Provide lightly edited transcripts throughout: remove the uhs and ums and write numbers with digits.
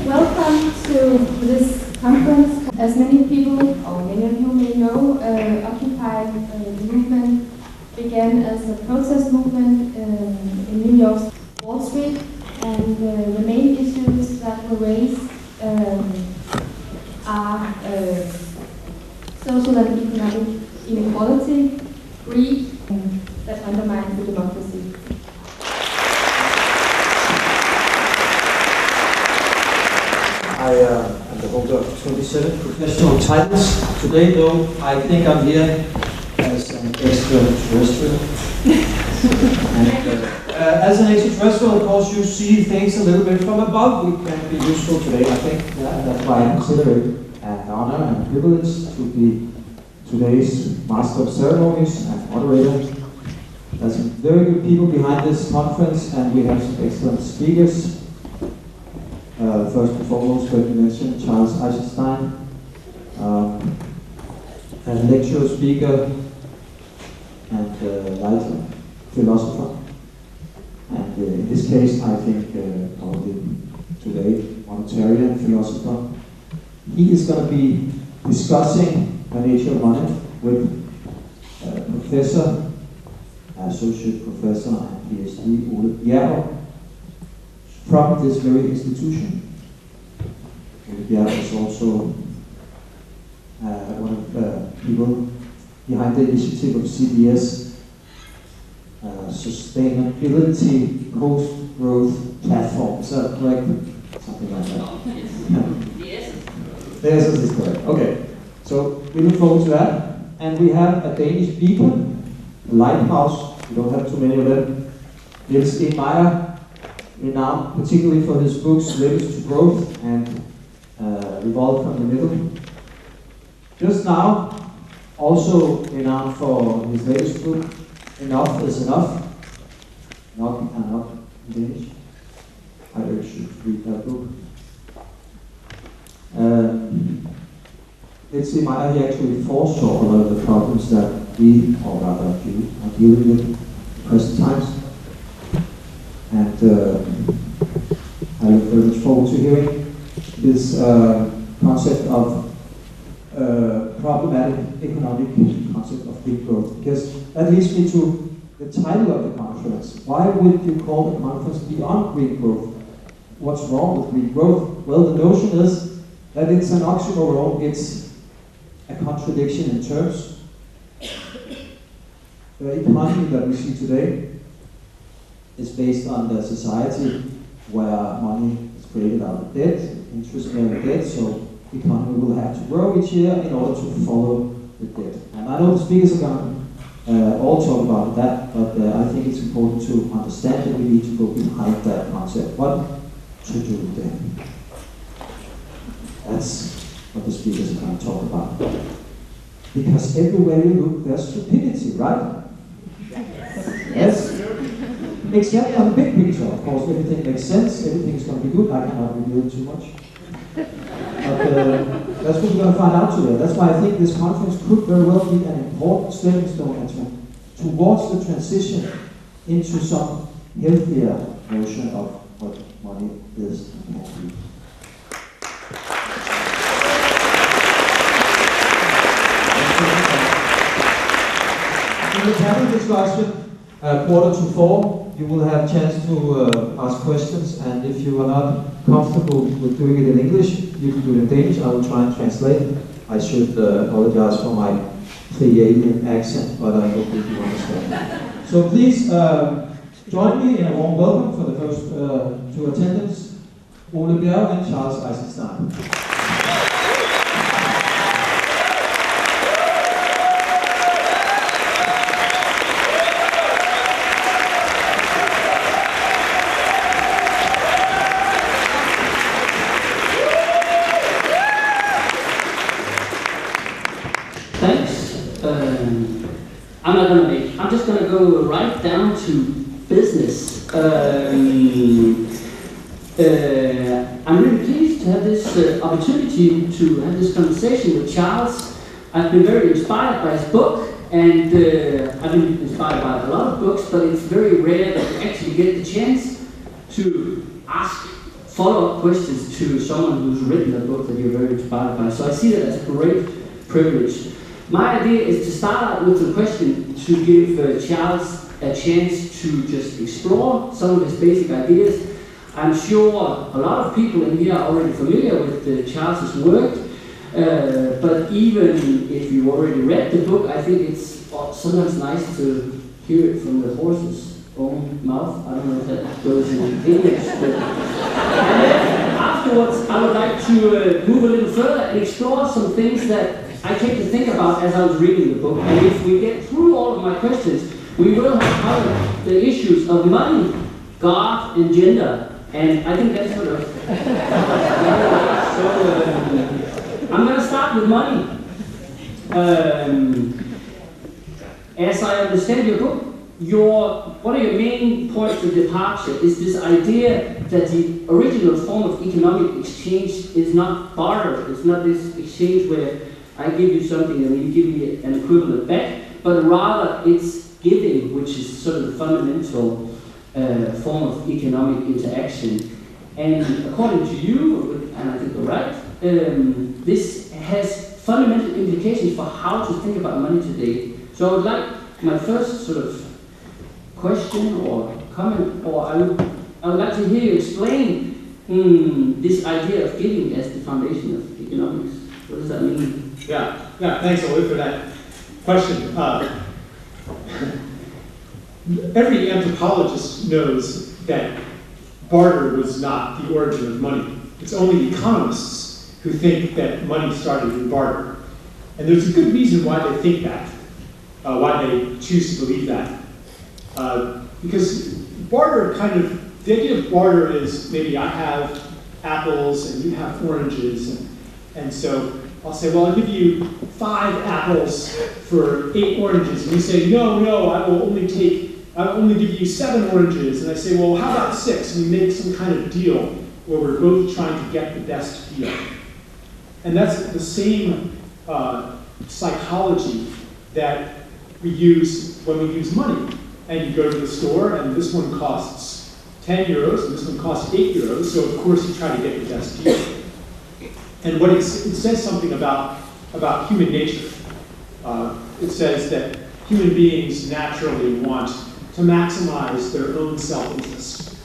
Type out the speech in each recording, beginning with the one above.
Welcome to this conference. As many people, or many of you may know, Occupy the movement began as a protest movement in New York's Wall Street, and the main issues that were raised are social and economic inequality, greed, that undermines the democracy. I am the holder of 27 professional titles. Today, though, I think I'm here as an extraterrestrial. And as an extraterrestrial, of course, you see things a little bit from above, which can be useful today, I think. Yeah, that's why I consider it an honor and privilege to be today's Master of Ceremonies and moderator. There's some very good people behind this conference, and we have some excellent speakers. First and foremost, let me mention Charles Eisenstein, a lecturer, speaker, and writer, philosopher. And in this case, I think probably today, monetarian philosopher. He is going to be discussing the nature of money with professor, associate professor, and PhD Ole Bjerg from this very institution. Ole Bjerg is also one of the people behind the initiative of CBS, Sustainability Post-Growth Platform. Is that correct? Something like that. Yes. Yes, this is correct. Okay. So we look forward to that. And we have a Danish beacon, a lighthouse. We don't have too many of them. Niels I. Meyer, renowned particularly for his books Letters to Growth and Revolt from the Middle. Just now, also renowned for his latest book, Enough is Enough. Not enough in Danish. I urge you to read that book. Let's see, Meyer, he actually foresaw a lot of the problems that we, or rather you, are dealing with in present times. And I look very much forward to hearing this concept of problematic economic concept of green growth, because that leads me to the title of the conference. Why would you call the conference Beyond Green Growth? What's wrong with green growth? Well, the notion is that it's an oxymoron, it's a contradiction in terms. The economy that we see today is based on the society where money is created out of debt, interest-bearing debt, so the economy will have to grow each year in order to follow the debt. And I know the speakers are going to all talk about that, but I think it's important to understand that we need to go behind that concept. What to do then? That's what the speakers are going to talk about. Because everywhere you look, there's stupidity, right? Yes. Except on the big picture, of course, everything makes sense, everything is going to be good. I cannot reveal too much. But that's what we're going to find out today. That's why I think this conference could very well be an important stepping stone towards the transition into some healthier notion of what money is and can be. In the panel discussion, 3:45, you will have a chance to ask questions, and if you are not comfortable with doing it in English, you can do it in Danish. I will try and translate. I should apologize for my Pleiadian accent, but I hope that you understand. So please join me in a warm welcome for the first two attendants, Ole Bjerg and Charles Eisenstein. I'm just going to go right down to business. I'm really pleased to have this opportunity to have this conversation with Charles. I've been very inspired by his book, and I've been inspired by a lot of books, but it's very rare that you actually get the chance to ask follow-up questions to someone who's written a book that you're very inspired by. So I see that as a great privilege. My idea is to start out with a question to give Charles a chance to just explore some of his basic ideas. I'm sure a lot of people in here are already familiar with Charles's work, but even if you already read the book, I think it's sometimes nice to hear it from the horse's own mouth. I don't know if that goes in English. And then afterwards, I would like to move a little further and explore some things that I came to think about as I was reading the book. And if we get through all of my questions, we will have covered the issues of money, God, and gender. And I think that's sort of... So I'm going to start with money. As I understand your book, one of your main points of departure is this idea that the original form of economic exchange is not barter. It's not this exchange where I give you something and you give me an equivalent back, but rather it's giving, which is sort of the fundamental form of economic interaction. And according to you, and I think you're right, this has fundamental implications for how to think about money today. So I would like my first sort of question or comment, or I would like to hear you explain this idea of giving as the foundation of economics. What does that mean? Yeah, thanks Ole for that question. Every anthropologist knows that barter was not the origin of money. It's only economists who think that money started in barter. And there's a good reason why they think that, why they choose to believe that. Because barter the idea of barter is maybe I have apples and you have oranges, and so I'll say, well, I'll give you 5 apples for 8 oranges, and you say, no, I will only give you 7 oranges, and I say, well, how about 6? And we make some kind of deal where we're both trying to get the best deal. And that's the same psychology that we use when we use money. And you go to the store, and this one costs 10 euros, and this one costs 8 euros, so of course you try to get the best deal. And what it says something about human nature. It says that human beings naturally want to maximize their own self-interest.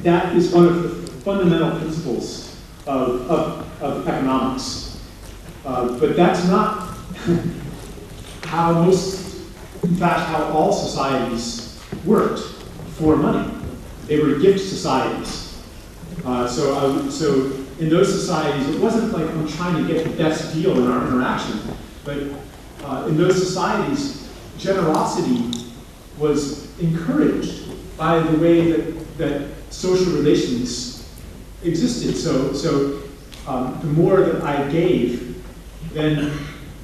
That is one of the fundamental principles of economics. But that's not how all societies worked before money. They were gift societies. So in those societies, it wasn't like I'm trying to get the best deal in our interaction, but in those societies, generosity was encouraged by the way that social relations existed. So the more that I gave, then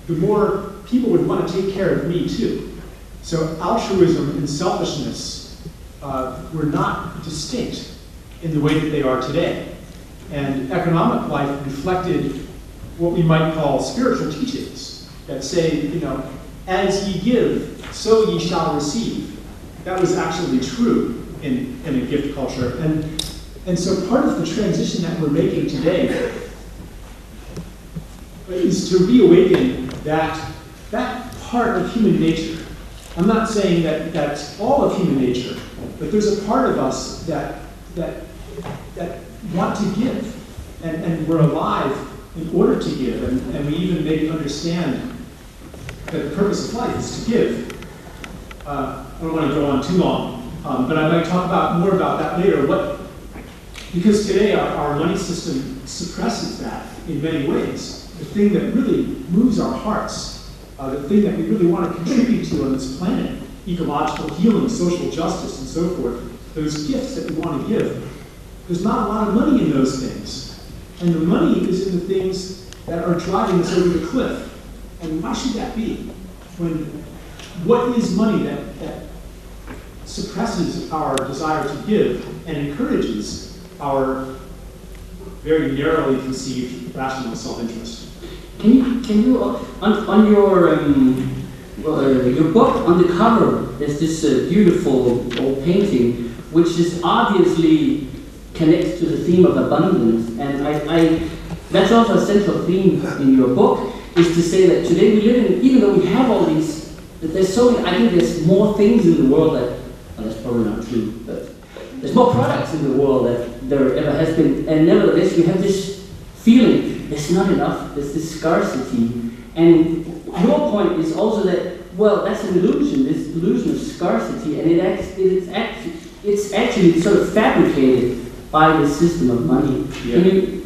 the more people would want to take care of me too. So altruism and selfishness were not distinct in the way that they are today. And economic life reflected what we might call spiritual teachings that say, as ye give, so ye shall receive. That was actually true in a gift culture. And so part of the transition that we're making today is to reawaken that part of human nature. I'm not saying that that's all of human nature, but there's a part of us that want to give, and we're alive in order to give, and we even maybe understand that the purpose of life is to give. I don't want to go on too long, but I might talk more about that later. Because today our money system suppresses that in many ways. The thing that really moves our hearts, the thing that we really want to contribute to on this planet, ecological healing, social justice, and so forth, those gifts that we want to give, there's not a lot of money in those things. And the money is in the things that are driving us over the cliff. And why should that be? What is money that suppresses our desire to give and encourages our very narrowly conceived rational self-interest? Can you on your book, on the cover, there's this beautiful old painting, which is obviously connects to the theme of abundance, and that's also a central theme in your book, is to say that today we live in, even though we have all these, there's so many, I think there's more things in the world that, well, that's probably not true, but there's more products in the world that there ever has been, and nevertheless we have this feeling there's not enough, there's this scarcity, and your point is also that, well, that's an illusion, this illusion of scarcity, and it's actually sort of fabricated by the system of money. Yeah. Can you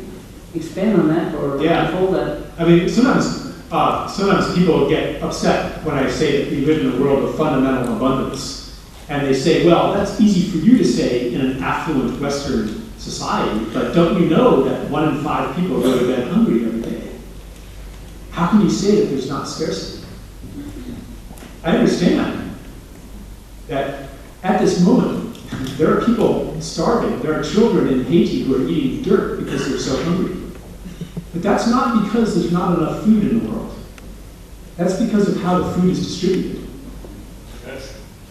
expand on that or unfold that? I mean, sometimes people get upset when I say that we live in a world of fundamental abundance. And they say, well, that's easy for you to say in an affluent Western society, but don't you know that 1 in 5 people go to bed hungry every day? How can you say that there's not scarcity? I understand that at this moment, there are people starving. There are children in Haiti who are eating dirt because they're so hungry. But that's not because there's not enough food in the world. That's because of how the food is distributed.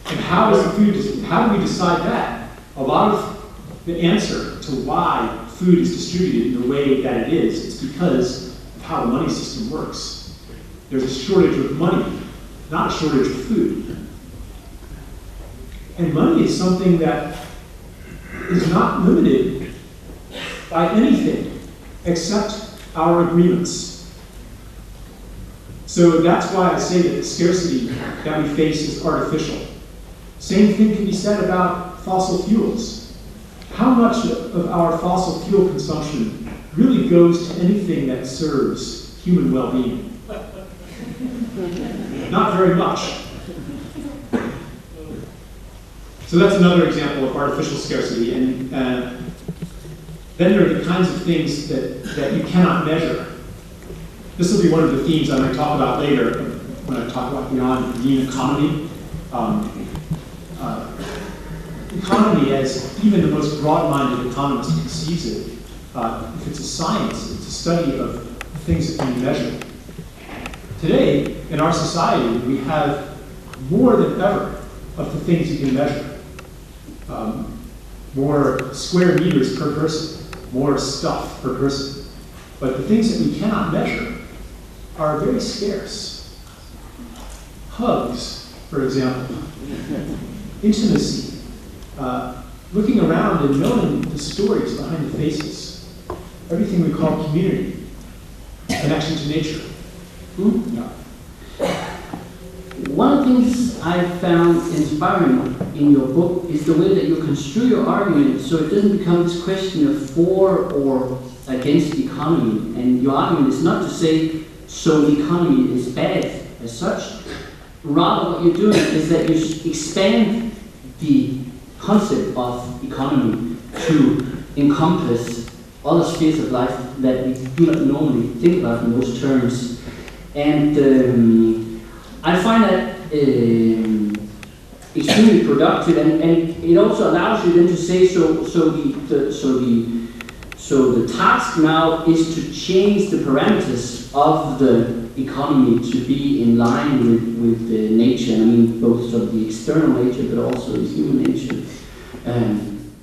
And how is the food distributed? How do we decide that? A lot of the answer to why food is distributed in the way that it is, it's because of how the money system works. There's a shortage of money, not a shortage of food. And money is something that is not limited by anything except our agreements. So that's why I say that the scarcity that we face is artificial. Same thing can be said about fossil fuels. How much of our fossil fuel consumption really goes to anything that serves human well-being? Not very much. So that's another example of artificial scarcity. And then there are the kinds of things that you cannot measure. This will be one of the themes I'm going to talk about later when I talk about beyond the economy. Economy, as even the most broad-minded economist conceives it, if it's a science, it's a study of things that can be measured. Today, in our society, we have more than ever of the things you can measure. More square meters per person, more stuff per person. But the things that we cannot measure are very scarce. Hugs, for example. Intimacy. Looking around and knowing the stories behind the faces. Everything we call community. Connection to nature. Yeah. One of the things I found inspiring in your book is the way that you construe your argument so it doesn't become this question of for or against the economy. And your argument is not to say, so the economy is bad as such. Rather, what you're doing is that you expand the concept of economy to encompass other spheres of life that we do not normally think about in those terms. And I find that extremely productive, and it also allows you then to say so the task now is to change the parameters of the economy to be in line with the nature. I mean, both sort of the external nature, but also the human nature.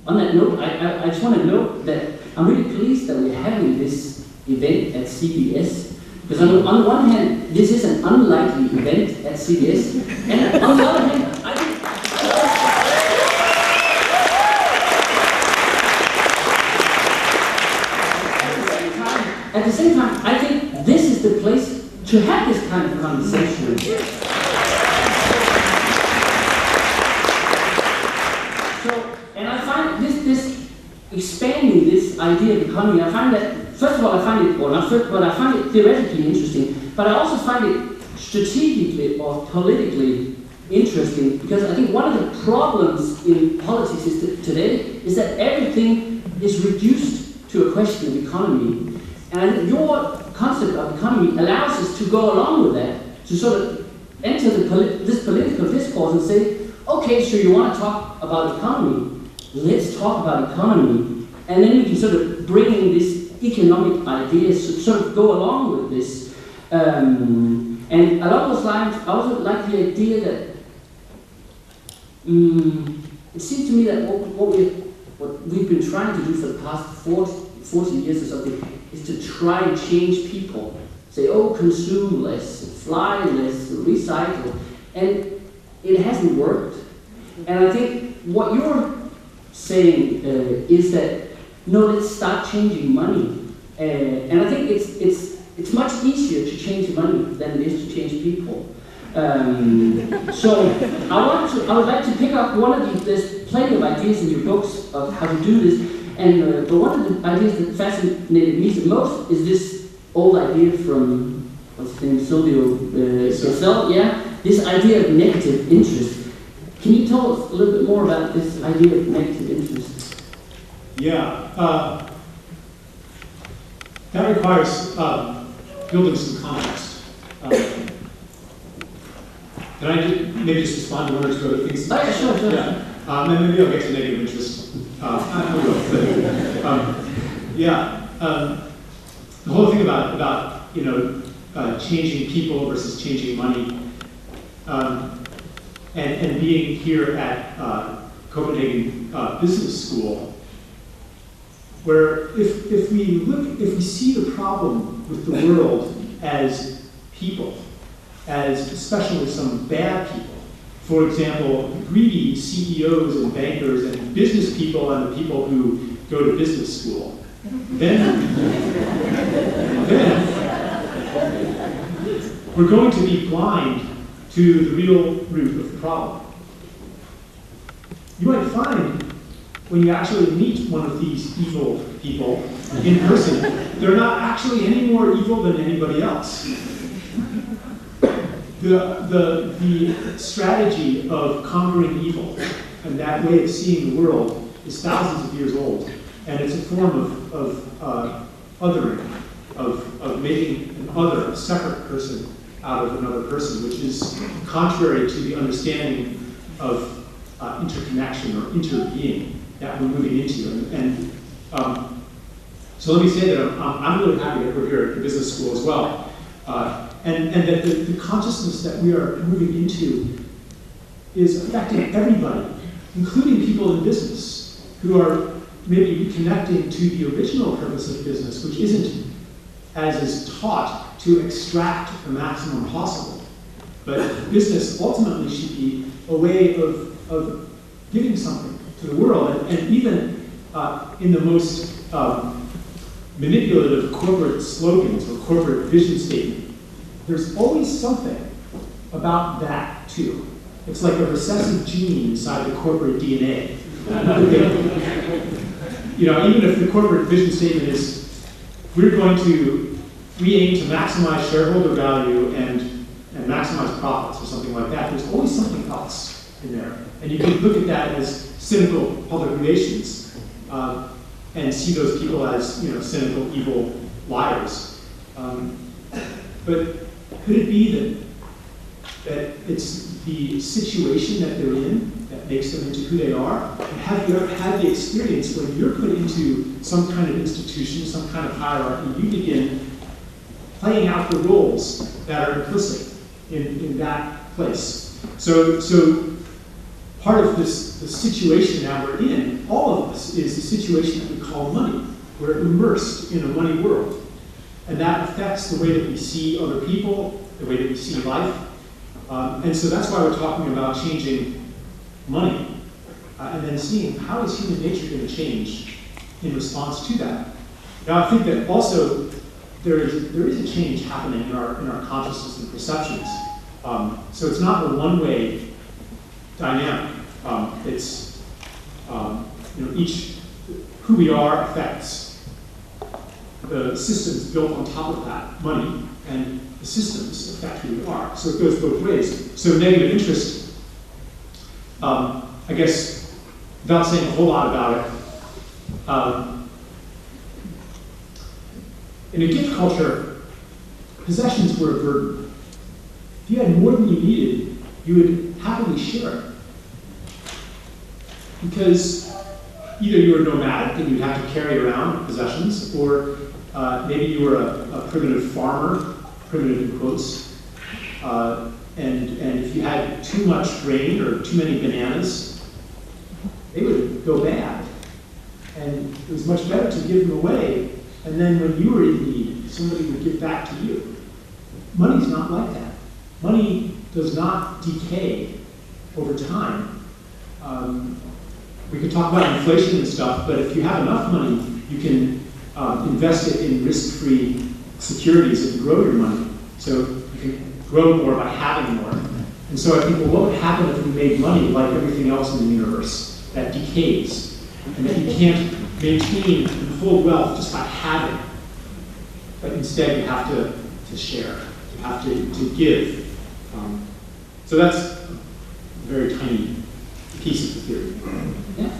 On that note, I just want to note that I'm really pleased that we're having this event at CBS. Because on the one hand, this is an unlikely event at CBS, and on the other hand, I think at the same time, I think this is the place to have this kind of conversation. So, and I find this expanding this idea of economy, I find that, first of all, I find it theoretically interesting, but I also find it strategically or politically interesting, because I think one of the problems in politics today is that everything is reduced to a question of economy. And your concept of economy allows us to go along with that, to sort of enter this political discourse and say, okay, so you want to talk about economy, let's talk about economy, and then we can sort of bring in this economic ideas, sort of go along with this. And along those lines, I also like the idea that it seems to me that what we're what we've been trying to do for the past 40 years or something is to try and change people. Say, oh, consume less, fly less, recycle. And it hasn't worked. And I think what you're saying is that, no, let's start changing money. And I think it's much easier to change money than it is to change people. So I would like to pick up one of these. There's plenty of ideas in your books of how to do this, but one of the ideas that fascinated me the most is this old idea from what's his name, Silvio Gesell, yeah, this idea of negative interest. Can you tell us a little bit more about this idea of negative interest? Yeah, that requires building some context. Can I maybe just respond to one or two other things? Oh, yeah, sure. Yeah. Then maybe I'll get to negative interest. I will. The whole thing about changing people versus changing money, and being here at Copenhagen Business School, where if we see the problem with the world as people, as especially some bad people. For example, greedy CEOs and bankers and business people and the people who go to business school. Then we're going to be blind to the real root of the problem. You might find when you actually meet one of these evil people in person, they're not actually any more evil than anybody else. The strategy of conquering evil and that way of seeing the world is thousands of years old, and it's a form of othering, of making an other, a separate person out of another person, which is contrary to the understanding of interconnection or interbeing that we're moving into. So let me say that I'm really happy that we're here at the business school as well. And that the consciousness that we are moving into is affecting everybody, including people in business, who are maybe reconnecting to the original purpose of business, which isn't, as is taught, to extract the maximum possible. But business ultimately should be a way of giving something to the world. And even in the most manipulative corporate slogans or corporate vision statement, there's always something about that, too. It's like a recessive gene inside the corporate DNA. Even if the corporate vision statement is, we aim to maximize shareholder value and maximize profits or something like that, there's always something else in there. And you can look at that as cynical public relations and see those people as cynical, evil liars. But could it be that it's the situation that they're in that makes them into who they are? And have you ever had the experience when you're put into some kind of institution, some kind of hierarchy, you begin playing out the roles that are implicit in that place? So part of the situation that we're in, all of us, is the situation that we call money. We're immersed in a money world. And that affects the way that we see other people, the way that we see life. And so that's why we're talking about changing money. And then seeing how is human nature going to change in response to that. Now I think that also there is a change happening in our consciousness and perceptions. So it's not a one-way dynamic. It's who we are affects the systems built on top of that, money, and the systems affect who we are. So it goes both ways. So negative interest, I guess, without saying a whole lot about it, in a gift culture, possessions were a burden. If you had more than you needed, you would happily share it. Because either you were nomadic and you'd have to carry around possessions, or maybe you were a primitive farmer, primitive in quotes, and if you had too much grain or too many bananas, they would go bad. And it was much better to give them away, and then when you were in need, somebody would give back to you. Money's not like that. Money does not decay over time. We could talk about inflation and stuff, but if you have enough money, you can invest it in risk-free securities and grow your money. So you can grow more by having more. And so I think, well, what would happen if we made money like everything else in the universe that decays and that you can't maintain and hold wealth just by having, but instead you have to share, you have to give. So that's a very tiny piece of the theory. Yeah.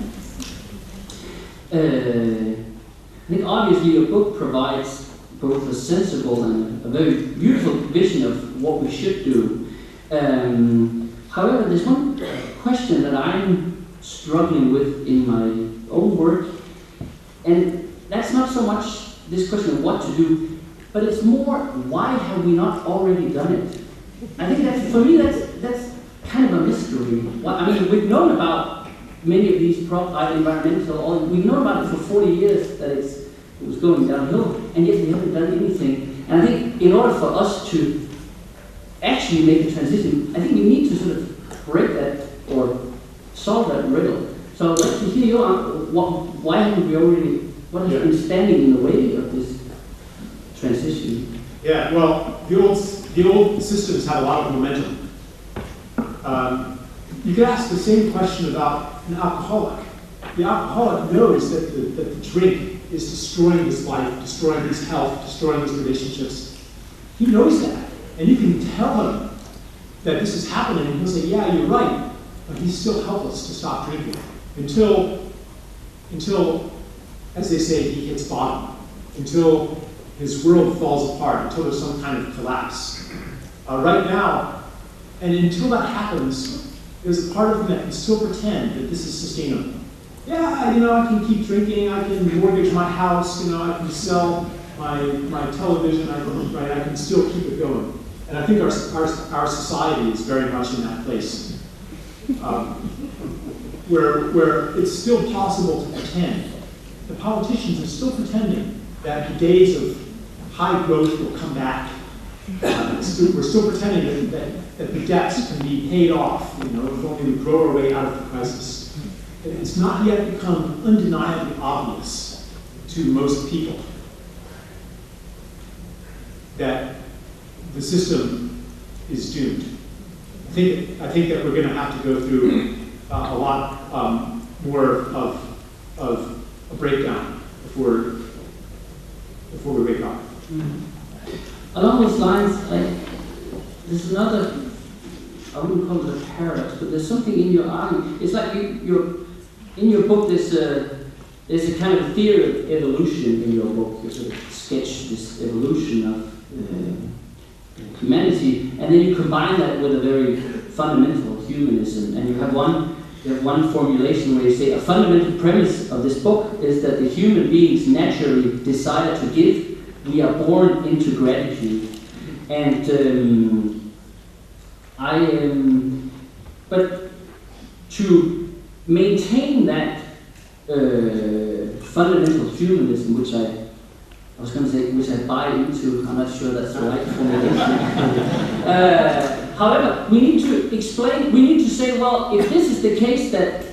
I think obviously your book provides both a sensible and a very beautiful vision of what we should do. However, there's one question that I'm struggling with in my own work, and that's not so much this question of what to do, but it's more, why have we not already done it? I think that for me that's kind of a mystery. I mean, we've known about many of these environmental, we've known about it for 40 years that it was going downhill, and yet we haven't done anything. And I think in order for us to actually make a transition, I think we need to sort of break that or solve that riddle. So I'd like to hear you on why haven't we already, what has been standing in the way of this transition? Yeah, well, the old systems had a lot of momentum. You could ask the same question about an alcoholic. The alcoholic knows that the drink is destroying his life, destroying his health, destroying his relationships. He knows that. And you can tell him that this is happening, and he'll say, yeah, you're right, but he's still helpless to stop drinking until, as they say, he hits bottom, until his world falls apart, until there's some kind of collapse. Right now, and until that happens, there's a part of him that can still pretend that this is sustainable. Yeah, I can keep drinking, I can mortgage my house, I can sell my television, I can still keep it going. And I think our society is very much in that place, where it's still possible to pretend. The politicians are still pretending that the days of high growth will come back. We're still pretending that the debts can be paid off, if only we grow our way out of the crisis. It's not yet become undeniably obvious to most people that the system is doomed. I think that we're going to have to go through a lot more of a breakdown before we wake up. Mm-hmm. Along those lines, there's another, I wouldn't call it a paradox, but there's something in your argument. It's like in your book, there's a kind of theory of evolution in your book. You sort of sketch this evolution of humanity, and then you combine that with a very fundamental humanism. And you have one formulation where you say a fundamental premise of this book is that the human beings naturally desire to give. We are born into gratitude, and but to maintain that fundamental humanism, which I was going to say, which I buy into. I'm not sure that's the right formulation. However, we need to explain. We need to say, well, if this is the case that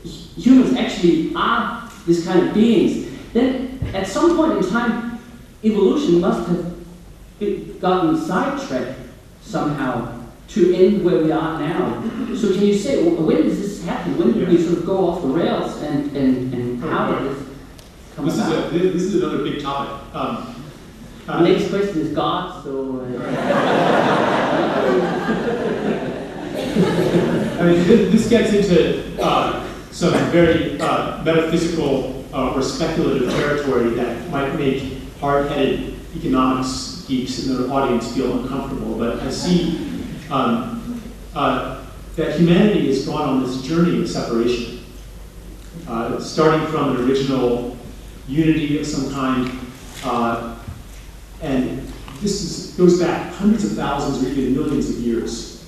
humans actually are this kind of beings, then at some point in time, evolution must have gotten sidetracked somehow to end where we are now. So can you say, well, when does this happen? When did we sort of go off the rails, and how did this come about? This is another big topic. The next question is God, so... This gets into some very metaphysical or speculative territory that might make hard-headed economics geeks in the audience feel uncomfortable, but I see that humanity has gone on this journey of separation, starting from an original unity of some kind, and this goes back hundreds of thousands or even millions of years,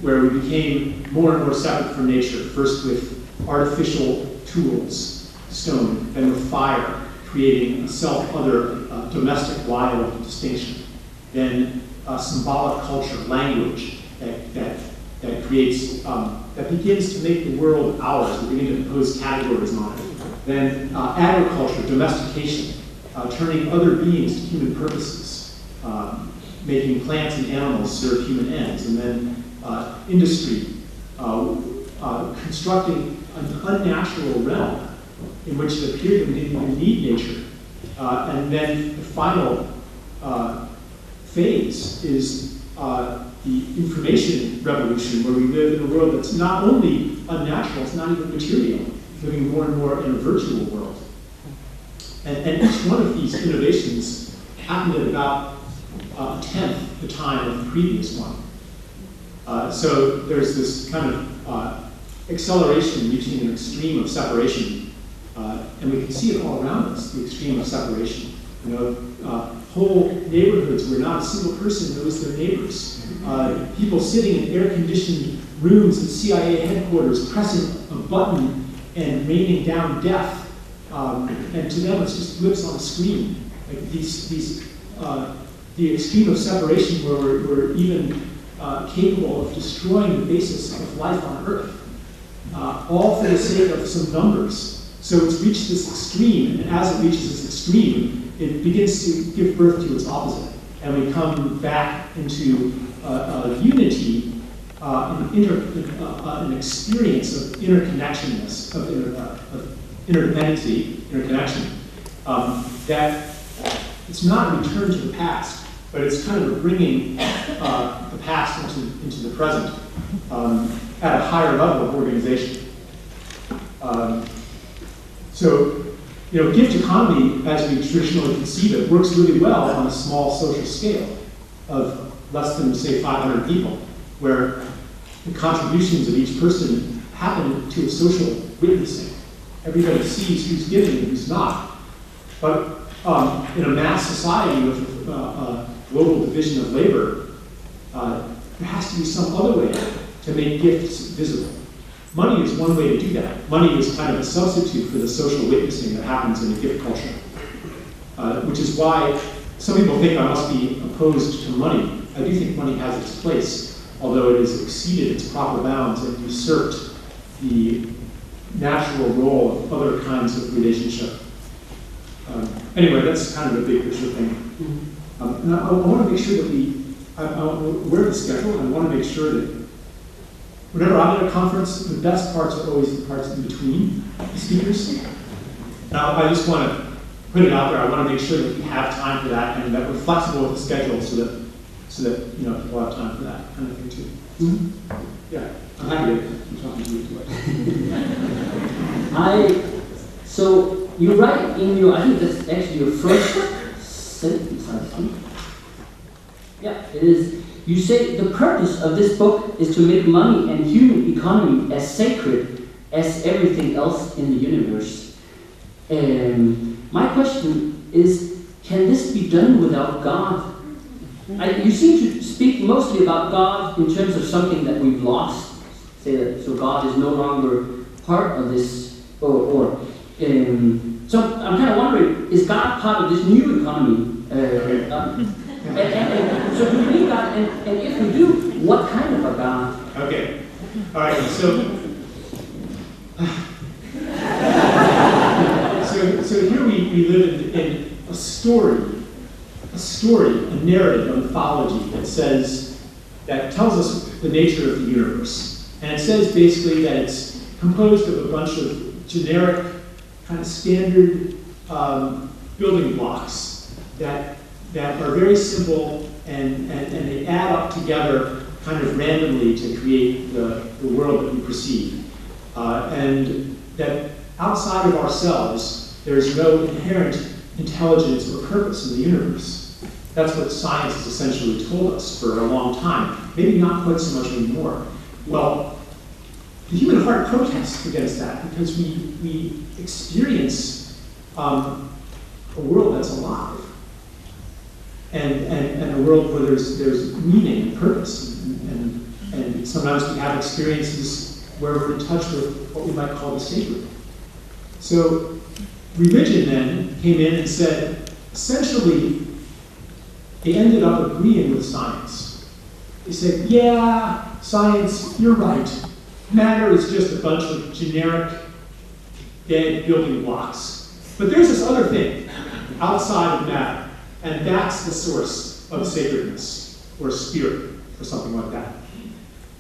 where we became more and more separate from nature, first with artificial tools, stone than with fire, creating a self-other domestic wild distinction, then symbolic culture, language that creates, that begins to make the world ours, we begin to impose categories on it. Then agriculture, domestication, turning other beings to human purposes, making plants and animals serve human ends, and then industry, constructing an unnatural realm in which it appeared that we didn't even need nature. And then the final phase is the information revolution, where we live in a world that's not only unnatural, it's not even material, living more and more in a virtual world. And each one of these innovations happened at about a tenth the time of the previous one. So there's this kind of acceleration reaching an extreme of separation, and we can see it all around us, the extreme of separation. You know, whole neighborhoods where not a single person knows their neighbors. People sitting in air-conditioned rooms at CIA headquarters, pressing a button and raining down death. And to them, it's just blips on a screen. Like the extreme of separation where we're even capable of destroying the basis of life on Earth, all for the sake of some numbers. So it's reached this extreme, and as it reaches this extreme, it begins to give birth to its opposite. And we come back into unity, an experience of interconnectionness, of interdependency, interconnection, that it's not a return to the past, but it's kind of bringing the past into the present at a higher level of organization. So, you know, gift economy, as we traditionally conceive it, works really well on a small social scale of less than, say, 500 people, where the contributions of each person happen to a social witnessing. Everybody sees who's giving and who's not. But in a mass society with a global division of labor, there has to be some other way to make gifts visible. Money is one way to do that. Money is kind of a substitute for the social witnessing that happens in the gift culture, which is why some people think I must be opposed to money. I do think money has its place, although it has exceeded its proper bounds and usurped the natural role of other kinds of relationship. Anyway, that's kind of a big picture thing. And I want to make sure that we're the schedule, and I want to make sure that whenever I'm at a conference, the best parts are always the parts in between the speakers. Now, I just want to put it out there. I want to make sure that we have time for that, and that we're flexible with the schedule, so that you know, people have time for that kind of thing too. Mm-hmm. Yeah, I'm happy to talk to you. So you write in your, I think that's actually your first sentence, I think. Yeah, it is. You say the purpose of this book is to make money and human economy as sacred as everything else in the universe. My question is, can this be done without God? You seem to speak mostly about God in terms of something that we've lost. Say that, so God is no longer part of this, so I'm kind of wondering, is God part of this new economy? So do we need God? And if we do, what kind of a God? Okay. All right. So here we live in a story, a narrative, a mythology that tells us the nature of the universe. And it says basically that it's composed of a bunch of generic, kind of standard building blocks that are very simple and they add up together kind of randomly to create the world that we perceive. And that outside of ourselves, there is no inherent intelligence or purpose in the universe. That's what science has essentially told us for a long time. Maybe not quite so much anymore. Well, the human heart protests against that because we experience a world that's alive. And a world where there's meaning and purpose, and sometimes we have experiences where we're in touch with what we might call the sacred. So religion then came in and said, essentially, they ended up agreeing with science. They said, yeah, science, you're right. Matter is just a bunch of generic, dead building blocks. But there's this other thing outside of matter, and that's the source of sacredness, or spirit, or something like that.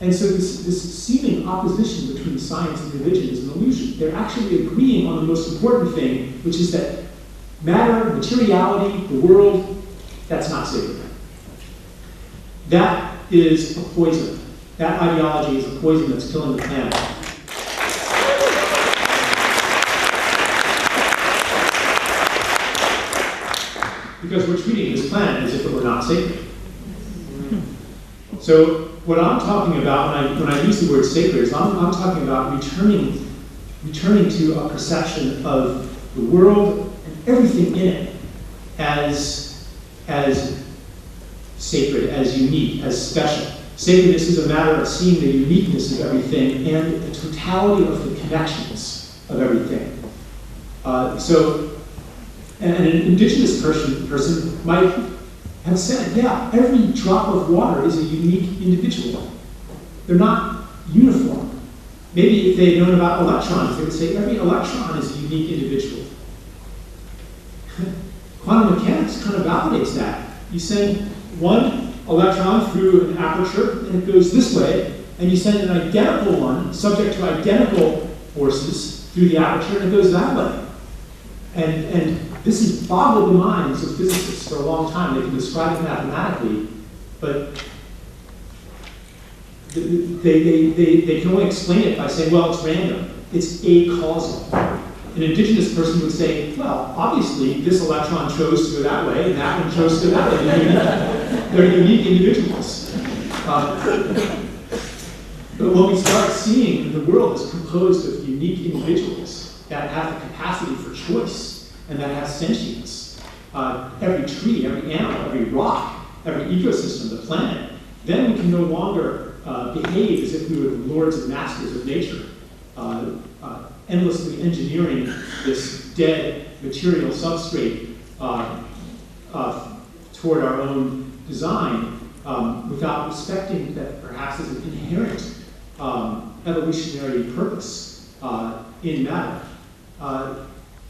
And so this seeming opposition between science and religion is an illusion. They're actually agreeing on the most important thing, which is that matter, materiality, the world, that's not sacred. That is a poison. That ideology is a poison that's killing the planet. Because we're treating this planet as if it were not sacred. So what I'm talking about when I use the word sacred is I'm talking about returning to a perception of the world and everything in it as sacred, as unique, as special. Sacredness is a matter of seeing the uniqueness of everything and the totality of the connections of everything. And an indigenous person might have said, yeah, every drop of water is a unique individual. They're not uniform. Maybe if they had known about electrons, they would say every electron is a unique individual. Quantum mechanics kind of validates that. You send one electron through an aperture, and it goes this way, and you send an identical one, subject to identical forces, through the aperture, and it goes that way. And this has boggled the minds of physicists for a long time. They can describe it mathematically, but they can only explain it by saying, well, it's random. It's acausal. An indigenous person would say, well, obviously, this electron chose to go that way, and that one chose to go that way. They're unique individuals. But when we start seeing the world as composed of unique individuals that have the capacity for choice, and that have sentience, every tree, every animal, every rock, every ecosystem, the planet, then we can no longer behave as if we were the lords and masters of nature, endlessly engineering this dead material substrate toward our own design without respecting that perhaps there's an inherent evolutionary purpose in matter.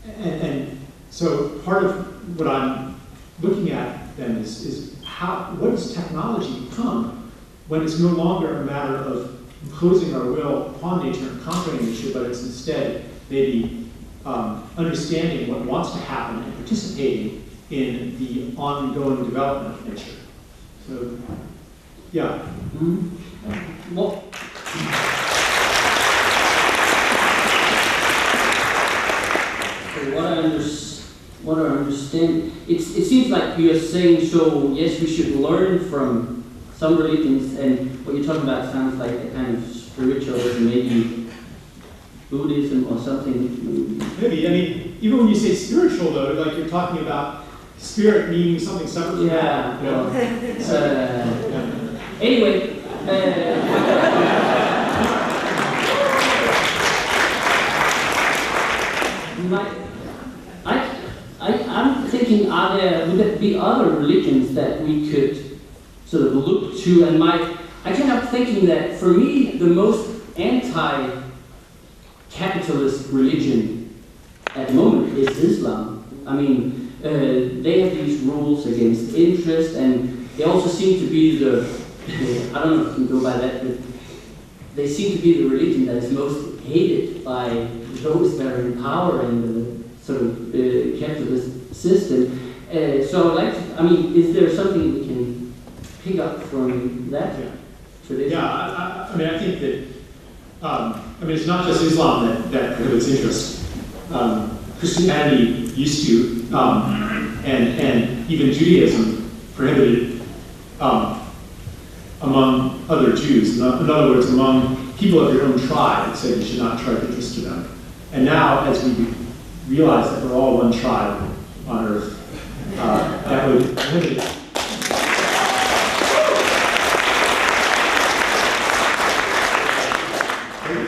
And so part of what I'm looking at then is what does technology become when it's no longer a matter of imposing our will upon nature and conquering nature, but it's instead maybe understanding what wants to happen and participating in the ongoing development of nature. So, yeah. Mm-hmm. Well, what I understand, it seems like you're saying, so yes, we should learn from some religions, and what you're talking about sounds like a kind of spiritualism, maybe Buddhism or something. Maybe, I mean, even when you say spiritual though, like you're talking about spirit meaning something separate from that. You know? Anyway, I'm thinking, would there be other religions that we could sort of look to? And I can't help thinking that for me, the most anti-capitalist religion at the moment is Islam. I mean, they have these rules against interest, and they also seem to be I don't know if you can go by that, but they seem to be the religion that is most hated by those that are in power in the sort of capitalist system. So I'd like to, I mean, is there something we can pick up from that tradition? Yeah, I mean, I think that, it's not just Islam that prohibits interest. Christianity used to, and even Judaism prohibited among other Jews. In other words, among people of your own tribe, it said you should not charge interest to them. And now, as we realize that we're all one tribe on earth, that would prohibit it.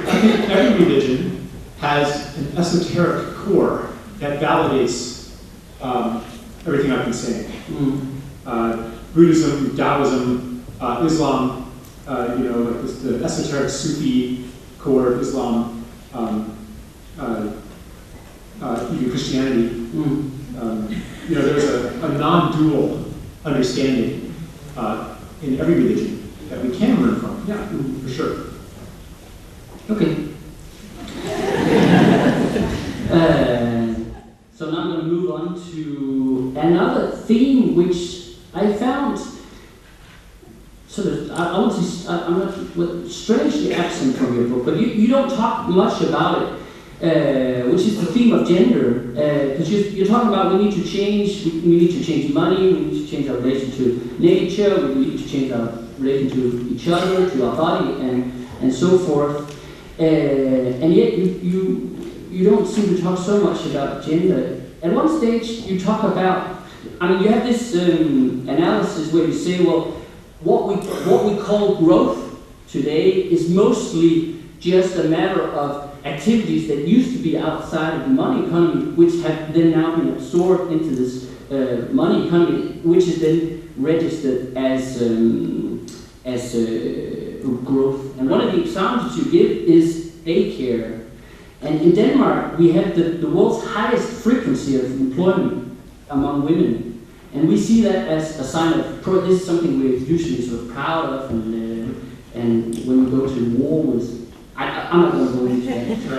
I think every religion has an esoteric core that validates everything I've been saying. Mm. Buddhism, Taoism, Islam, like the esoteric Sufi core of Islam, even Christianity. Mm. There's a non-dual understanding in every religion that we can learn from. Yeah, for sure. Okay. So now I'm going to move on to another theme which I found sort of, I want to say, I'm not strangely absent from your book, but you don't talk much about it, which is the theme of gender. Because you're talking about we need to change, we need to change money, we need to change our relation to nature, we need to change our relation to each other, to our body, and so forth. And yet you don't seem to talk so much about gender. At one stage you talk about, you have this analysis where you say, well, what we call growth today is mostly just a matter of activities that used to be outside of the money economy, which have then now been absorbed into this money economy, which is then registered as growth. And one of the examples you give is daycare. And in Denmark, we have the world's highest frequency of employment among women. And we see that as a sign of this is something we're usually sort of proud of, and when we go to war with, I'm not going to go into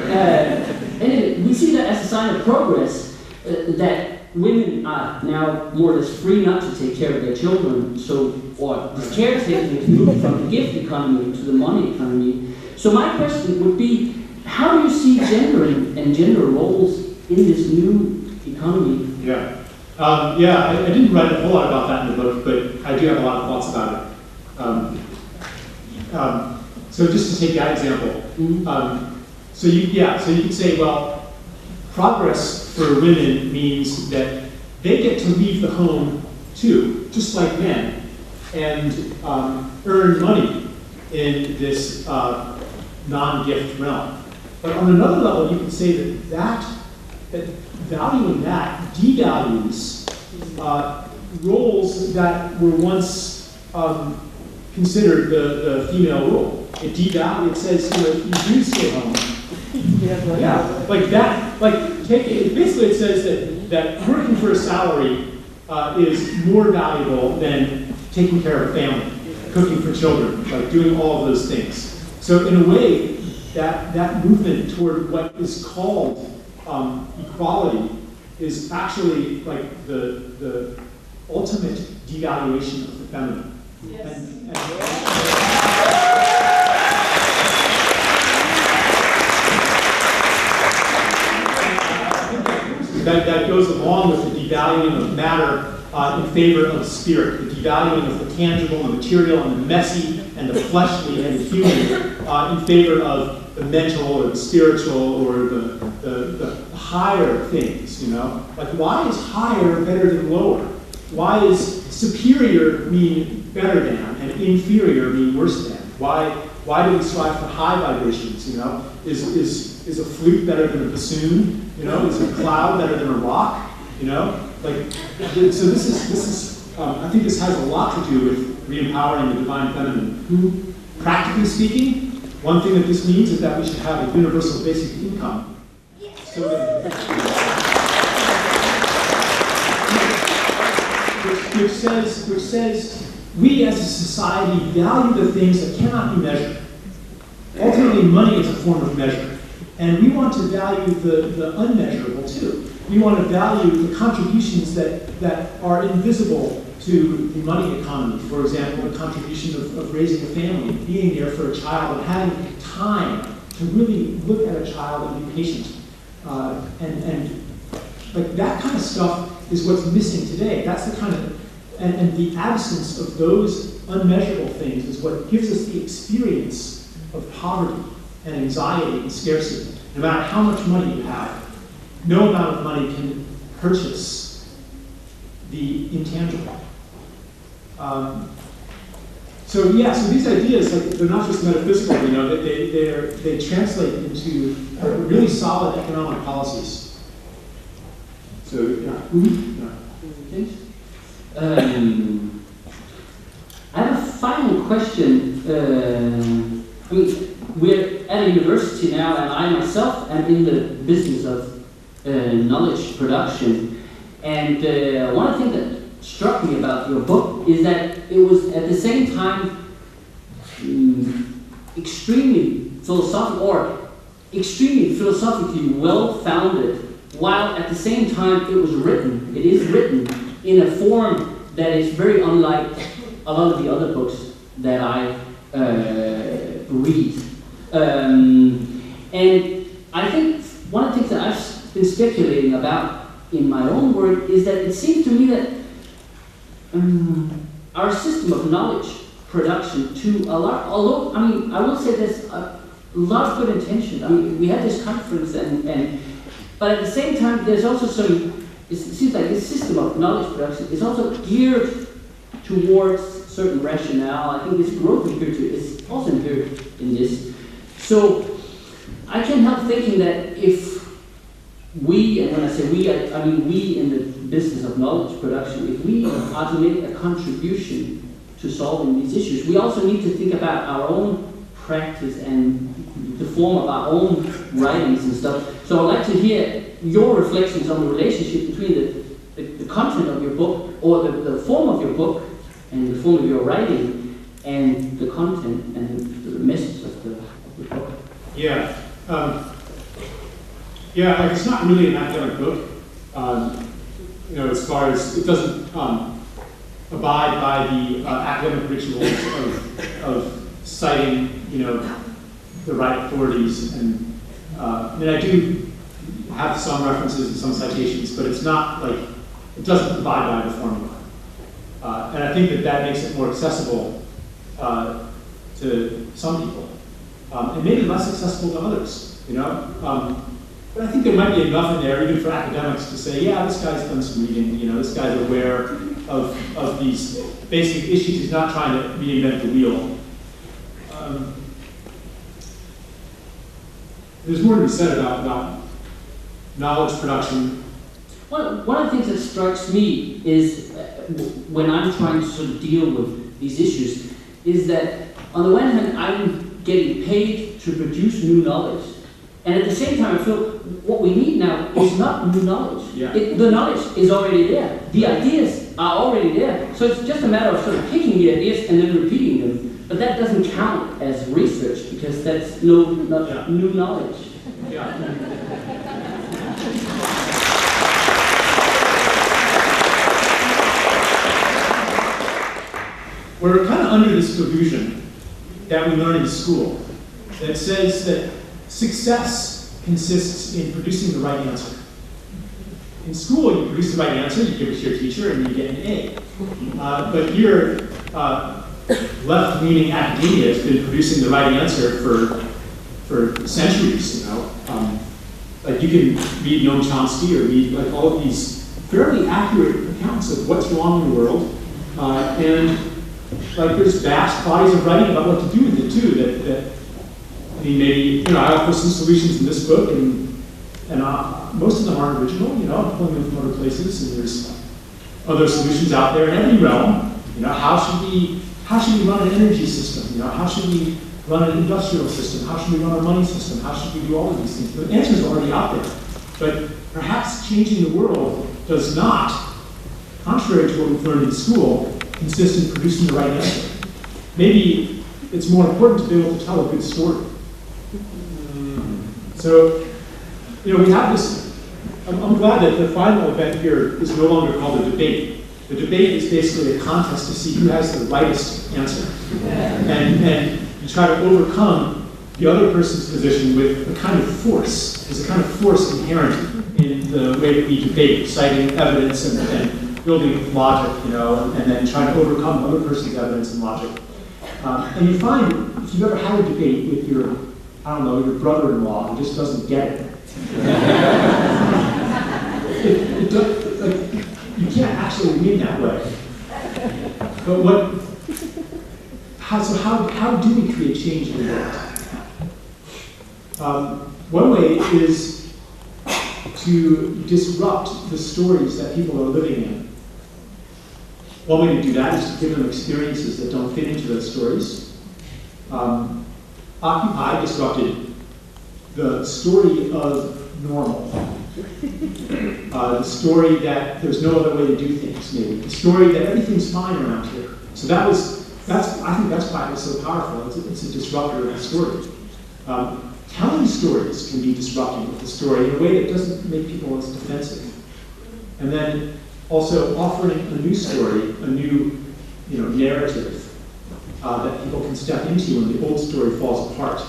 that. Anyway, we see that as a sign of progress, that women are now more or less free not to take care of their children, or this caretaking is moved from the gift economy to the money economy. So my question would be, how do you see gender and gender roles in this new economy? Yeah. I didn't write a whole lot about that in the book, but I do have a lot of thoughts about it. So just to take that example, so you could say, well, progress for women means that they get to leave the home too, just like men, and earn money in this non-gift realm. But on another level, you can say that valuing that devalues roles that were once considered the female role. It devalues. It says, if you do stay home, like that. Basically, it says that working for a salary is more valuable than taking care of a family, cooking for children, like doing all of those things. So in a way, that movement toward what is called equality is actually like the ultimate devaluation of the feminine. Yes. That goes along with the devaluing of matter in favor of spirit, the devaluing of the tangible, the material, and the messy, and the fleshly, and the human in favor of the mental, or the spiritual, or the higher things, Like, why is higher better than lower? Why does superior mean better than, and inferior mean worse than? Why do we strive for high vibrations, Is a flute better than a bassoon? Is a cloud better than a rock? So this is I think this has a lot to do with re-empowering the divine feminine. Mm-hmm. Practically speaking, one thing that this means is that we should have a universal basic income. So that, which says we as a society value the things that cannot be measured. Ultimately, money is a form of measure. And we want to value the unmeasurable too. We want to value the contributions that are invisible to the money economy. For example, the contribution of raising a family, being there for a child, and having time to really look at a child and be patient. And like that kind of stuff is what's missing today. That's the kind of, and the absence of those unmeasurable things is what gives us the experience of poverty and anxiety and scarcity. No matter how much money you have, no amount of money can purchase the intangible. So these ideas, they're not just metaphysical, they translate into really solid economic policies. So, yeah. Thanks. I have a final question. I mean, we're at a university now, and I myself am in the business of knowledge production. And one of the things that struck me about your book is that it was at the same time extremely philosophically well-founded, while at the same time it is written in a form that is very unlike a lot of the other books that I read. And I think one of the things that I've been speculating about in my own work is that it seems to me that our system of knowledge production to a lot, although, I mean, I will say there's a lot of good intention. I mean, we had this conference but at the same time, there's also it seems like this system of knowledge production is also geared towards certain rationale. I think this growth is also inherent in this. So I can't help thinking that if we, and when I say we, I mean we in the business of knowledge production, if we are to make a contribution to solving these issues, we also need to think about our own practice and the form of our own writings and stuff. So I'd like to hear your reflections on the relationship between the content of your book, or the form of your book, and the form of your writing, and the content and the message of the book. Yeah. Like it's not really an academic book. As far as it doesn't abide by the academic rituals of citing, the right authorities, and I do have some references and some citations, but it's not like it doesn't abide by the formula. And I think that makes it more accessible to some people, and maybe less accessible to others. But I think there might be enough in there, even for academics, to say, yeah, this guy's done some reading. This guy's aware of these basic issues. He's not trying to reinvent the wheel. There's more to be said about knowledge production. One of the things that strikes me is when I'm trying to sort of deal with these issues is that on the one hand I'm getting paid to produce new knowledge, and at the same time I feel what we need now is not new knowledge. Yeah. The knowledge is already there. The ideas are already there. So it's just a matter of sort of picking the ideas and then repeating them. But that doesn't count as research because that's new knowledge. Yeah. We're kind of under this delusion that we learn in school that says that success consists in producing the right answer. In school, you produce the right answer, you give it to your teacher, and you get an A. But your left-leaning academia has been producing the right answer for centuries. Like you can read Noam Chomsky or read like all of these fairly accurate accounts of what's wrong in the world, and like there's vast bodies of writing about what to do with it too. That I mean, maybe I offer some solutions in this book, and most of them aren't original. I'm pulling them from other places, and there's other solutions out there in every realm. How should we run an energy system? How should we run an industrial system? How should we run a money system? How should we do all of these things? The answers are already out there. But perhaps changing the world does not, contrary to what we've learned in school, consist in producing the right answer. Maybe it's more important to be able to tell a good story. So, we have this. I'm glad that the final event here is no longer called a debate. The debate is basically a contest to see who has the rightest answer. And you try to overcome the other person's position with a kind of force. There's a kind of force inherent in the way that we debate, citing evidence and building logic, and then trying to overcome the other person's evidence and logic. And you find, if you've ever had a debate with your brother-in-law who just doesn't get it, you can't actually win that way. But how do we create change in the world? One way is to disrupt the stories that people are living in. One way to do that is to give them experiences that don't fit into those stories. Occupy disrupted the story of normal. The story that there's no other way to do things, maybe. The story that everything's fine around here. So I think that's why it's so powerful. It's a disruptor of the story. Telling stories can be disrupting with the story in a way that doesn't make people as defensive. And then also offering a new story, a new narrative that people can step into when the old story falls apart.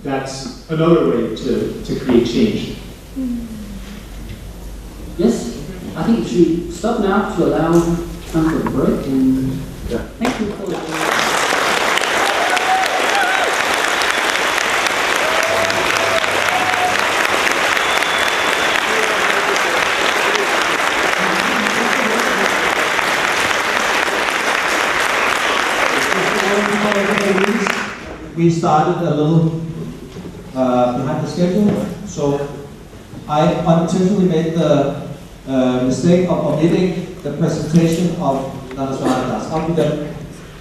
That's another way to create change. Yes, I think we should stop now to allow time for a break. And thank you for we started a little behind the schedule, so I unintentionally made the mistake of omitting the presentation of Dhanesvara. I'll do that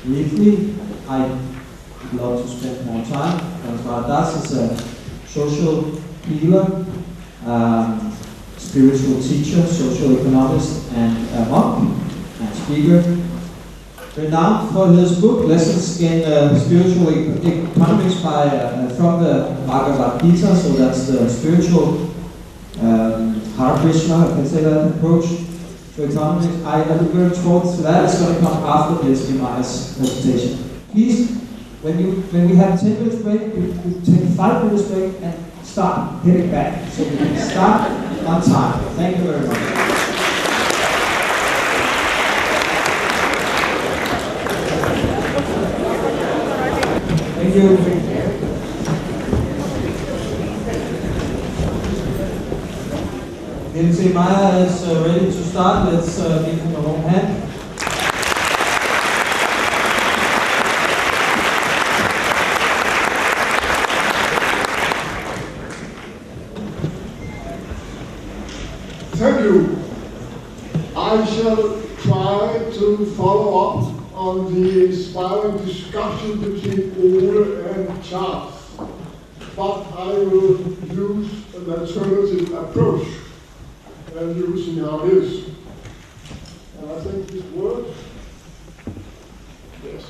briefly. I'd love to spend more time. Dhanesvara is a social healer, spiritual teacher, social economist, and a monk and speaker. Renowned for his book, Lessons in Spiritual Economics from the Bhagavad Gita, so that's the spiritual Hare Krishna, I can say that approach to economics. I look very forward to that. It's going to come after this in Meyer's presentation. Please, when we have 10 minutes break, we take 5 minutes break and start heading back. So we can start on time. Thank you very much. Thank you. Niels I Meyer is ready to start. Let's give him a warm hand. Thank you. I shall try to follow up on the inspiring discussion between Ole and Charles, but I will use an alternative approach and using how it is. And I think this works. Yes.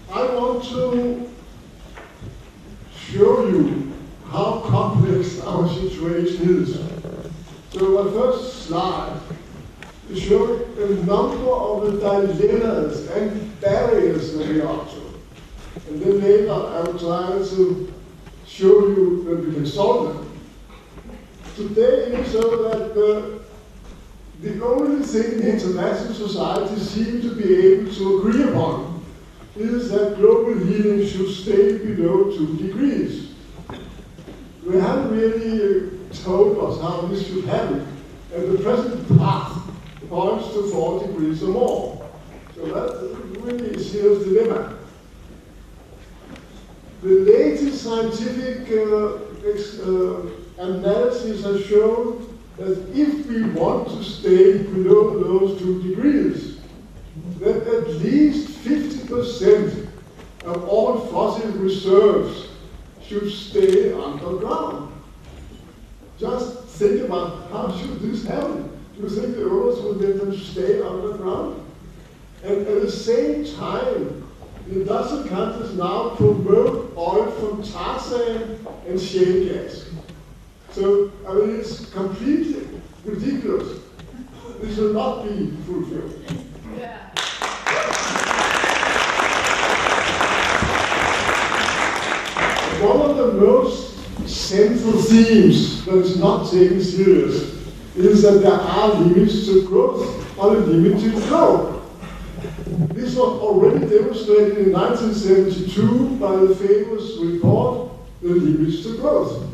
I want to show you how complex our situation is. So my first slide is showing a number of the dilemmas and barriers that we are to. And then later I will try to show you that we can solve them. Today it is so that the only thing in international society seems to be able to agree upon is that global heating should stay below 2 degrees. We haven't really told us how this should happen, and the present path points to 4 degrees or more. So that really is a serious dilemma. The latest scientific analysis has shown that if we want to stay below those 2 degrees, then at least 50% of all fossil reserves should stay underground. Just think about how should this happen? Do you think the owners will let them stay underground? And at the same time, the industrial countries now promote oil from tar sand and shale gas. So, I mean, it's completely ridiculous. This will not be fulfilled. Yeah. One of the most central themes that is not taken serious is that there are limits to growth on a limited globe. This was already demonstrated in 1972 by the famous report, The Limits to Growth.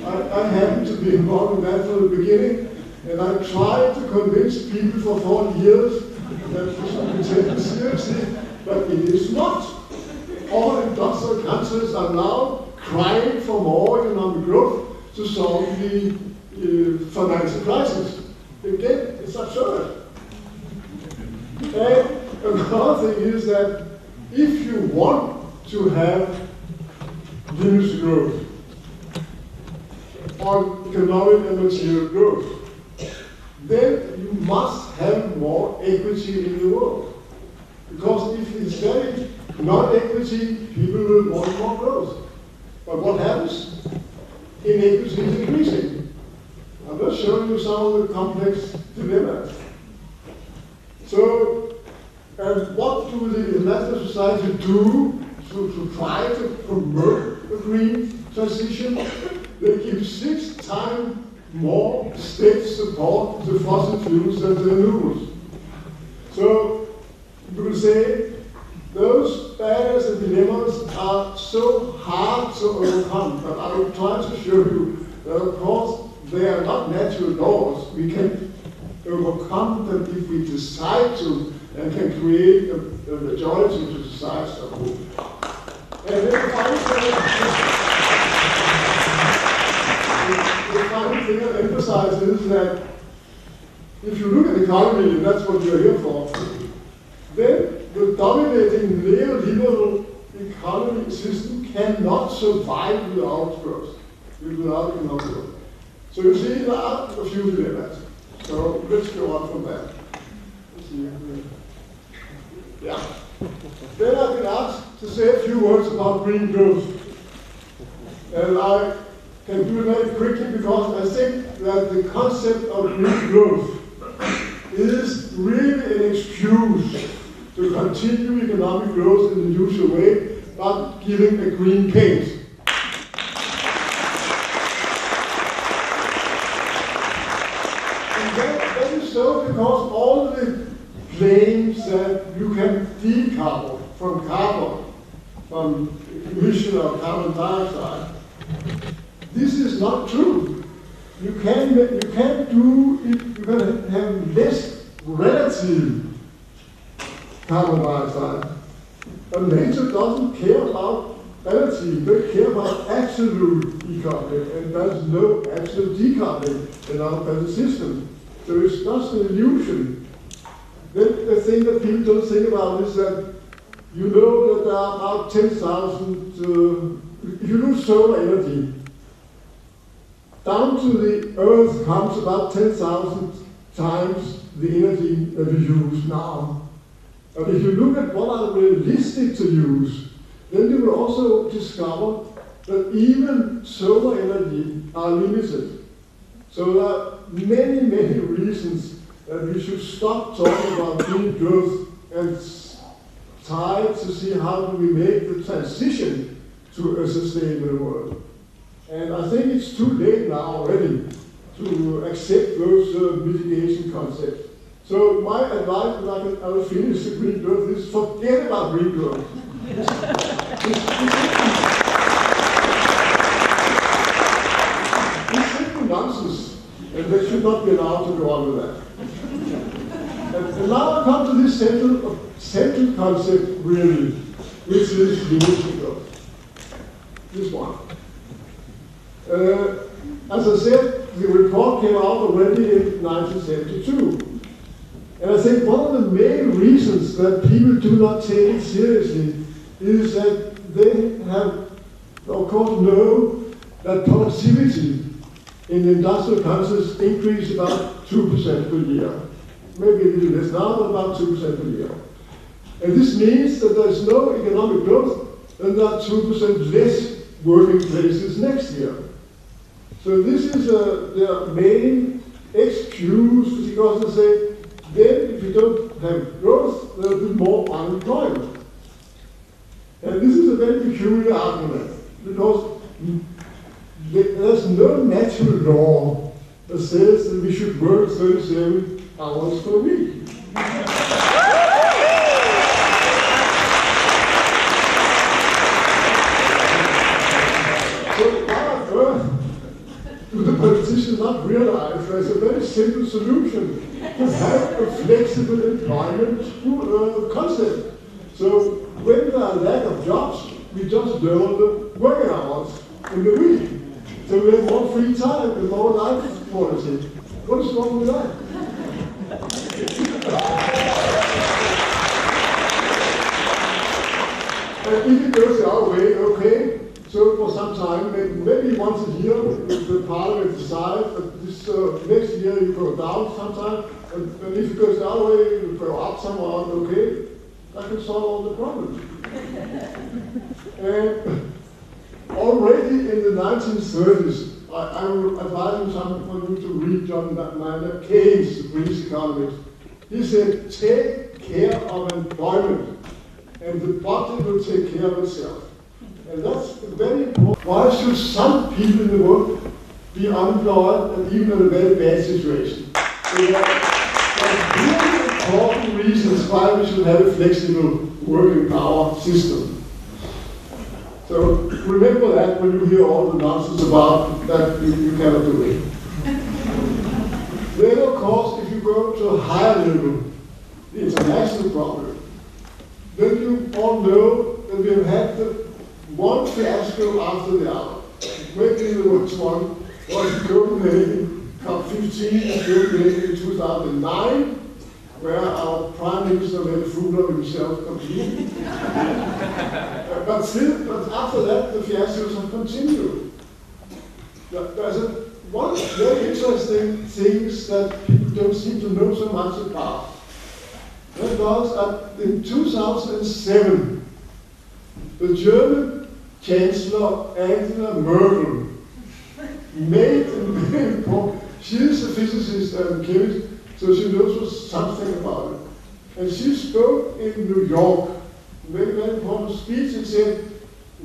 I happened to be involved in that from the beginning, and I tried to convince people for 40 years that this should be taken seriously, but it is not. All industrial countries are now crying for more economic growth, to solve the financial crisis. Again, it's absurd. And another thing is that if you want to have diminished growth on economic and material growth, then you must have more equity in the world. Because if it's very non-equity, people will want more growth. But what happens? Inequity is increasing. I'm just showing you some of the complex dilemmas. So, and what do the international society do to try to promote the green transition? They give 6 times more state support to fossil fuels than to renewables. So, you could say those barriers and dilemmas are so hard to overcome, but I will try to show you that, of course, they are not natural laws. We can overcome them if we decide to and can create a majority to society. And then the final thing I emphasize is that if you look at the economy, and that's what you're here for, then the dominating neoliberal economic system cannot survive without growth, without economic growth. So you see, there are a few dilemmas. So let's go on from that. Let's see. Yeah. Then I've been asked to say a few words about green growth. And I can do it very quickly because I think that the concept of green growth is really an excuse to continue economic growth in the usual way, but giving a green paint. And that is so because all the claims that you can decouple from carbon, from emission of carbon dioxide, this is not true. You can do it, you can have less relative carbon dioxide. But nature doesn't care about relative, they care about absolute decoupling, and there's no absolute decoupling in our present system. So it's just an illusion. Then the thing that people don't think about is that you know that there are about 10,000, if you lose solar energy, down to the Earth comes about 10,000 times the energy that we use now. But if you look at what are realistic to use, then you will also discover that even solar energy are limited. So there are many, many reasons that we should stop talking about green growth and try to see how do we make the transition to a sustainable world. And I think it's too late now already to accept those mitigation concepts. So my advice, and I will finish the green growth, is forget about green growth. It's simply nonsense, and they should not be allowed to go on with that. And now I come to this central concept, really, which is diminishing growth. This one. As I said, the report came out already in 1972. And I think one of the main reasons that people do not take it seriously is that they have, of course, know that productivity in the industrial countries increased about 2% per year. Maybe a little less now, but about 2% per year. And this means that there is no economic growth, and there are 2% less working places next year. So this is their main excuse, because they say, then if you don't have growth, there will be more unemployment. And this is a very peculiar argument, because there's no natural law that says that we should work 37 hours per week. So why on earth do the politicians not realize there's a very simple solution to have a flexible employment concept? So when there are lack of jobs, we just lower the working hours in the week. So we have more free time and more life quality. What is wrong with that? And if it goes our way, okay. So for some time, maybe once a year, the parliament decides that this next year you go down sometime, and if it goes our way, you go up somewhere, okay. That can solve all the problems. And already in the 1930s, I will advise you something for you to read John Maynard Keynes, the British economist. He said, take care of employment, and the body will take care of itself. And that's very important. Why should some people in the world be unemployed and even in a very bad situation? So there are really important reasons why we should have a flexible working power system. So remember that when you hear all the nonsense about that you cannot do it. Then of course, if you go to a higher level, the international problem, then you all know that we have had one fiasco after the other. Maybe the worst one was Copenhagen, COP15 in Copenhagen in 2009, where our Prime Minister made a fool of himself completely. But after that, the fiascos have continued. There's one very interesting thing that people don't seem to know so much about. That was that in 2007, the German Chancellor Angela Merkel made a very important, she is a physicist and chemist, so she knows something about it. And she spoke in New York, made a very important speech and said,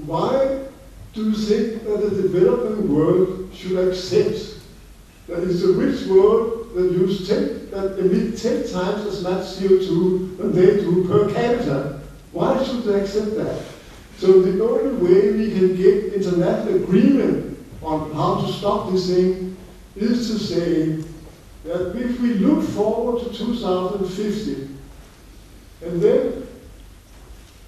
why do you think that the developing world should accept that it's a rich world that emit 10 times as much CO2 than they do per capita? Why should they accept that? So the only way we can get international agreement on how to stop this thing is to say that if we look forward to 2050 and then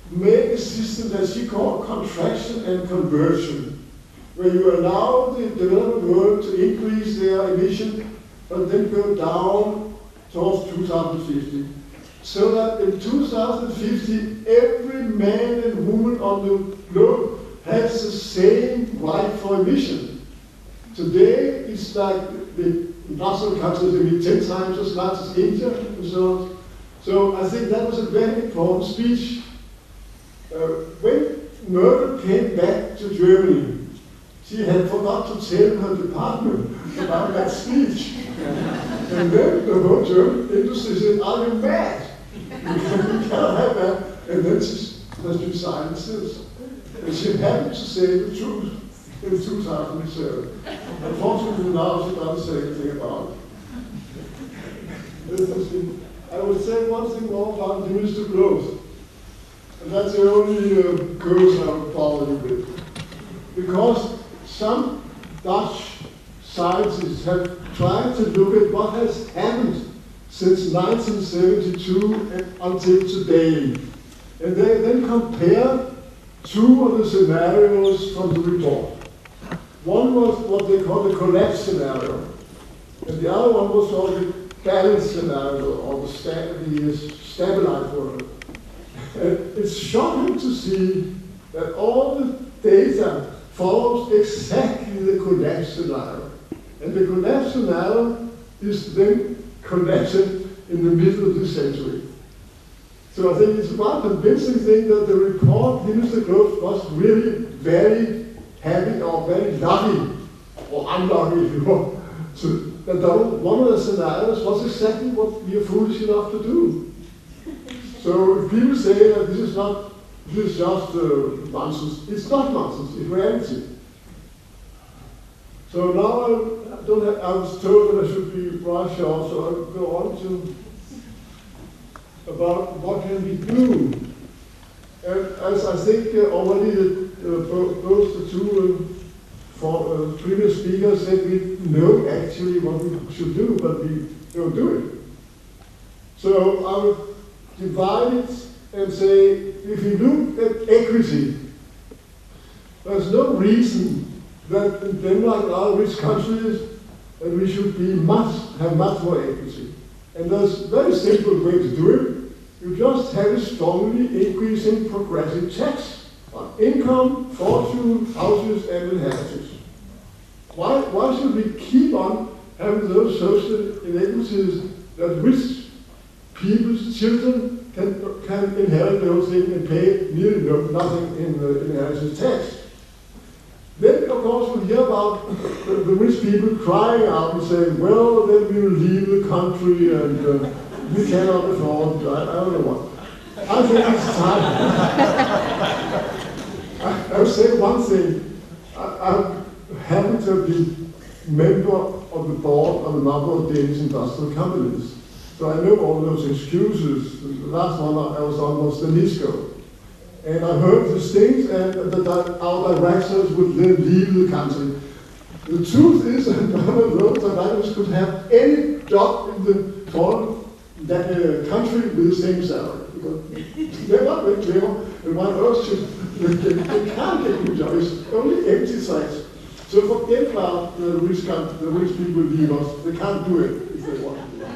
make a system that she called contraction and conversion, where you allow the developing world to increase their emission but then go down towards 2050. So that in 2050, every man and woman on the globe has the same right for emission. Today, it's like the Russell countries emit 10 times as much as India and so on. So I think that was a very important speech. When Merkel came back to Germany, she had forgot to tell her department about that speech. And then the whole German industry said, are you mad? We cannot have that. And then she has been silent since. And she happened to say the truth in 2007. Unfortunately now she doesn't say anything about it. I would say one thing more about universal growth. And that's the only curse I would follow you with. Because some Dutch scientists have tried to look at what has happened since 1972 until today. And they then compare two of the scenarios from the report. One was what they call the collapse scenario, and the other one was called the balance scenario, or the stabilized world. And it's shocking to see that all the data follows exactly the collapse scenario. And the collapse scenario is then collapsed in the middle of this century. So I think it's one convincing thing that the report Universal Growth was really very happy or very lucky, or unlucky if you want, that one of the scenarios was exactly what we are foolish enough to do. So if people say that this is just nonsense, it's not nonsense, it's reality. So now I was told that I should be rather short, so I'll go on to about what can we do. And as I think already both the two previous speakers said, we know actually what we should do, but we don't do it. So I will divide it and say, if you look at equity, there's no reason that in Denmark and other rich countries, that we should have much more equity. And there's a very simple way to do it. You just have a strongly increasing progressive tax on income, fortune, houses, and inheritance. Why should we keep on having those social inequities that rich people's children can inherit those things and pay nearly nothing in inheritance tax? Then, of course, we hear about the rich people crying out and saying, well, then we will leave the country and we cannot afford, I don't know what. I think it's time. I will say one thing. I'm happy to be member of the board of a number of Danish industrial companies. So I know all those excuses. The last one I was on was Dhanesvara. And I heard these things, and our directors would then leave the country. The truth is that none of those directors could have any job in the foreign country with the same salary. Because they're not very clever, and one else should, they can't get new jobs, it's only empty sites. So forget about the rich people leave us, they can't do it if they want to do it.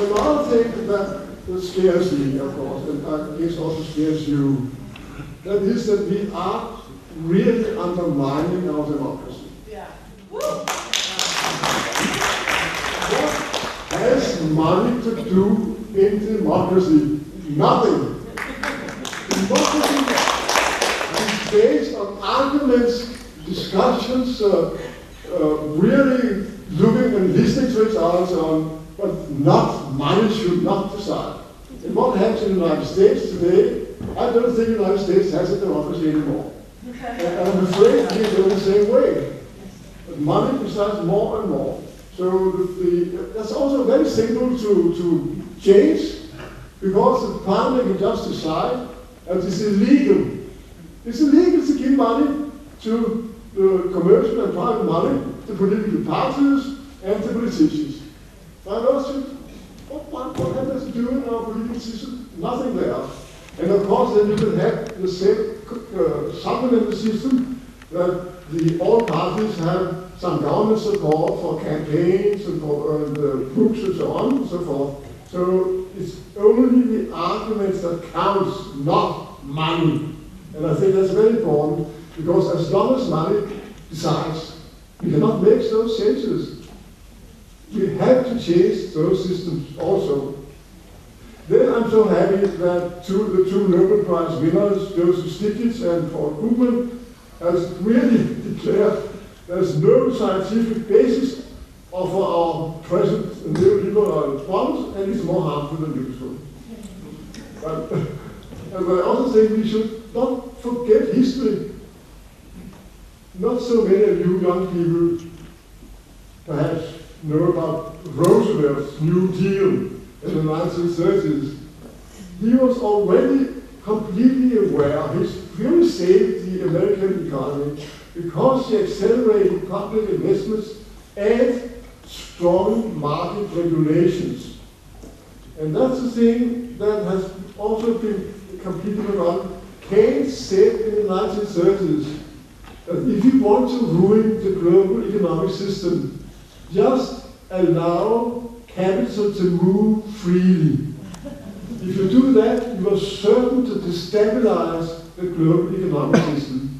Another thing that scares me, of course, and I guess also scares you, that is that we are really undermining our democracy. Yeah. What has money to do in democracy? Nothing. Democracy is based on arguments, discussions, really looking and listening to each other and so on. But money should not decide. And what happens in the United States today, I don't think the United States has a democracy anymore. And I'm afraid we go the same way. But money decides more and more. So that's also very simple to change, because the parliament can just decide that it's illegal. It's illegal to give money to the commercial and private money to political parties and to politicians. What have that to do in our political system? Nothing there. And of course, then you can have the same supplementary system that all parties have some government support for campaigns and for books and so on and so forth. So it's only the arguments that counts, not money. And I think that's very important, because as long as money decides, we cannot make those changes. We have to change those systems also. Then I'm so happy that the two Nobel Prize winners, Joseph Stiglitz and Paul Krugman, has really declared there's no scientific basis for our present neoliberal response, and it's more harmful than useful. And I also think we should not forget history. Not so many of you young people perhaps know about Roosevelt's New Deal in the 1930s. He was already completely aware, he really saved the American economy because he accelerated public investments and strong market regulations. And that's the thing that has also been completely forgotten. Keynes said in the 1930s that if you want to ruin the global economic system, just allow capital to move freely. If you do that, you are certain to destabilize the global economic system.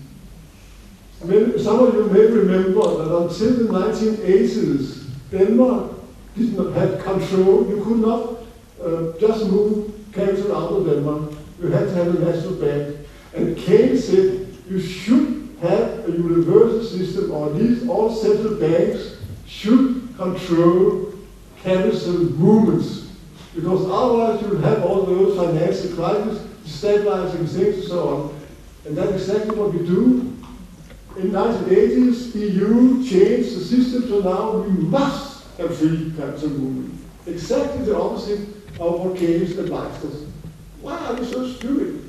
I mean, some of you may remember that until the 1980s, Denmark did not have control. You could not just move capital out of Denmark. You had to have a national bank. And Keynes said you should have a universal system, or at least all central banks should control capital movements. Because otherwise you will have all those financial crises, destabilizing things and so on. And that's exactly what we do. In the 1980s, EU changed the system, so now we must have free capital movement. Exactly the opposite of what Keynes advised us. Why are you so stupid?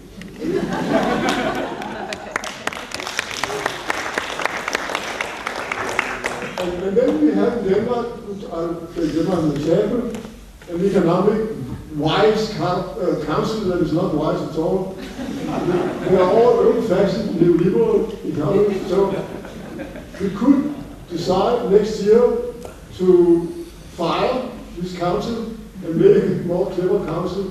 and then we have Denmark, an example, an economic wise council that is not wise at all. They are all old-fashioned neoliberal economists. So we could decide next year to fire this council and make a more clever council.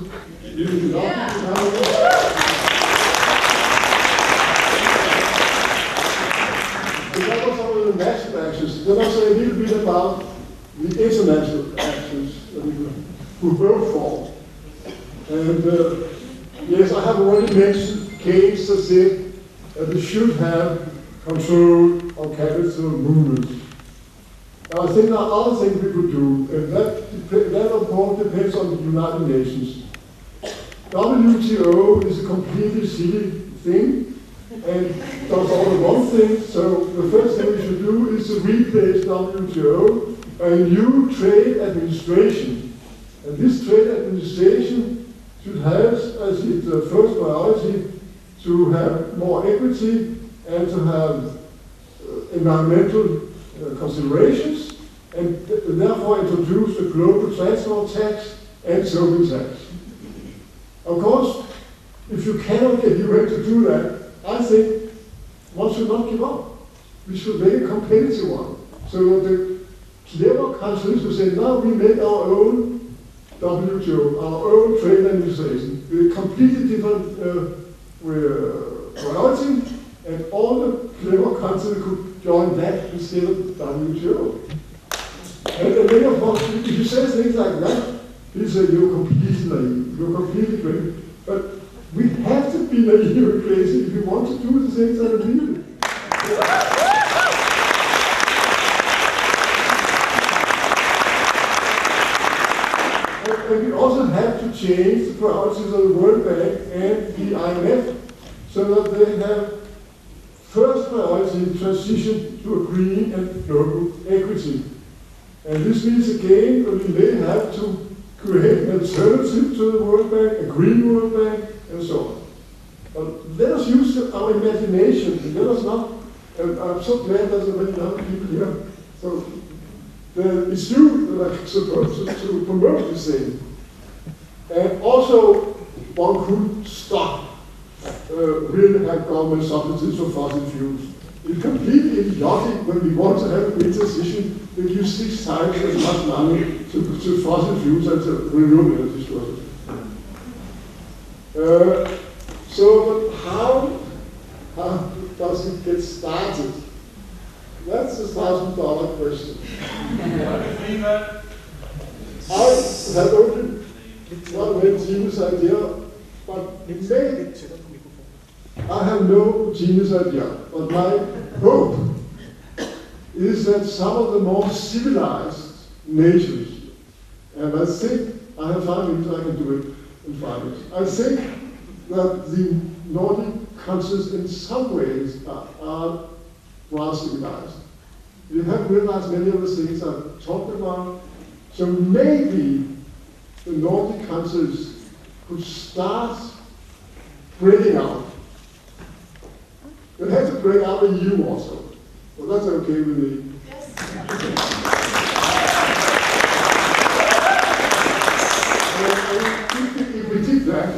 That was some of the national actions. Then I'll say a little bit about the international actions that we vote for. And yes, I have already mentioned Keynes that said that we should have control of capital movements. And I think there are other things we could do, and that of course depends on the United Nations. WTO is a completely silly thing, and does all the wrong things. So the first thing we should do is to replace WTO by a new trade administration. And this trade administration should have as its first priority to have more equity and to have environmental considerations, and therefore introduce a global transport tax and Tobin tax. Of course, if you cannot get UN to do that, I think one should not give up. We should make a competitive one. So that the clever countries will say, now we make our own WTO, our own trade administration, with a completely different priority, and all the clever countries could join that instead of WTO. And then of course, if you say things like that, people say you're completely naive, you're completely crazy. But we have to be naive and crazy if we want to do the things that are needed. And we also have to change the priorities of the World Bank and the IMF so that they have first priority transition to a green and global equity. And this means again that we may have to create an alternative to the World Bank, a green World Bank, and so on. But let us use our imagination. Let us not, and I'm so glad there's so many young people here. So it's you that are supposed to promote this thing. And also, one could stop really have government subsidies for fossil fuels. It's completely idiotic when we want to have a green transition that use 6 times as much money to fossil fuels and to renewable energy sources. So, but how does it get started? That's the $1,000 question. I have only one very genius idea, but maybe I have no genius idea. But my hope is that some of the more civilized nations, and I think I have 5 minutes, I can do it in 5 minutes. I think that the Nordic countries in some ways are rather civilized. You have realized many of the things I've talked about. So maybe the Nordic countries could start breaking out. They have to break out of EU also. Well, that's okay with me. Yes. If we did that,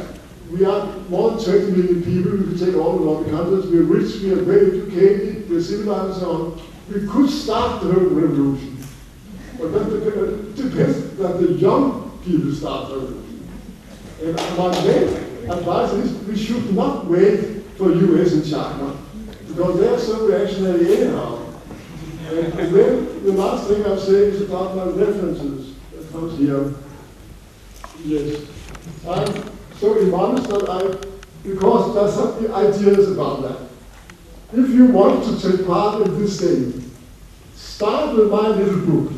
we are more than 20 million people. We could take all the Nordic countries. We are rich, we are very educated, we are civilized and so on. We could start the whole revolution. But that depends that the young people start the revolution. And my main advice is we should not wait for US and China, because they are so reactionary anyhow. And then the last thing I'll say is about my references that comes here. Yes. I'm so immodest that because there's some ideas about that. If you want to take part in this thing, start with my little book.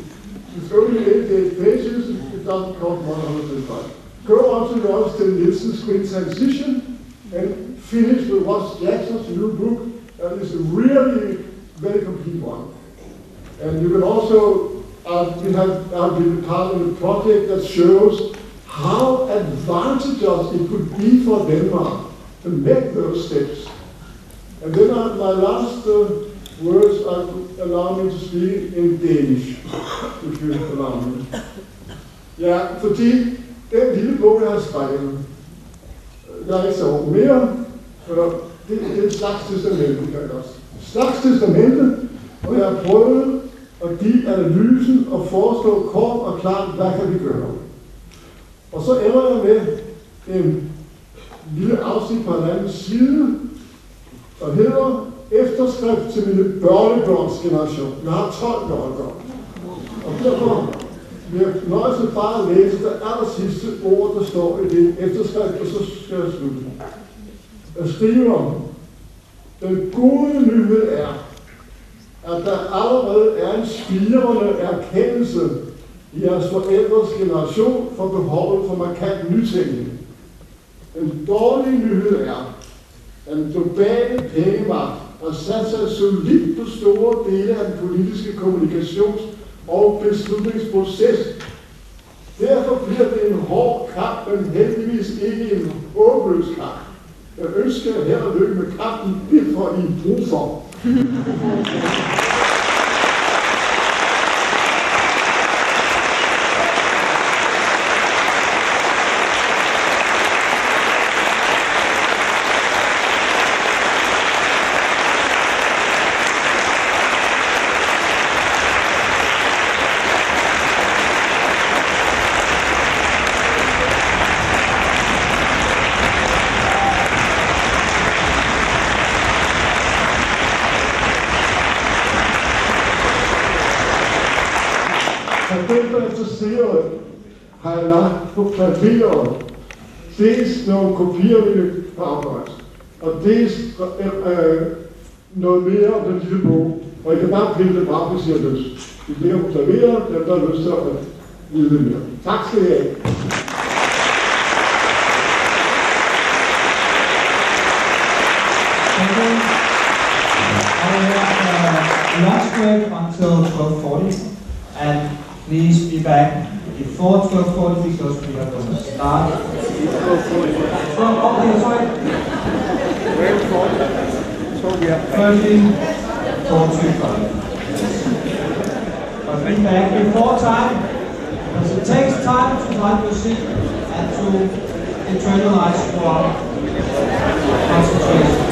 It's only 88 pages, it doesn't cost 125. Go on to Ross Nielsen's Green Transition and finish with Ross Jackson's new book. That is a really very complete one. And you can also, I've been part of a project that shows how advantageous it could be for Denmark to make those steps. And then my last words allow me to speak in Danish, if you allow me. Ja, fordi den lille bog, jeg har skrevet, jeg er ikke så ung mere, for det er et slags testamente, kan jeg også. Slags testamente, og jeg har prøvet at give analysen og foreslå kort og klart, hvad kan vi gøre. Og så ender jeg med en lille afsnit på en anden side, der hedder efterskrift til mine børnebørns generation. Jeg har 12 børnebørn. Og derfor vil jeg nøjes med bare at læse det aller sidste ord, der står i det efterskrift, og så skal jeg slutte. Jeg skriver, den gode nyhed er, at der allerede er en spirende erkendelse i jeres forældres generation for behovet for markant nytænkning. Den dårlige nyhed er, at den globale pengemagt har sat sig solidt på store dele af den politiske kommunikations- og beslutningsproces. Derfor bliver det en hård kamp, men heldigvis ikke en håbløs kamp. Jeg ønsker jer held og lykke med kampen, det får I brug for. Har jeg lagt på paperet dels nogle kopier af mine PowerPoints, og dels noget mere om den lille bog. Og I kan bare pille det bare, hvis I har lyst. Vi ligger på klaveret, dem der har lyst til at vide mere. Tak skal I have. Lunch break until 12:40, and please be back before 12:40 because we are going to start. Okay, sorry. Firstly, 4:25. But be back before time, because it takes time to find your seat and to internalize your concentration.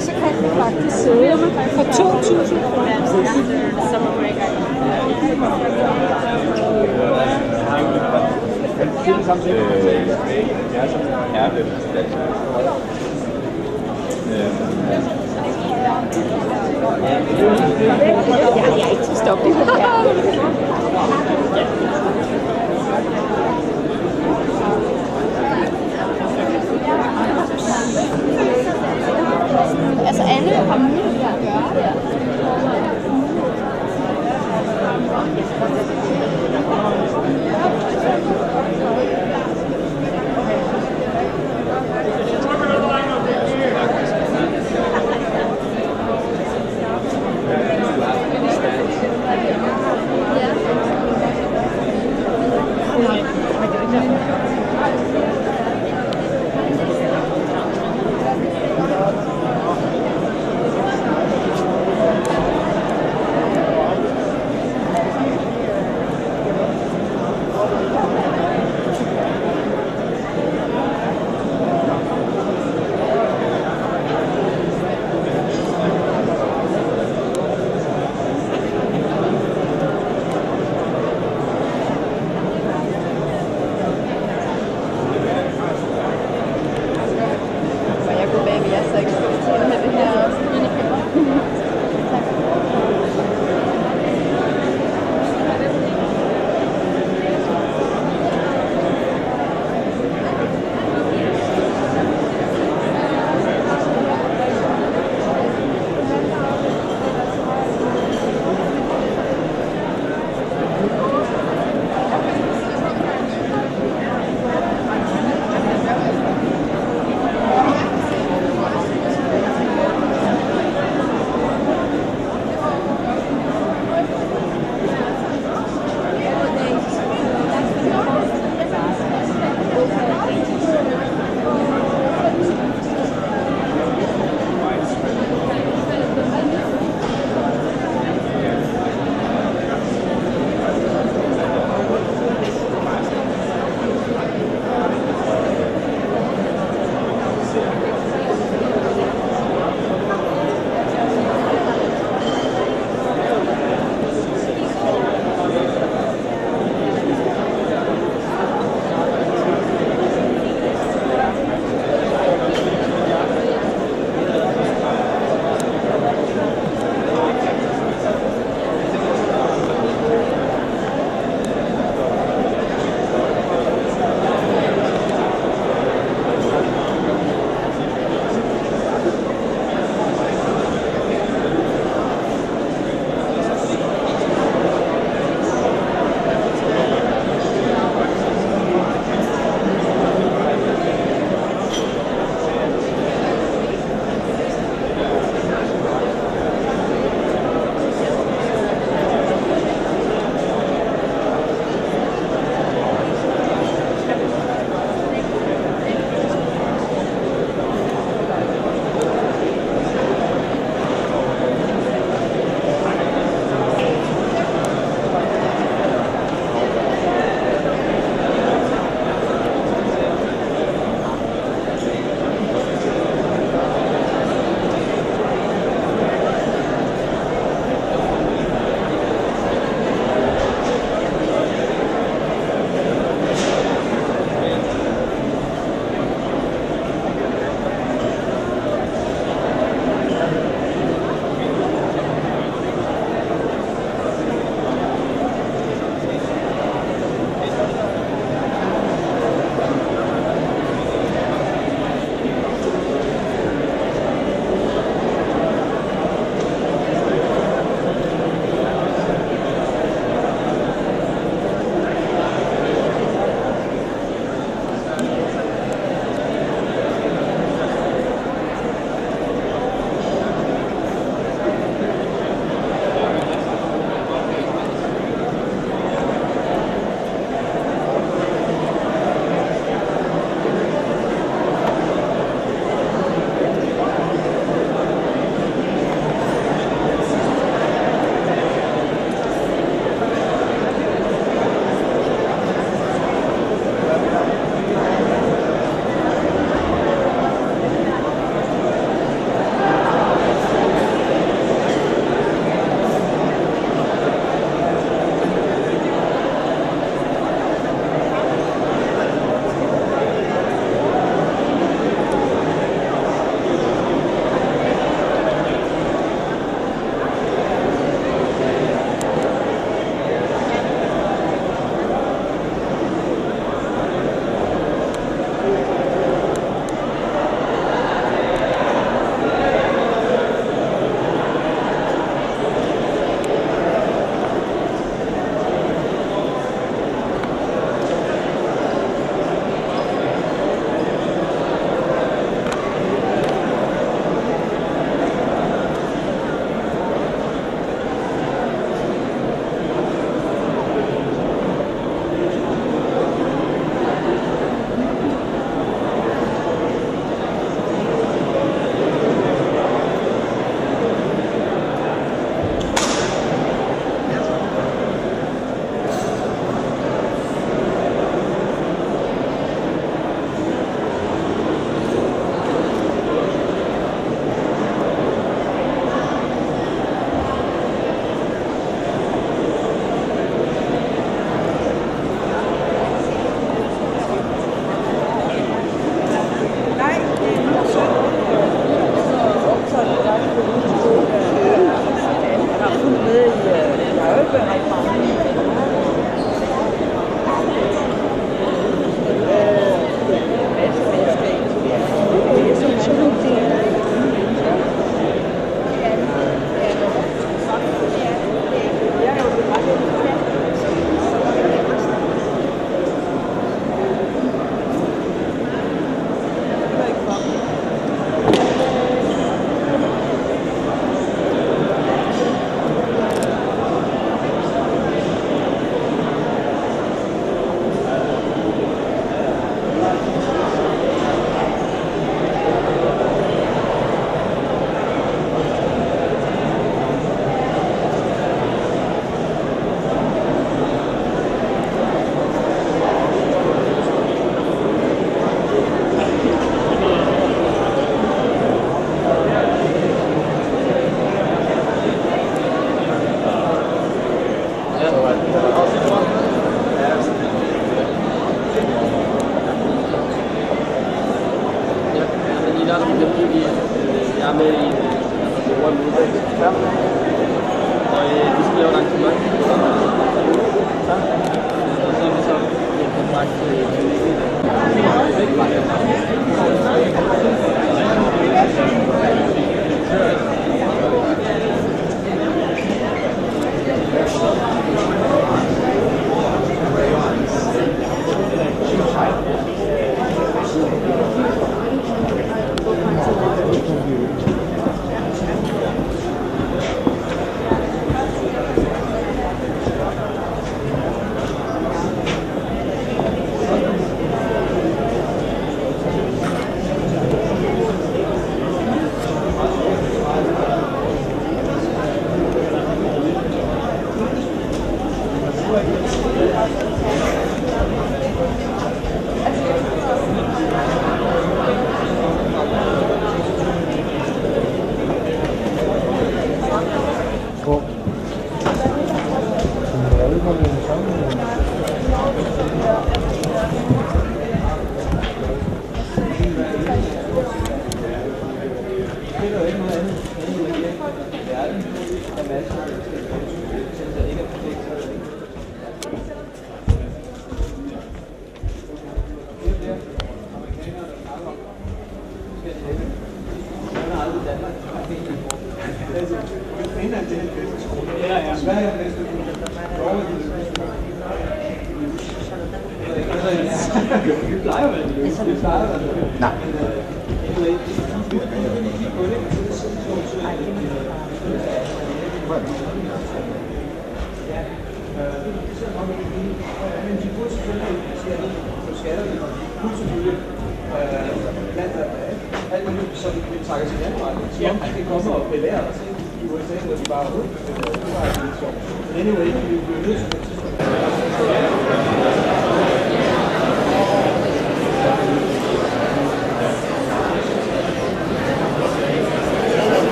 Så kan du faktisk sidde for 2.000 kroner. Jeg er ikke til at stoppe det her. Altså alle har mulighed for at gøre det. Det er fordi, jeg er med i en udvikling. Og vi skal lave et arrangement. Så er vi så i en kontrakt til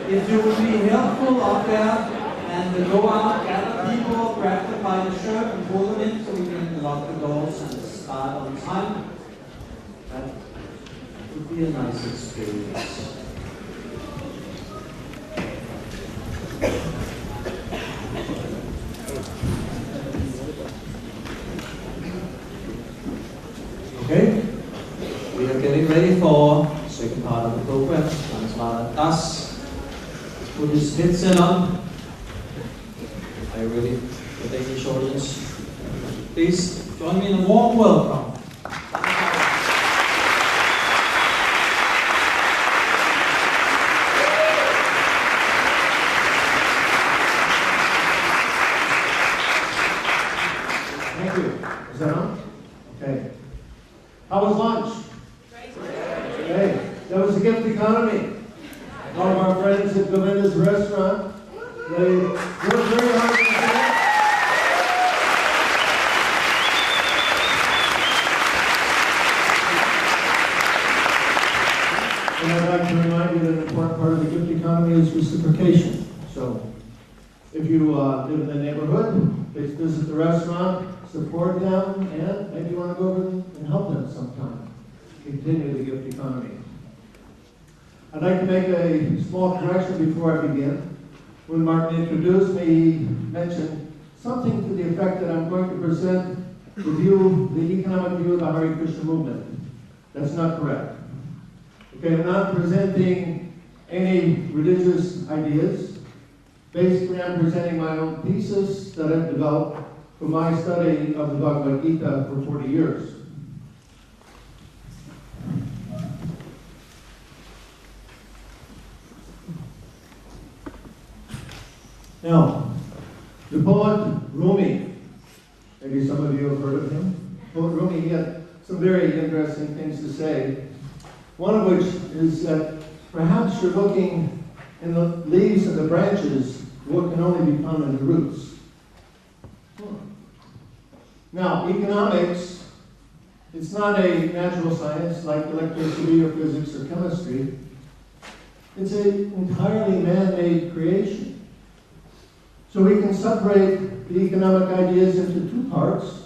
If you would be helpful up there and go out, gather people, grab them by the shirt and pull them in so we can lock the doors and start on time. That would be a nice experience. Okay, we are getting ready for the second part of the program. Dhanesvara Das. Put his headset on. Are you ready for the Danish audience? Please join me in a warm welcome. Okay. How was lunch? Hey, that was a gift economy. All of our friends at Govinda's restaurant, they worked very hard for that. And I'd like to remind you that an important part of the gift economy is reciprocation. So, if you live in the neighborhood, please visit the restaurant, support them, and maybe you want to go over and help them sometime. Continue the gift economy. I'd like to make a small correction before I begin. When Martin introduced me, he mentioned something to the effect that I'm going to present the economic view of the Hare Krishna movement. That's not correct. Okay, I'm not presenting any religious ideas. Basically, I'm presenting my own thesis that I've developed from my study of the Bhagavad Gita for 40 years. Now, the poet Rumi, maybe some of you have heard of him. Poet Rumi, he had some very interesting things to say. One of which is that perhaps you're looking in the leaves and the branches what can only be found in the roots. Now, economics, it's not a natural science like electricity or physics or chemistry. It's an entirely man-made creation. So we can separate the economic ideas into two parts.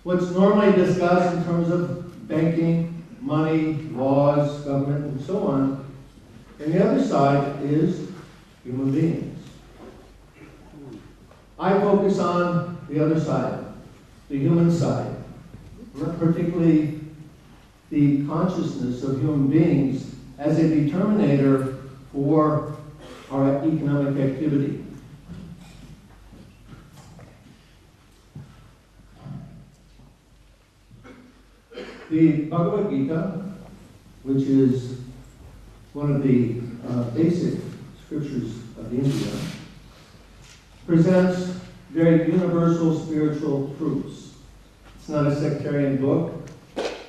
What's normally discussed in terms of banking, money, laws, government, and so on. And the other side is human beings. I focus on the other side, the human side, particularly the consciousness of human beings as a determinator for our economic activity. The Bhagavad Gita, which is one of the basic scriptures of India, presents very universal spiritual truths. It's not a sectarian book.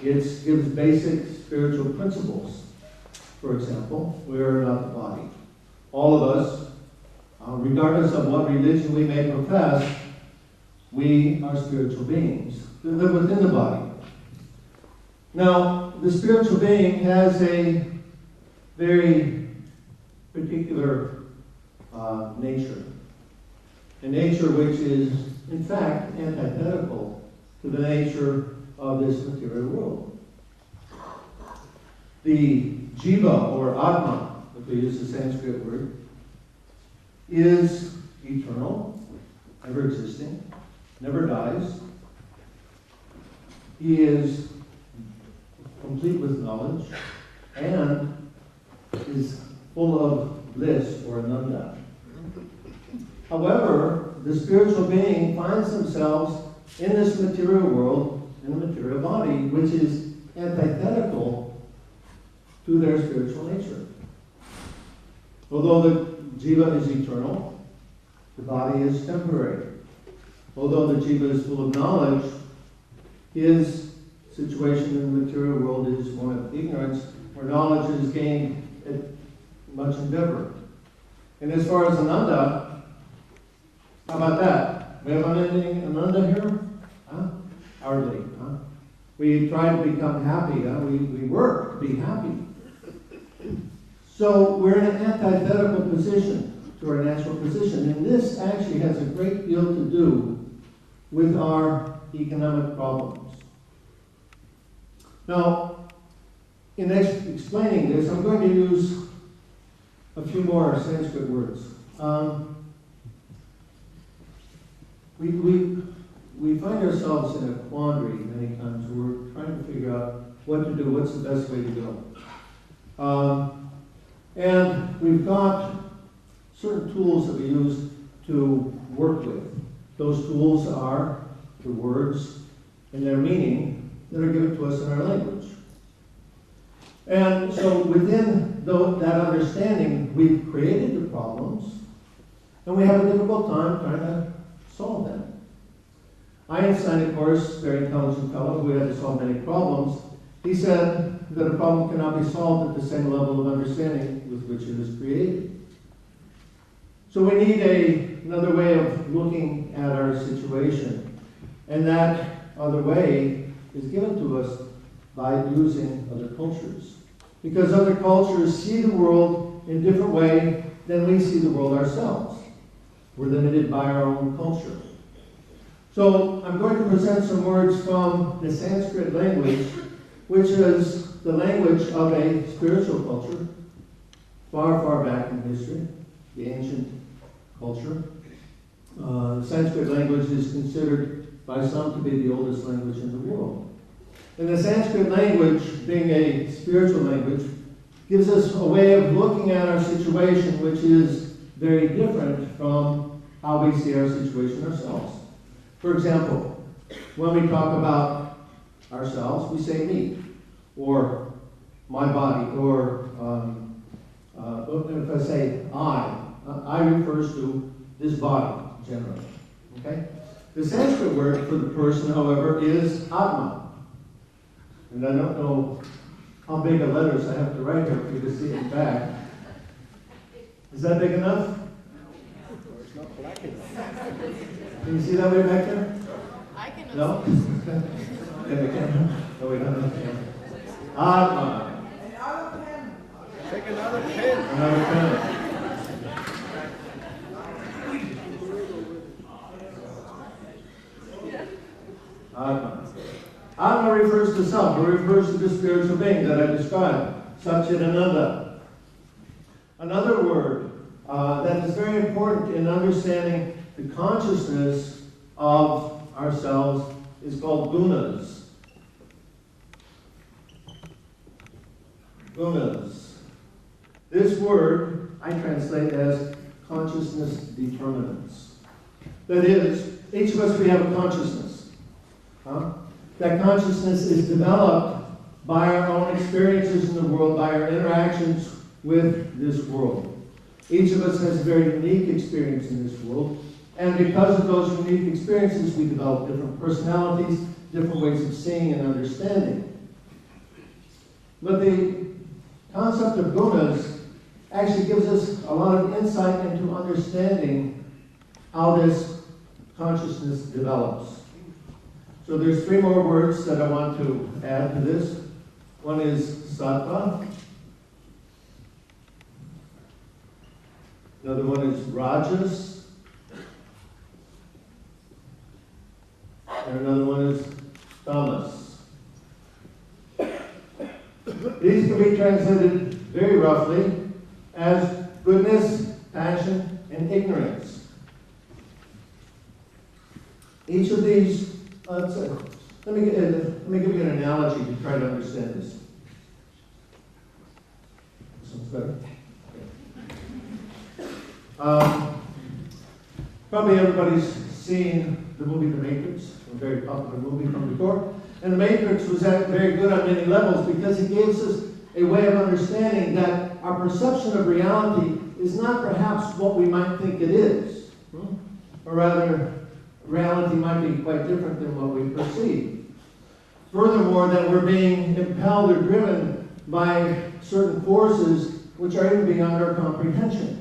It gives basic spiritual principles. For example, we are not the body. All of us, regardless of what religion we may profess, we are spiritual beings that live within the body. Now, the spiritual being has a very particular nature. A nature which is, in fact, antithetical to the nature of this material world. The jiva, or atma, if we use the Sanskrit word, is eternal, ever existing, never dies. He is complete with knowledge, and is full of bliss, or ananda. However, the spiritual being finds themselves in this material world, in a material body, which is antithetical to their spiritual nature. Although the jiva is eternal, the body is temporary. Although the jiva is full of knowledge, his situation in the material world is one of ignorance, where knowledge is gained at much endeavor. And as far as ananda, how about that? We have unending ananda here? Huh? Hardly. Huh? We try to become happy. Huh? We work to be happy. So we're in an antithetical position to our natural position. And this actually has a great deal to do with our economic problems. Now, in explaining this, I'm going to use a few more Sanskrit words. We find ourselves in a quandary many times. We're trying to figure out what to do, what's the best way to go. And we've got certain tools that we use to work with. Those tools are the words and their meaning that are given to us in our language. And so within that understanding, we've created the problems, and we have a difficult time trying to solve them. Einstein, of course, very intelligent fellow who had to solve many problems, he said that a problem cannot be solved at the same level of understanding with which it is created. So we need another way of looking at our situation. And that other way is given to us by using other cultures. Because other cultures see the world in a different way than we see the world ourselves. We're limited by our own culture. So I'm going to present some words from the Sanskrit language, which is the language of a spiritual culture, far, far back in history, the ancient culture. The Sanskrit language is considered by some to be the oldest language in the world. And the Sanskrit language, being a spiritual language, gives us a way of looking at our situation which is very different from how we see our situation ourselves. For example, when we talk about ourselves, we say me, or my body, or if I say I refers to this body, generally. Okay? The Sanskrit word for the person, however, is Atma. And I don't know how big of letters I have to write here for you to see it back. Is that big enough? It's not black enough. Can you see that way back there? I can. No? Okay, we can. No, we don't have Atma. Take another pen. Another pen. Atma. Atma refers to self, or refers to the spiritual being that I described, Satchidananda. Another word that is very important in understanding the consciousness of ourselves is called gunas. Gunas. This word I translate as consciousness determinants. That is, each of us, we have a consciousness. That consciousness is developed by our own experiences in the world, by our interactions with this world. Each of us has a very unique experience in this world, and because of those unique experiences, we develop different personalities, different ways of seeing and understanding. But the concept of gunas actually gives us a lot of insight into understanding how this consciousness develops. So there's three more words that I want to add to this. One is sattva. Another one is rajas. And another one is tamas. These can be translated very roughly as goodness, passion, and ignorance. Each of these, let me give you an analogy to try to understand this. This one's better. Probably everybody's seen the movie The Matrix, a very popular movie from before. And The Matrix was very good on many levels because it gives us a way of understanding that our perception of reality is not perhaps what we might think it is. Or rather, reality might be quite different than what we perceive. Furthermore, that we're being impelled or driven by certain forces which are even beyond our comprehension.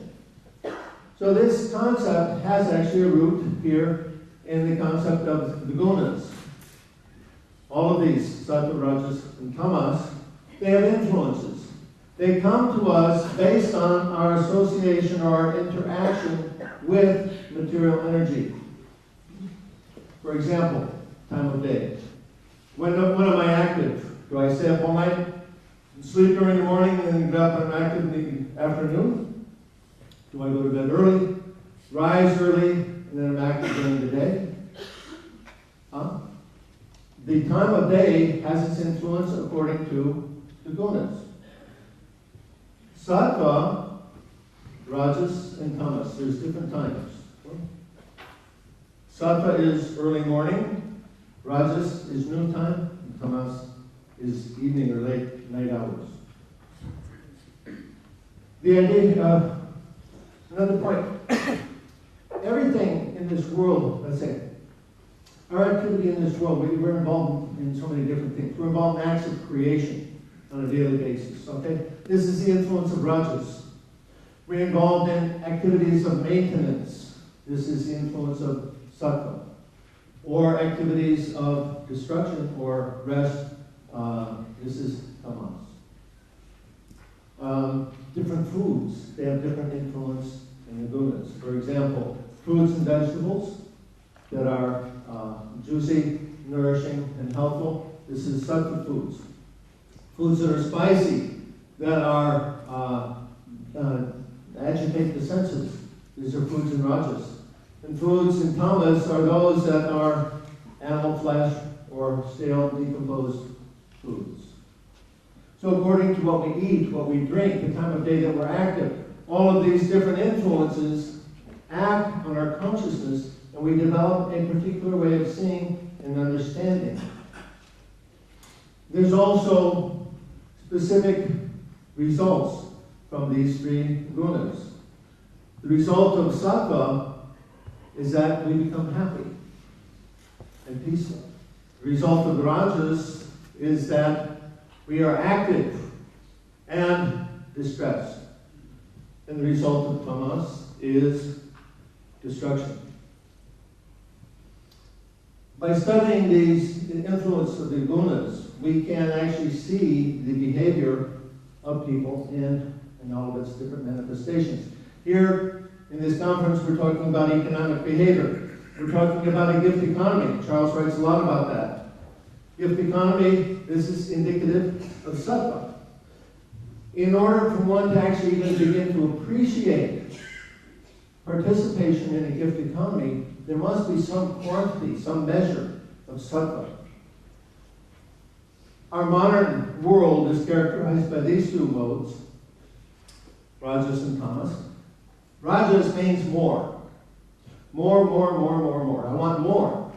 So this concept has actually a root here in the concept of the gunas. All of these, sattva, rajas, and tamas, they have influences. They come to us based on our association or our interaction with material energy. For example, time of day. When am I active? Do I stay up all night, sleep during the morning, and then get up and I'm active in the afternoon? Do I go to bed early, rise early, and then I'm active during the day? The time of day has its influence according to the gunas. Sattva, rajas, and tamas. There's different times. Sattva is early morning, rajas is noontime, and tamas is evening or late night hours. The idea, another point, everything in this world, let's say, Our activity in this world, we're involved in so many different things. We're involved in acts of creation on a daily basis, okay? This is the influence of Rajas. We're involved in activities of maintenance. This is the influence of Sattva. Or activities of destruction or rest. This is Tamas. Different foods, they have different influence in the gunas. For example, fruits and vegetables that are juicy, nourishing, and helpful. This is Sattva foods. Foods that are spicy, that are agitate the senses. These are foods in Rajas. And foods in Tamas are those that are animal flesh or stale, decomposed foods. So according to what we eat, what we drink, the time of day that we're active, all of these different influences act on our consciousness, and we develop a particular way of seeing and understanding. There's also specific results from these three gunas. The result of sattva is that we become happy and peaceful. The result of the rajas is that we are active and distressed. And the result of tamas is destruction. By studying the influence of the gunas, we can actually see the behavior of people in all of its different manifestations. Here in this conference, we're talking about economic behavior. We're talking about a gift economy. Charles writes a lot about that. Gift economy, this is indicative of sattva. In order for one to actually even begin to appreciate participation in a gift economy, there must be some quantity, some measure of sattva. Our modern world is characterized by these two modes, rajas and tamas. Rajas means more. More, more, more, more, more. I want more.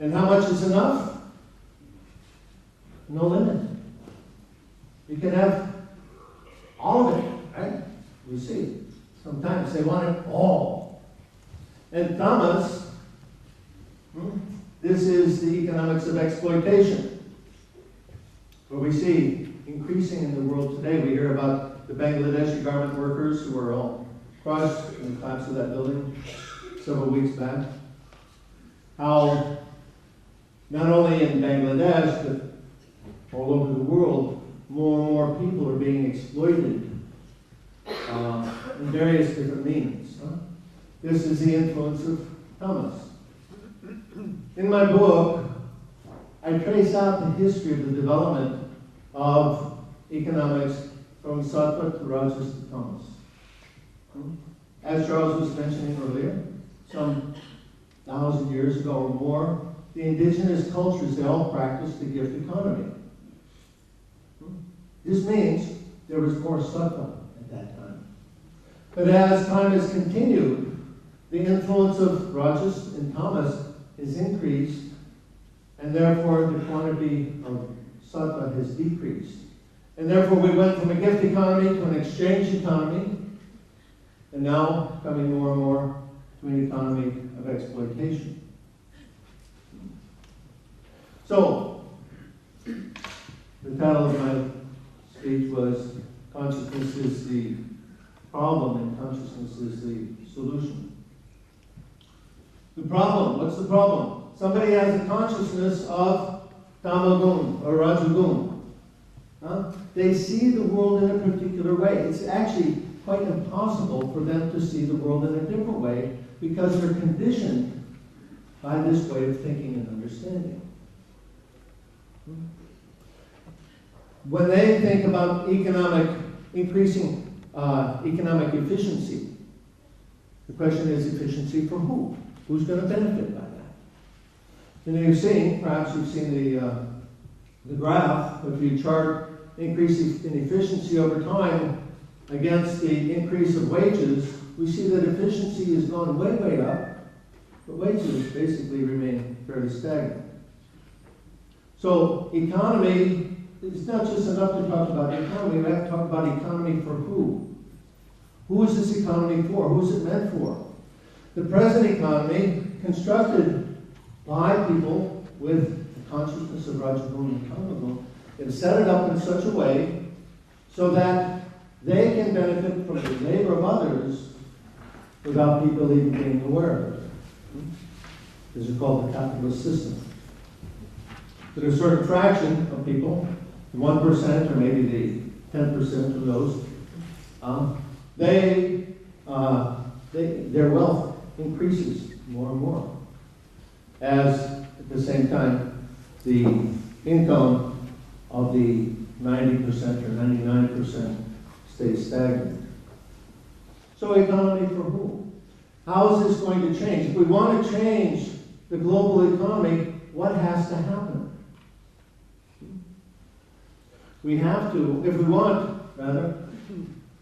And how much is enough? No limit. You can have all of it, right? We see. Sometimes they want it all. And tamas, this is the economics of exploitation. What we see increasing in the world today, we hear about the Bangladeshi garment workers who were all crushed in the collapse of that building several weeks back. How not only in Bangladesh, but all over the world, more and more people are being exploited in various different means. This is the influence of tamas. In my book, I trace out the history of the development of economics from sattva to rajas to tamas. As Charles was mentioning earlier, some 1,000 years ago or more, the indigenous cultures, they all practiced the gift economy. This means there was more sattva at that time. But as time has continued, the influence of rajas and tamas is increased, and therefore the quantity of sattva has decreased. And therefore we went from a gift economy to an exchange economy, and now coming more and more to an economy of exploitation. So, the title of my speech was Consciousness is the Problem and Consciousness is the Solution. The problem, what's the problem? Somebody has a consciousness of tamagun or rajagun. They see the world in a particular way. It's actually quite impossible for them to see the world in a different way because they're conditioned by this way of thinking and understanding. When they think about increasing economic efficiency, the question is efficiency for who? Who's going to benefit by that? And perhaps you've seen the graph. If you chart increase in efficiency over time against the increase of wages, we see that efficiency has gone way, way up, but wages basically remain fairly stagnant. So economy, it's not just enough to talk about economy, we have to talk about economy for who? Who is this economy for? Who is it meant for? The present economy, constructed by people with the consciousness of Rajagun and Tamagun, and set it up in such a way so that they can benefit from the labor of others without people even being aware of it. This is called the capitalist system. There's a certain fraction of people, 1% or maybe the 10% of those, their wealth increases more and more, as at the same time the income of the 90% or 99% stays stagnant. So economy for whom? How is this going to change? If we want to change the global economy, what has to happen? We have to, if we want, rather,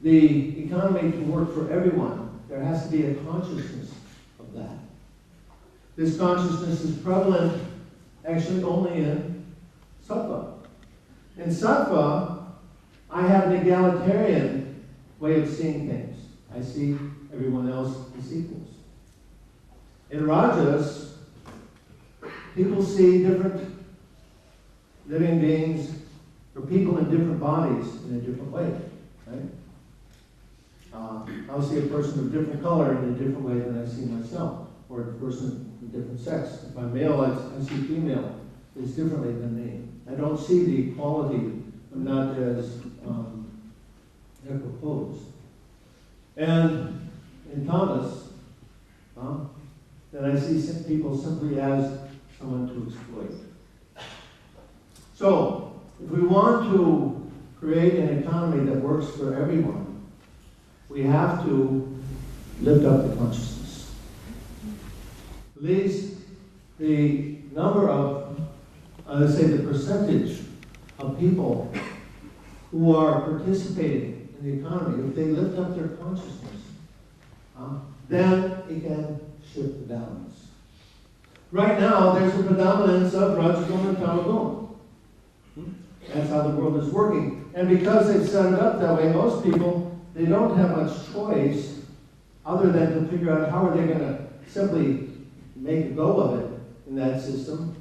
the economy to work for everyone, there has to be a consciousness of that. This consciousness is prevalent actually only in Sattva. In Sattva, I have an egalitarian way of seeing things. I see everyone else as equals. In Rajas, people see different living beings or people in different bodies in a different way, right? I'll see a person of different color in a different way than I see myself, or a person of different sex. If I'm male, I see female as differently than me. I don't see the equality. I'm not as equiposed. And in Thomas, then I see people simply as someone to exploit. So, if we want to create an economy that works for everyone, we have to lift up the consciousness. At least the number of, let's say the percentage of people who are participating in the economy, if they lift up their consciousness, then it can shift the balance. Right now, there's a predominance of Rajagun and Tamagun. That's how the world is working. And because they've set it up that way, most people, they don't have much choice other than to figure out how are they going to simply make a go of it in that system.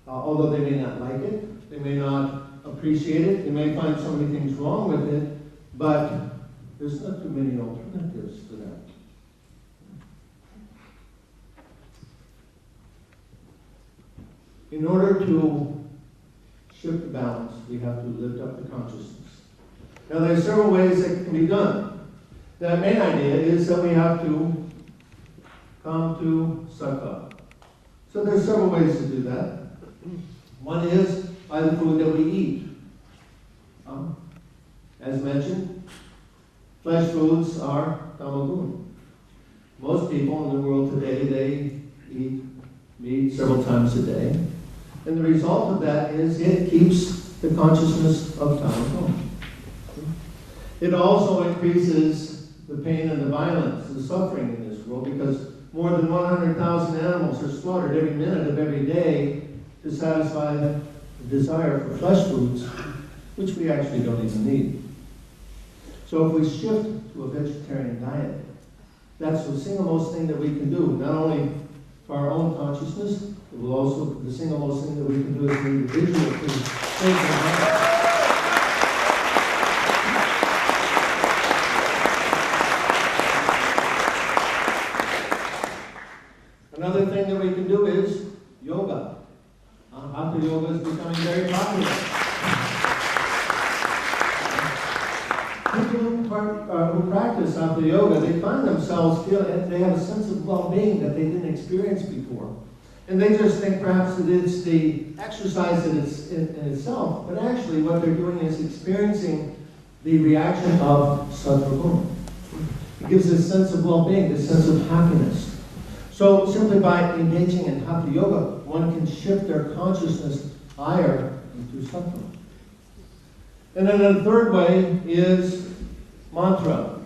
Although they may not like it, they may not appreciate it, they may find so many things wrong with it, but there's not too many alternatives for that. In order to shift the balance, we have to lift up the consciousness. Now there's several ways that can be done. The main idea is that we have to come to sattva. So there's several ways to do that. One is by the food that we eat. As mentioned, flesh foods are tamagun. Most people in the world today, they eat meat several times a day. And the result of that is it keeps the consciousness of tamagun. It also increases the pain and the violence and the suffering in this world because more than 100,000 animals are slaughtered every minute of every day to satisfy the desire for flesh foods, which we actually don't even need. So if we shift to a vegetarian diet, that's the single most thing that we can do, not only for our own consciousness, it will also the single most thing that we can do as an individual to save the planet. Another thing that we can do is yoga. Hatha yoga is becoming very popular. People who practice Hatha yoga, they find themselves they have a sense of well-being that they didn't experience before. And they just think perhaps that it's the exercise in itself, but actually what they're doing is experiencing the reaction of sattva. It gives a sense of well-being, a sense of happiness. So simply by engaging in Hatha yoga, one can shift their consciousness higher into sattva. And then the third way is mantra.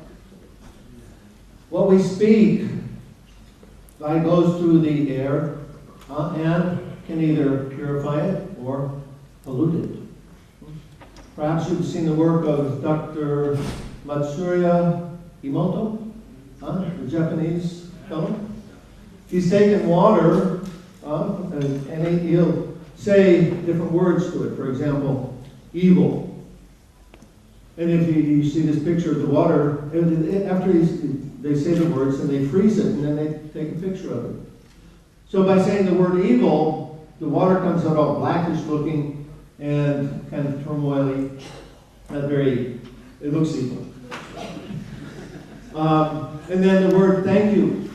What we speak goes through the air and can either purify it or pollute it. Perhaps you've seen the work of Dr. Matsuya Emoto, the Japanese fellow. He's taken water, and he'll say different words to it. For example, evil. And if you see this picture of the water, after they say the words, and they freeze it, and then they take a picture of it. So by saying the word evil, the water comes out all blackish looking and kind of turmoily. It looks evil. And then the word thank you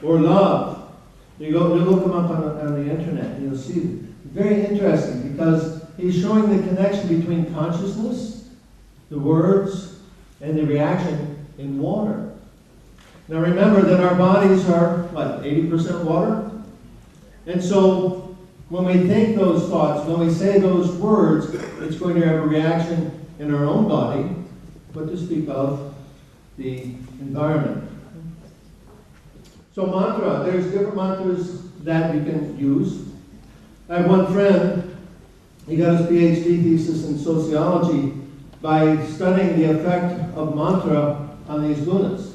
or love. You look them up on the internet and you'll see. Very interesting because he's showing the connection between consciousness, the words, and the reaction in water. Now remember that our bodies are, 80% water? And so when we think those thoughts, when we say those words, it's going to have a reaction in our own body, but to speak of the environment. So mantra, there's different mantras that you can use. I have one friend, he got his PhD thesis in sociology by studying the effect of mantra on these gunas.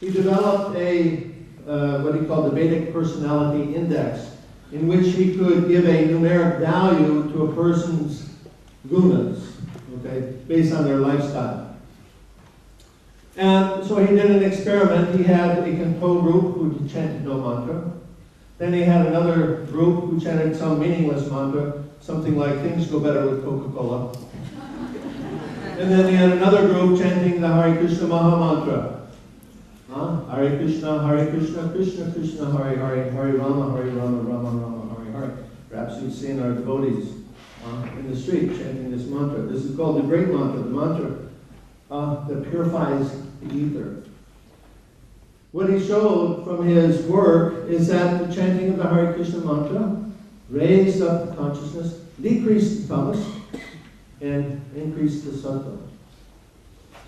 He developed what he called the Vedic Personality Index, in which he could give a numeric value to a person's gunas, okay, based on their lifestyle. And so he did an experiment. He had a control group who chanted no mantra. Then he had another group who chanted some meaningless mantra, something like things go better with Coca-Cola. And then he had another group chanting the Hare Krishna Maha Mantra. Hare Krishna, Krishna Krishna, Hare Hare, Hare Rama, Rama Rama, Hare Hare. Perhaps you've seen our devotees in the street chanting this mantra. This is called the great mantra, the mantra that purifies the ether. What he showed from his work is that the chanting of the Hare Krishna mantra raised up the consciousness, decreased the tamas, and increased the sattva.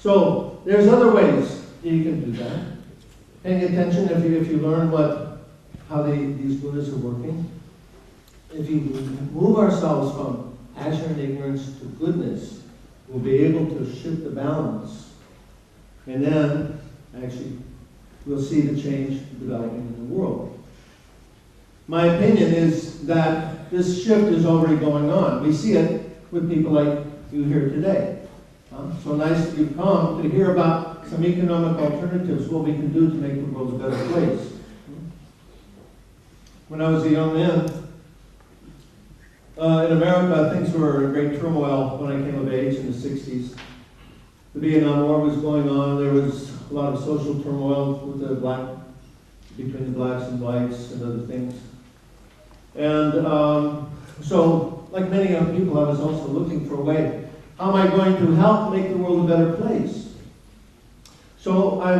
So there's other ways you can do that. Paying attention if you learn how these gunas are working. If you move ourselves from azure and ignorance to goodness, we'll be able to shift the balance. And then, actually, we'll see the change developing in the world. My opinion is that this shift is already going on. We see it with people like you here today. So nice that you've come to hear about some economic alternatives, what we can do to make the world a better place. When I was a young man, in America, things were in great turmoil when I came of age in the 60s. The Vietnam War was going on. There was a lot of social turmoil with between the blacks and whites and other things. And so, like many young people, I was also looking for a way. How am I going to help make the world a better place? So I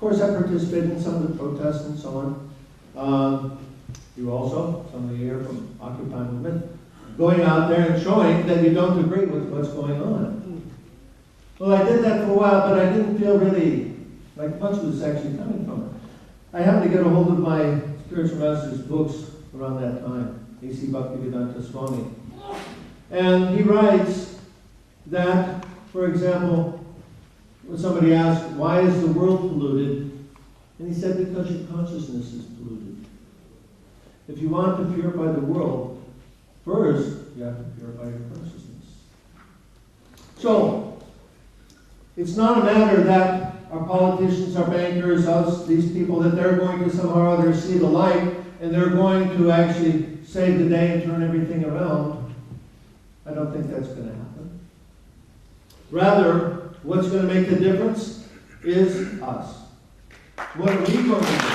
participated in some of the protests and so on. You also, some of you here from Occupy movement, going out there and showing that you don't agree with what's going on. Well, I did that for a while, but I didn't feel really like much was actually coming from it. I happened to get a hold of my spiritual master's books around that time, A.C. Bhaktivedanta Swami. And he writes that, for example, when somebody asked, why is the world polluted? And he said, because your consciousness is polluted. If you want to purify the world, first, you have to purify your consciousness. So, it's not a matter that our politicians, our bankers, us, these people, that they're going to somehow or other see the light and they're going to actually save the day and turn everything around. I don't think that's going to happen. Rather, what's going to make the difference is us. What are we going to do?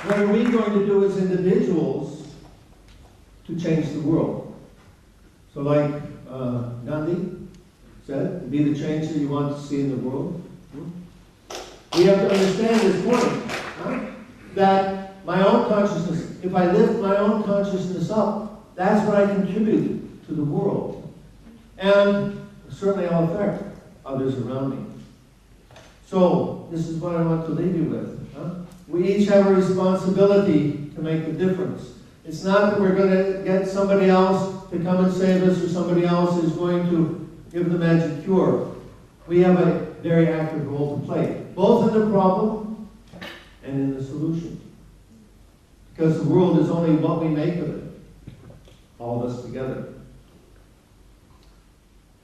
What are we going to do as individuals to change the world? So like Gandhi said, to be the change that you want to see in the world. We have to understand this point, that my own consciousness, if I lift my own consciousness up, that's what I contribute to the world. And certainly I'll affect others around me. So, this is what I want to leave you with. We each have a responsibility to make a difference. It's not that we're going to get somebody else to come and save us or somebody else is going to give the magic cure. We have a very active role to play, both in the problem and in the solution. Because the world is only what we make of it, all of us together.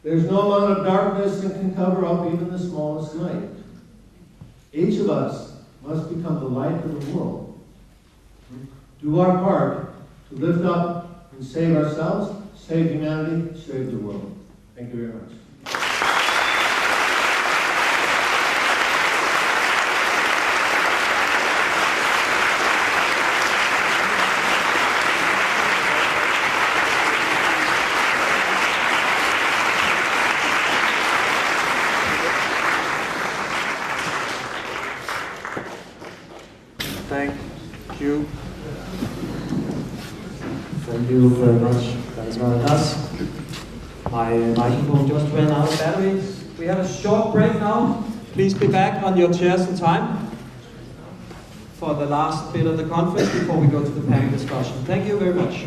There's no amount of darkness that can cover up even the smallest night. Each of us must become the light of the world. Do our part to lift up and save ourselves, save humanity, save the world. Thank you very much. Thank you. Thank you very much. Dhanesvara. My microphone just ran out of batteries. We have a short break now. Please be back on your chairs in time for the last bit of the conference before we go to the panel discussion. Thank you very much.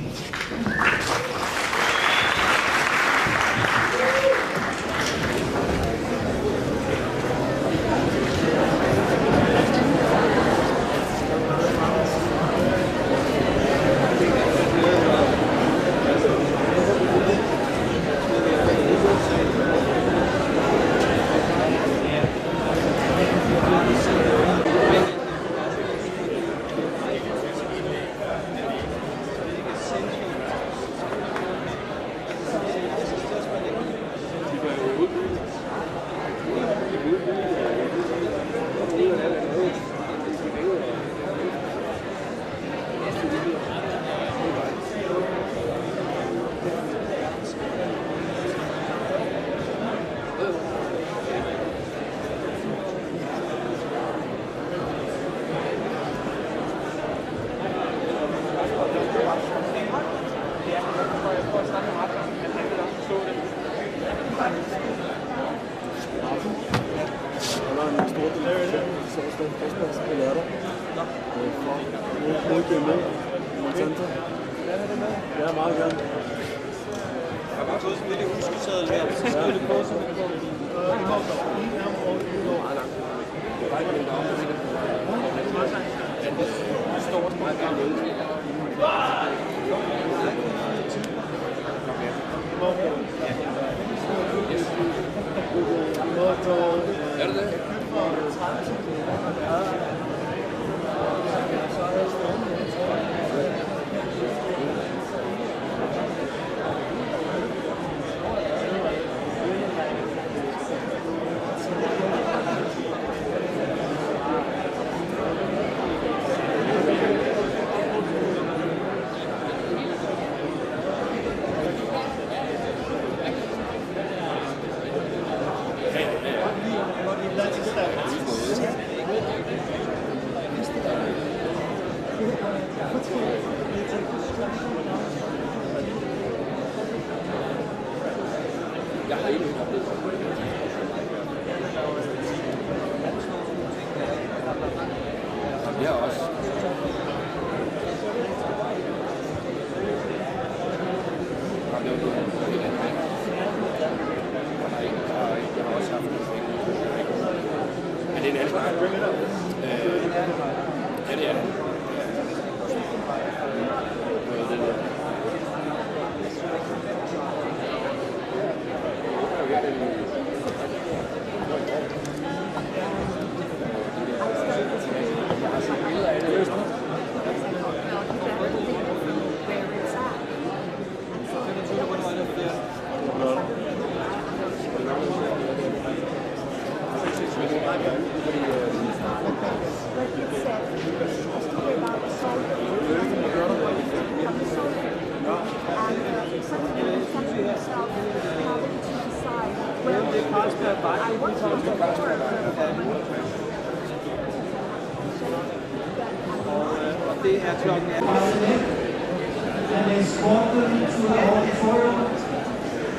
And escort them to the auditorium.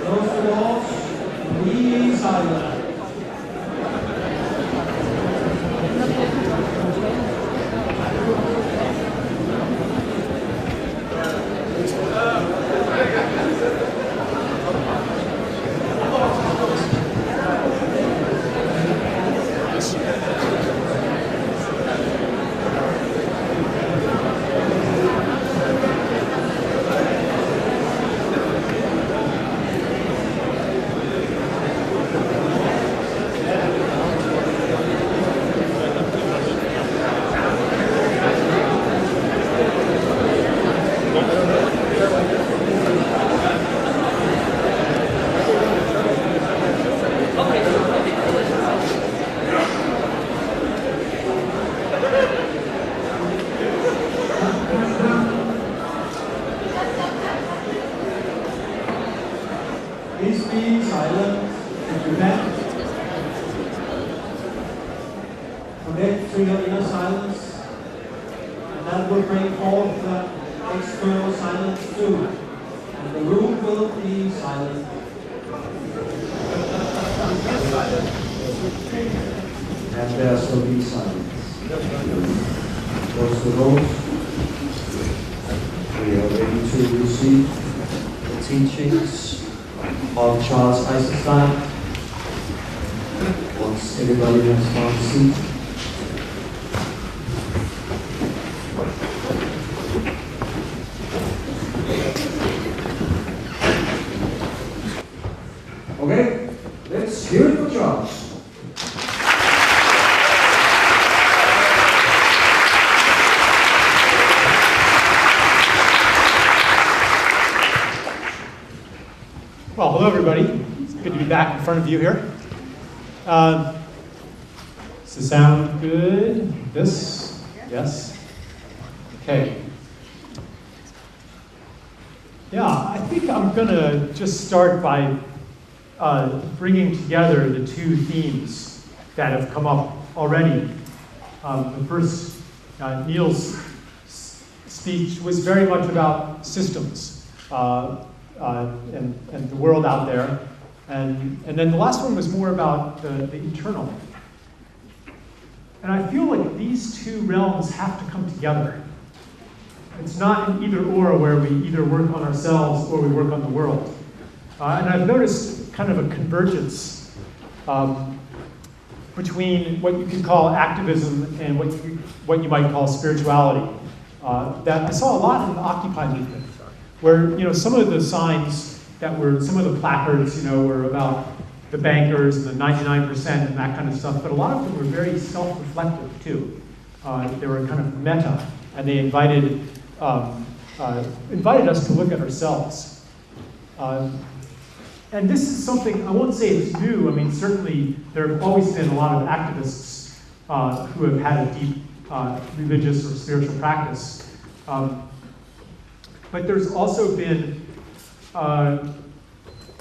Close the doors. Please silence. and that will bring forth external silence too. And the room will be silent. And there shall be silence. Close the doors. We are ready to receive the teachings of Charles Eisenstein. Once everybody has found a seat. Okay, let's hear it for Charles. Well, hello everybody. It's good to be back in front of you here. Does the sound good? This? Yes? Okay. Yeah, I think I'm going to just start by bringing together the two themes that have come up already. The first, Niels' speech was very much about systems and the world out there. And then the last one was more about the internal. And I feel like these two realms have to come together. It's not an either or where we either work on ourselves or we work on the world. And I've noticed kind of a convergence between what you could call activism and what you might call spirituality. That I saw a lot in the Occupy movement, where some of the signs that were, some of the placards, were about the bankers and the 99% and that kind of stuff, but a lot of them were very self-reflective too. They were kind of meta, and they invited us to look at ourselves. And this is something, I won't say it's new. I mean, certainly there have always been a lot of activists who have had a deep religious or spiritual practice. But there's also been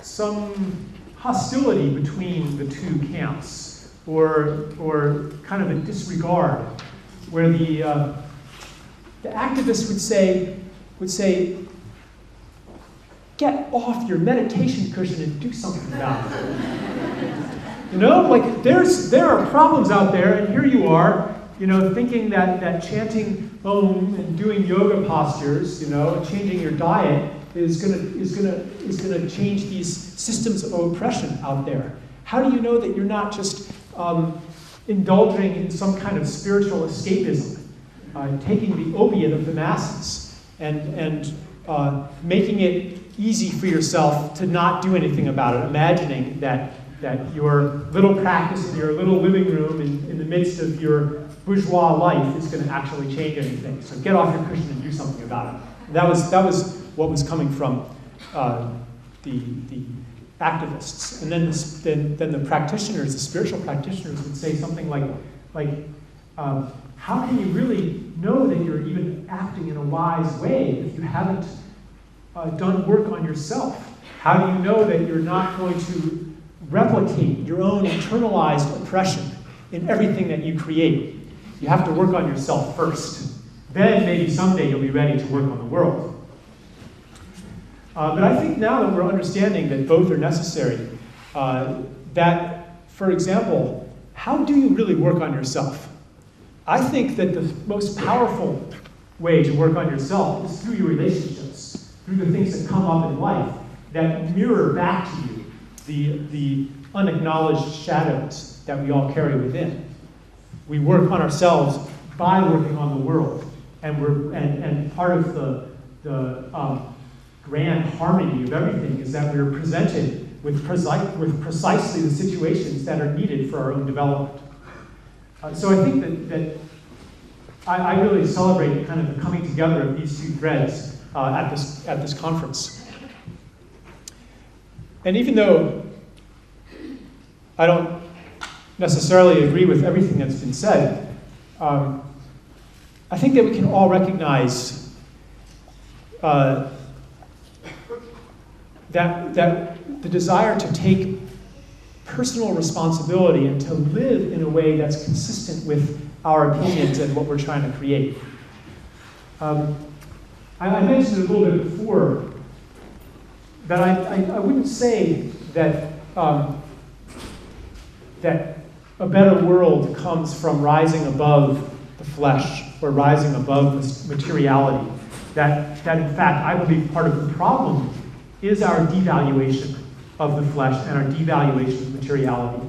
some hostility between the two camps, or kind of a disregard, where the activists would say, get off your meditation cushion and do something about it. Like there are problems out there, and here you are, thinking that chanting Om and doing yoga postures, and changing your diet is gonna change these systems of oppression out there. How do you know that you're not just indulging in some kind of spiritual escapism, taking the opiate of the masses and making it easy for yourself to not do anything about it, imagining that your little practice in your little living room in the midst of your bourgeois life is going to actually change anything. So get off your cushion and do something about it. That was what was coming from the activists. And then the practitioners, the spiritual practitioners, would say something like how can you really know that you're even acting in a wise way if you haven't done work on yourself? How do you know that you're not going to replicate your own internalized oppression in everything that you create? You have to work on yourself first. Then maybe someday you'll be ready to work on the world. But I think now that we're understanding that both are necessary, that, for example, how do you really work on yourself? I think that the most powerful way to work on yourself is through your relationships, through the things that come up in life that mirror back to you the unacknowledged shadows that we all carry within. We work on ourselves by working on the world, and part of the grand harmony of everything is that we're presented with precisely the situations that are needed for our own development. So I think that I really celebrate kind of the coming together of these two threads at this conference. And even though I don't necessarily agree with everything that's been said, I think that we can all recognize that the desire to take personal responsibility and to live in a way that's consistent with our opinions and what we're trying to create. I mentioned it a little bit before, that I wouldn't say that, that a better world comes from rising above the flesh or rising above this materiality. That in fact, I believe part of the problem is our devaluation of the flesh and our devaluation of materiality,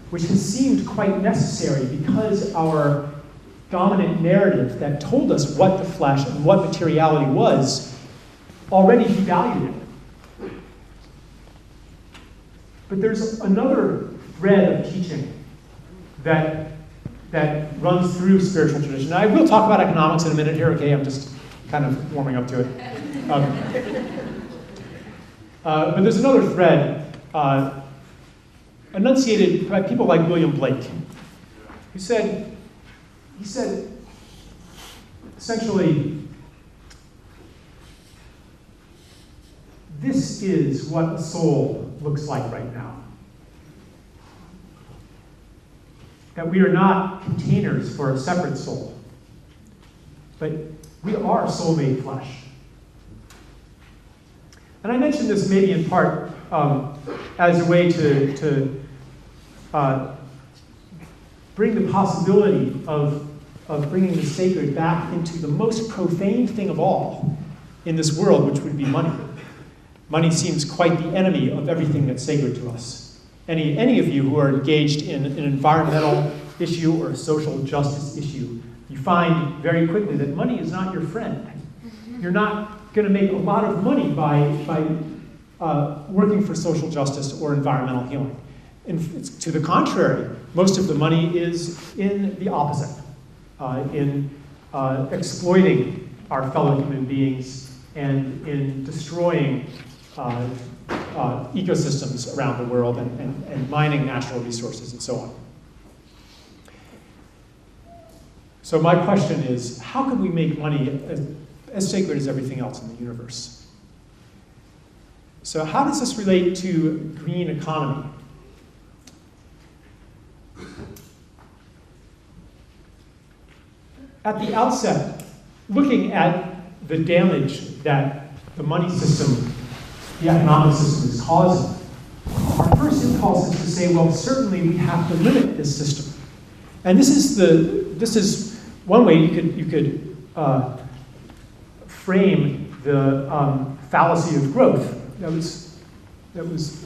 which has seemed quite necessary because our dominant narrative that told us what the flesh and what materiality was already devalued it. But there's another thread of teaching that runs through spiritual tradition. Now, I will talk about economics in a minute here, okay? I'm just kind of warming up to it. But there's another thread enunciated by people like William Blake, who said, essentially, this is what a soul looks like right now. That we are not containers for a separate soul, but we are soul-made flesh. And I mentioned this maybe in part as a way to bring the possibility of bringing the sacred back into the most profane thing of all in this world, which would be money. Money seems quite the enemy of everything that's sacred to us. Any of you who are engaged in an environmental issue or a social justice issue, you find very quickly that money is not your friend. You're not going to make a lot of money by working for social justice or environmental healing. To the contrary, most of the money is in the opposite, in exploiting our fellow human beings and in destroying ecosystems around the world and mining natural resources and so on. So my question is, how can we make money as sacred as everything else in the universe? So how does this relate to green economy? At the outset, looking at the damage that the money system, the economic system is causing, our first impulse is to say, well, certainly we have to limit this system. And this is one way you could frame the fallacy of growth that was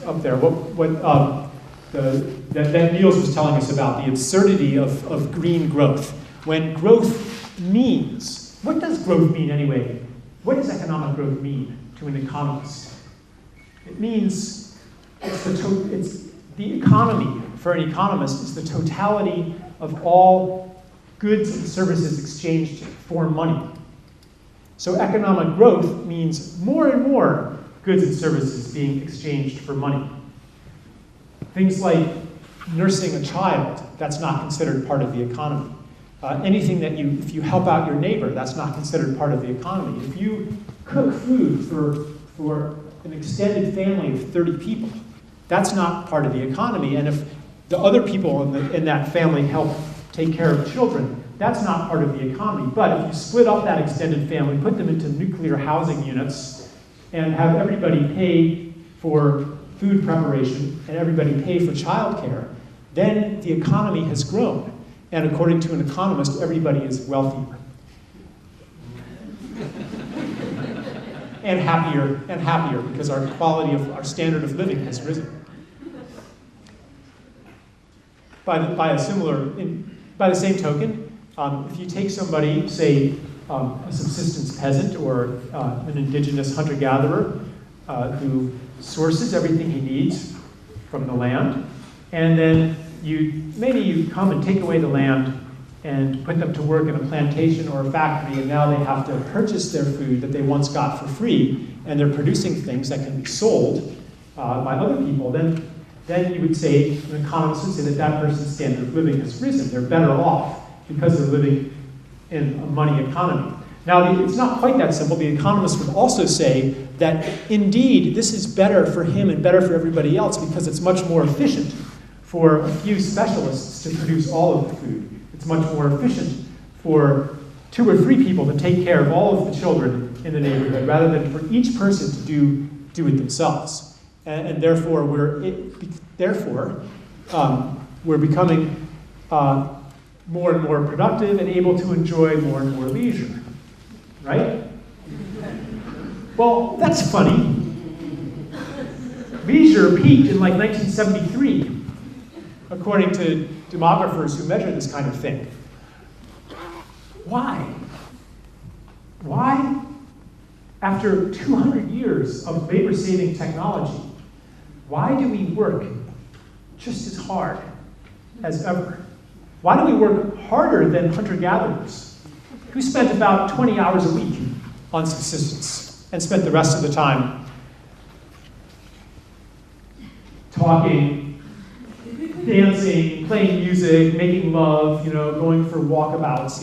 up there. That Niels was telling us about, the absurdity of green growth. When growth means, what does growth mean anyway? What does economic growth mean to an economist? It means it's the economy for an economist is the totality of all goods and services exchanged for money. So economic growth means more and more goods and services being exchanged for money. Things like nursing a child, that's not considered part of the economy. Anything that if you help out your neighbor, that's not considered part of the economy. If you cook food for an extended family of 30 people, that's not part of the economy. And if the other people in that family help take care of children, that's not part of the economy. But if you split up that extended family, put them into nuclear housing units, and have everybody pay for food preparation and everybody pay for childcare, then the economy has grown. And according to an economist, everybody is wealthier. and happier because our quality of our standard of living has risen. By the same token, if you take somebody, say a subsistence peasant or an indigenous hunter-gatherer who sources everything he needs from the land, and then maybe you come and take away the land and put them to work in a plantation or a factory, and now they have to purchase their food that they once got for free, and they're producing things that can be sold by other people, then you would say, an economist would say that person's standard of living has risen. They're better off because they're living in a money economy. Now, it's not quite that simple. The economist would also say that, indeed, this is better for him and better for everybody else because it's much more efficient for a few specialists to produce all of the food. It's much more efficient for 2 or 3 people to take care of all of the children in the neighborhood, rather than for each person to do it themselves. And therefore, we're becoming more and more productive and able to enjoy more and more leisure, right? Well, that's funny. Leisure peaked in like 1973, according to demographers who measure this kind of thing. Why? Why, after 200 years of labor-saving technology, why do we work just as hard as ever? Why do we work harder than hunter-gatherers, who spent about 20 hours a week on subsistence and spent the rest of the time talking, dancing, playing music, making love, going for walkabouts,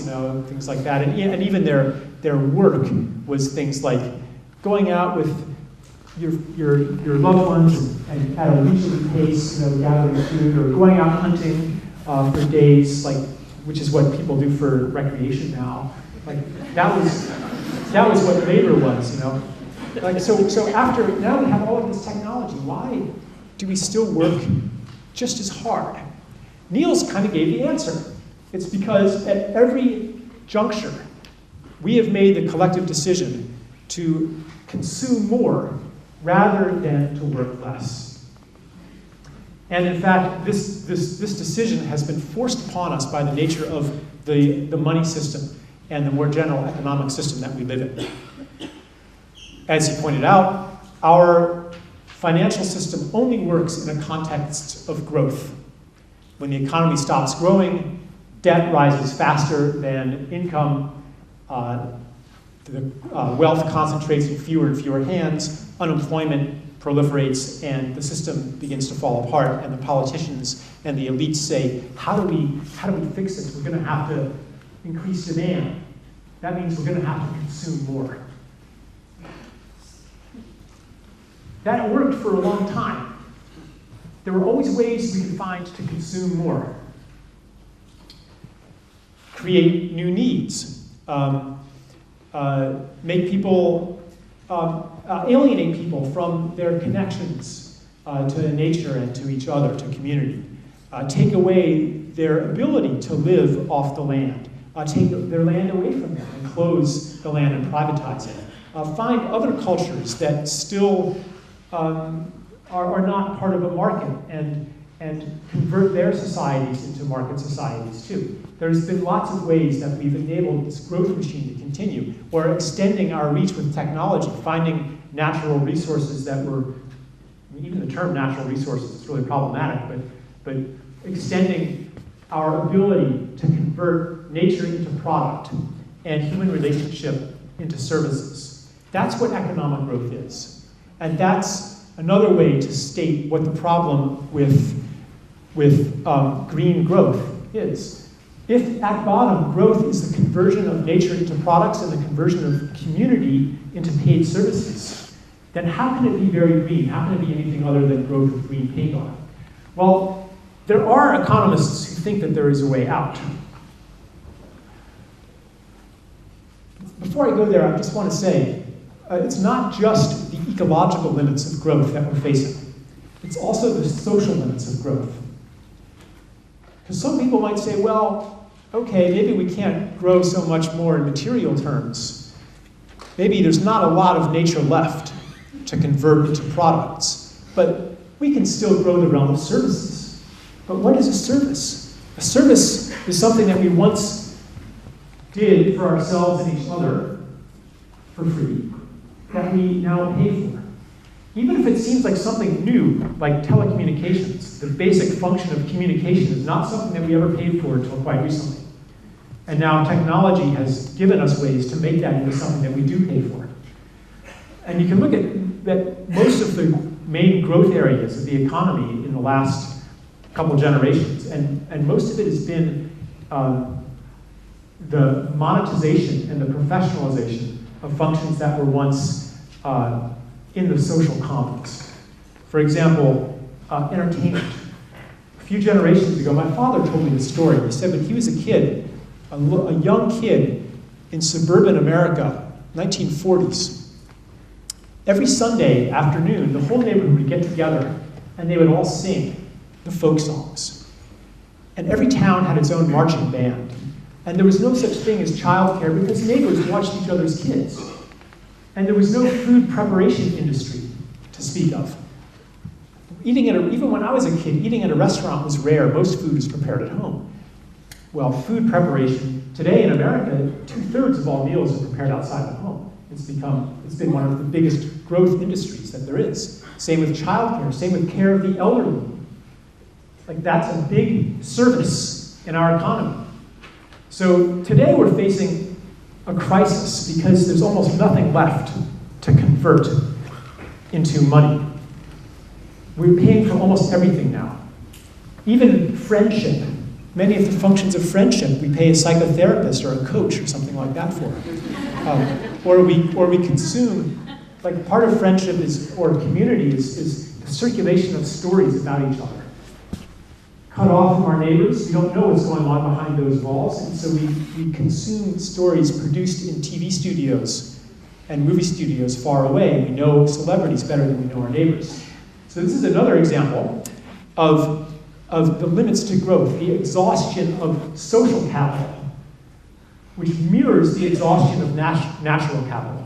things like that. And even their work was things like going out with your loved ones and at a leisurely pace, gathering food, or going out hunting for days, which is what people do for recreation now. That was what labor was, So after, now we have all of this technology, why do we still work just as hard? Niels kind of gave the answer. It's because at every juncture, we have made the collective decision to consume more rather than to work less. And in fact, this decision has been forced upon us by the nature of the money system and the more general economic system that we live in. As he pointed out, our financial system only works in a context of growth. When the economy stops growing, debt rises faster than income, wealth concentrates in fewer and fewer hands, unemployment proliferates, and the system begins to fall apart, and the politicians and the elites say, how do we fix this? We're going to have to increase demand. That means we're going to have to consume more. That worked for a long time. There were always ways we could find to consume more. Create new needs. Make people, alienate people from their connections to nature and to each other, to community. Take away their ability to live off the land. Take their land away from them and close the land and privatize it. Find other cultures that still are not part of a market and convert their societies into market societies too. There's been lots of ways that we've enabled this growth machine to continue, or extending our reach with technology, finding natural resources that were, even the term natural resources is really problematic, but extending our ability to convert nature into product and human relationship into services. That's what economic growth is. And that's another way to state what the problem with green growth is. If at bottom growth is the conversion of nature into products and the conversion of community into paid services, then how can it be very green? How can it be anything other than growth with green paint on it? Well, there are economists who think that there is a way out. Before I go there, I just want to say, it's not just the ecological limits of growth that we're facing. It's also the social limits of growth. Because some people might say, well, okay, maybe we can't grow so much more in material terms. Maybe there's not a lot of nature left to convert into products, but we can still grow the realm of services. But what is a service? A service is something that we once did for ourselves and each other for free, that we now pay for. Even if it seems like something new, like telecommunications, the basic function of communication is not something that we ever paid for until quite recently. And now technology has given us ways to make that into something that we do pay for. And you can look at that most of the main growth areas of the economy in the last couple generations, and most of it has been the monetization and the professionalization of functions that were once in the social commons. For example, entertainment. A few generations ago, my father told me this story. He said when he was a kid, a young kid, in suburban America, 1940s. Every Sunday afternoon, the whole neighborhood would get together and they would all sing the folk songs. And every town had its own marching band. And there was no such thing as childcare because neighbors watched each other's kids. And there was no food preparation industry to speak of. Even when I was a kid, eating at a restaurant was rare. Most food was prepared at home. Well, food preparation, today in America, 2/3 of all meals are prepared outside the home. It's been one of the biggest growth industries that there is. Same with childcare, same with care of the elderly. Like that's a big service in our economy. So today we're facing a crisis because there's almost nothing left to convert into money. We're paying for almost everything now. Even friendship. Many of the functions of friendship, we pay a psychotherapist or a coach or something like that for. Or we consume, like part of friendship or community is the circulation of stories about each other. Cut off from our neighbors, we don't know what's going on behind those walls, and so we consume stories produced in TV studios and movie studios far away. We know celebrities better than we know our neighbors. So this is another example of the limits to growth, the exhaustion of social capital, which mirrors the exhaustion of natural capital.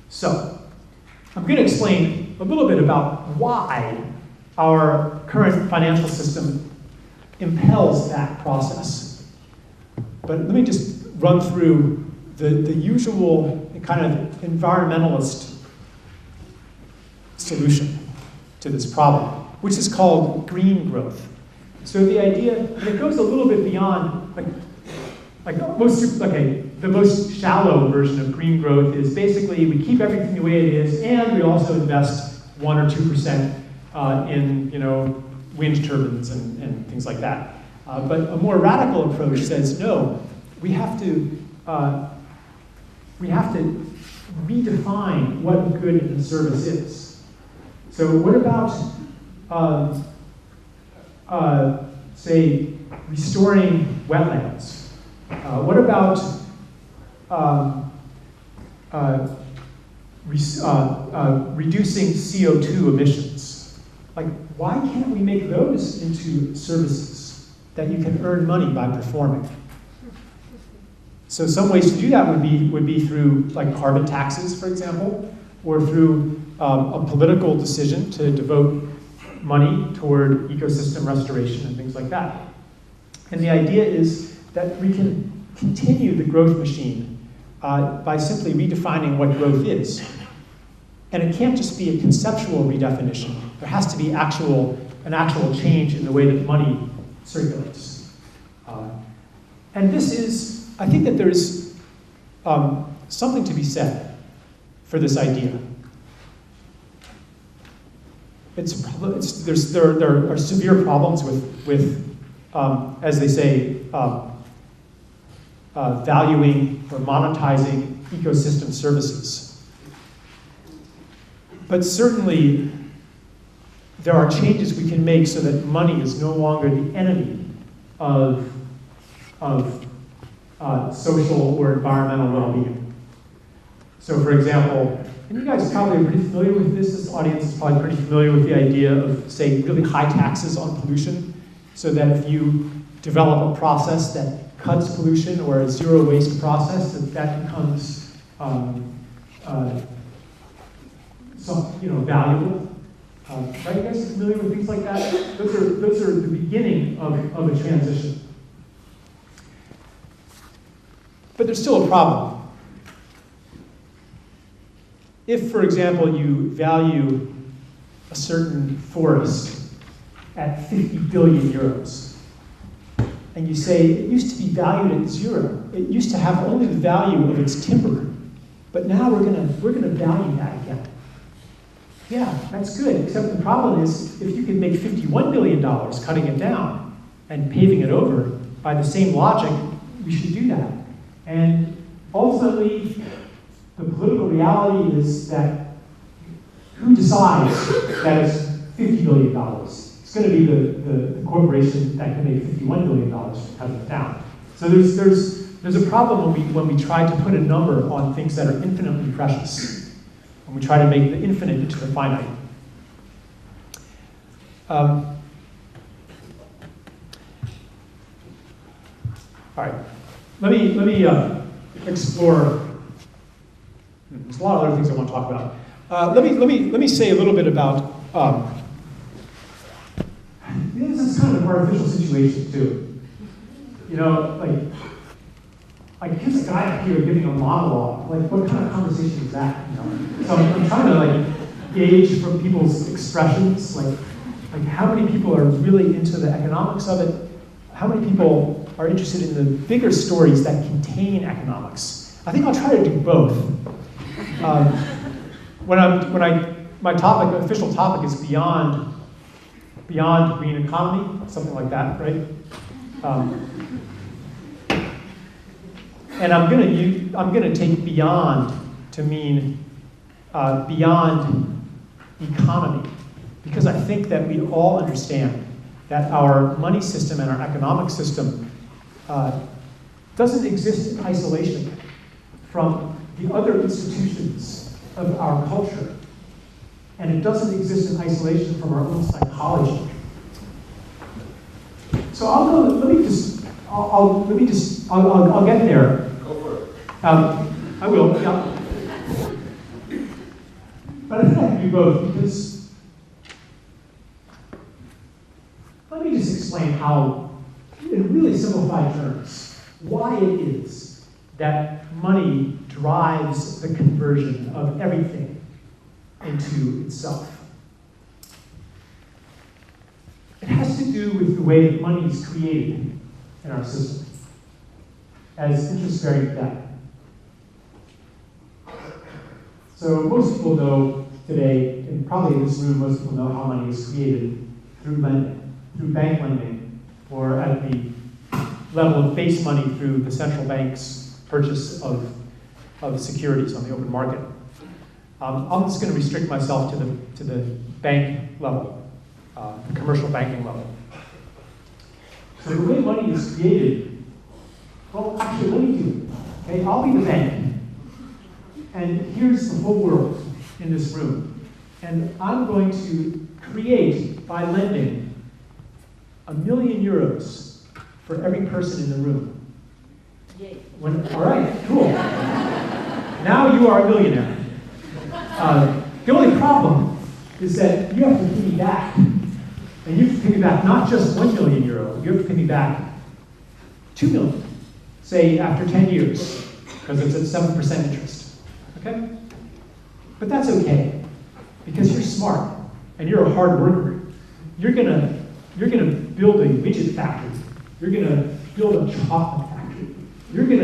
So, I'm going to explain a little bit about why our current financial system impels that process. But let me just run through the usual kind of environmentalist solution to this problem, which is called green growth. So the idea, and it goes a little bit beyond, the most shallow version of green growth is basically we keep everything the way it is, and we also invest 1 or 2% in wind turbines and things like that. But a more radical approach says no, we have to redefine what a good and a service is. So what about say restoring wetlands? What about reducing CO2 emissions? Like, why can't we make those into services that you can earn money by performing? So some ways to do that would be through like carbon taxes, for example, or through a political decision to devote money toward ecosystem restoration and things like that. And the idea is that we can continue the growth machine by simply redefining what growth is. And it can't just be a conceptual redefinition. There has to be an actual change in the way that money circulates. And this is, I think that there's something to be said for this idea. There are severe problems with as they say, valuing or monetizing ecosystem services. But certainly, there are changes we can make so that money is no longer the enemy of social or environmental well-being. So for example, and you guys probably are pretty familiar with this audience is probably pretty familiar with the idea of, say, really high taxes on pollution, so that if you develop a process that cuts pollution or a zero waste process, that becomes valuable. Are you guys familiar with things like that? Those are the beginning of a transition. But there's still a problem. If, for example, you value a certain forest at 50 billion euros, and you say it used to be valued at zero, it used to have only the value of its timber, but now we're gonna value that again. Yeah, that's good, except the problem is if you can make $51 billion cutting it down and paving it over, by the same logic, we should do that. And ultimately, the political reality is that who decides that it's $50 billion? It's going to be the corporation that can make $51 billion for cutting it down. So there's there's a problem when we try to put a number on things that are infinitely precious, when we try to make the infinite into the finite. All right, let me explore. There's a lot of other things I want to talk about. Let me say a little bit about. This is kind of an artificial situation too. You know, like here's a guy up here giving a monologue. Like, what kind of conversation is that? You know? So I'm trying to like gauge from people's expressions, like how many people are really into the economics of it. How many people are interested in the bigger stories that contain economics? I think I'll try to do both. My official topic is beyond green economy, something like that, right? And I'm gonna take beyond to mean beyond economy, because I think that we all understand that our money system and our economic system doesn't exist in isolation from the other institutions of our culture. And it doesn't exist in isolation from our own psychology. So I'll get there. Go for it. I will, yeah. But I think I can do both because let me just explain how, in really simplified terms, why it is that money drives the conversion of everything into itself. It has to do with the way that money is created in our system as interest-bearing debt. So most people know today, and probably in this room, most people know how money is created through lending, through bank lending, or at the level of base money through the central bank's purchase of securities on the open market. I'm just going to restrict myself to the bank level, the commercial banking level. So the way money is created, well, actually, let me do it. Okay, I'll be the bank, and here's the whole world in this room, and I'm going to create by lending €1 million for every person in the room. Yay. All right, cool. Now you are a millionaire. The only problem is that you have to pay me back. And you have to pay me back not just €1 million, you have to pay me back 2 million, say after 10 years, because it's at 7% interest. Okay? But that's okay, because you're smart and you're a hard worker. You're gonna build a widget factory. You're gonna build a chocolate factory. You're gonna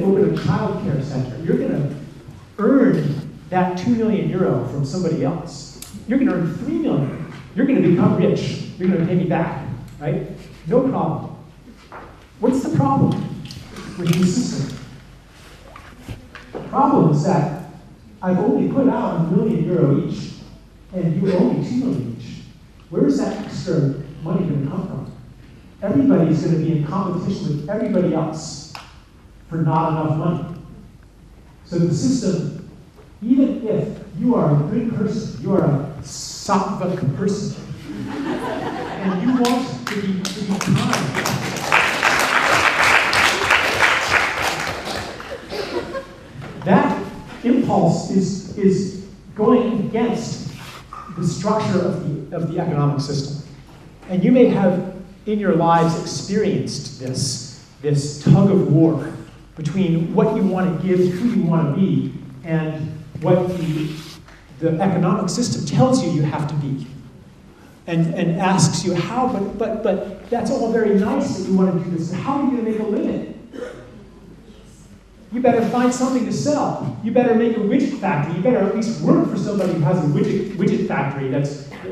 open a child care center. You're gonna earn that €2 million from somebody else. You're going to earn 3 million. You're going to become rich. You're going to pay me back, right? No problem. What's the problem with the system? The problem is that I've only put out €1 million each, and you owe me 2 million each. Where is that extra money going to come from? Everybody's going to be in competition with everybody else for not enough money. So the system, even if you are a good person, you are a sattvic person, and you want to be kind, that impulse is going against the structure of the economic system. And you may have in your lives experienced this tug of war between what you want to give, who you want to be, and what the economic system tells you have to be, and asks you how, but that's all very nice that you want to do this. How are you going to make a living? You better find something to sell. You better make a widget factory. You better at least work for somebody who has a widget factory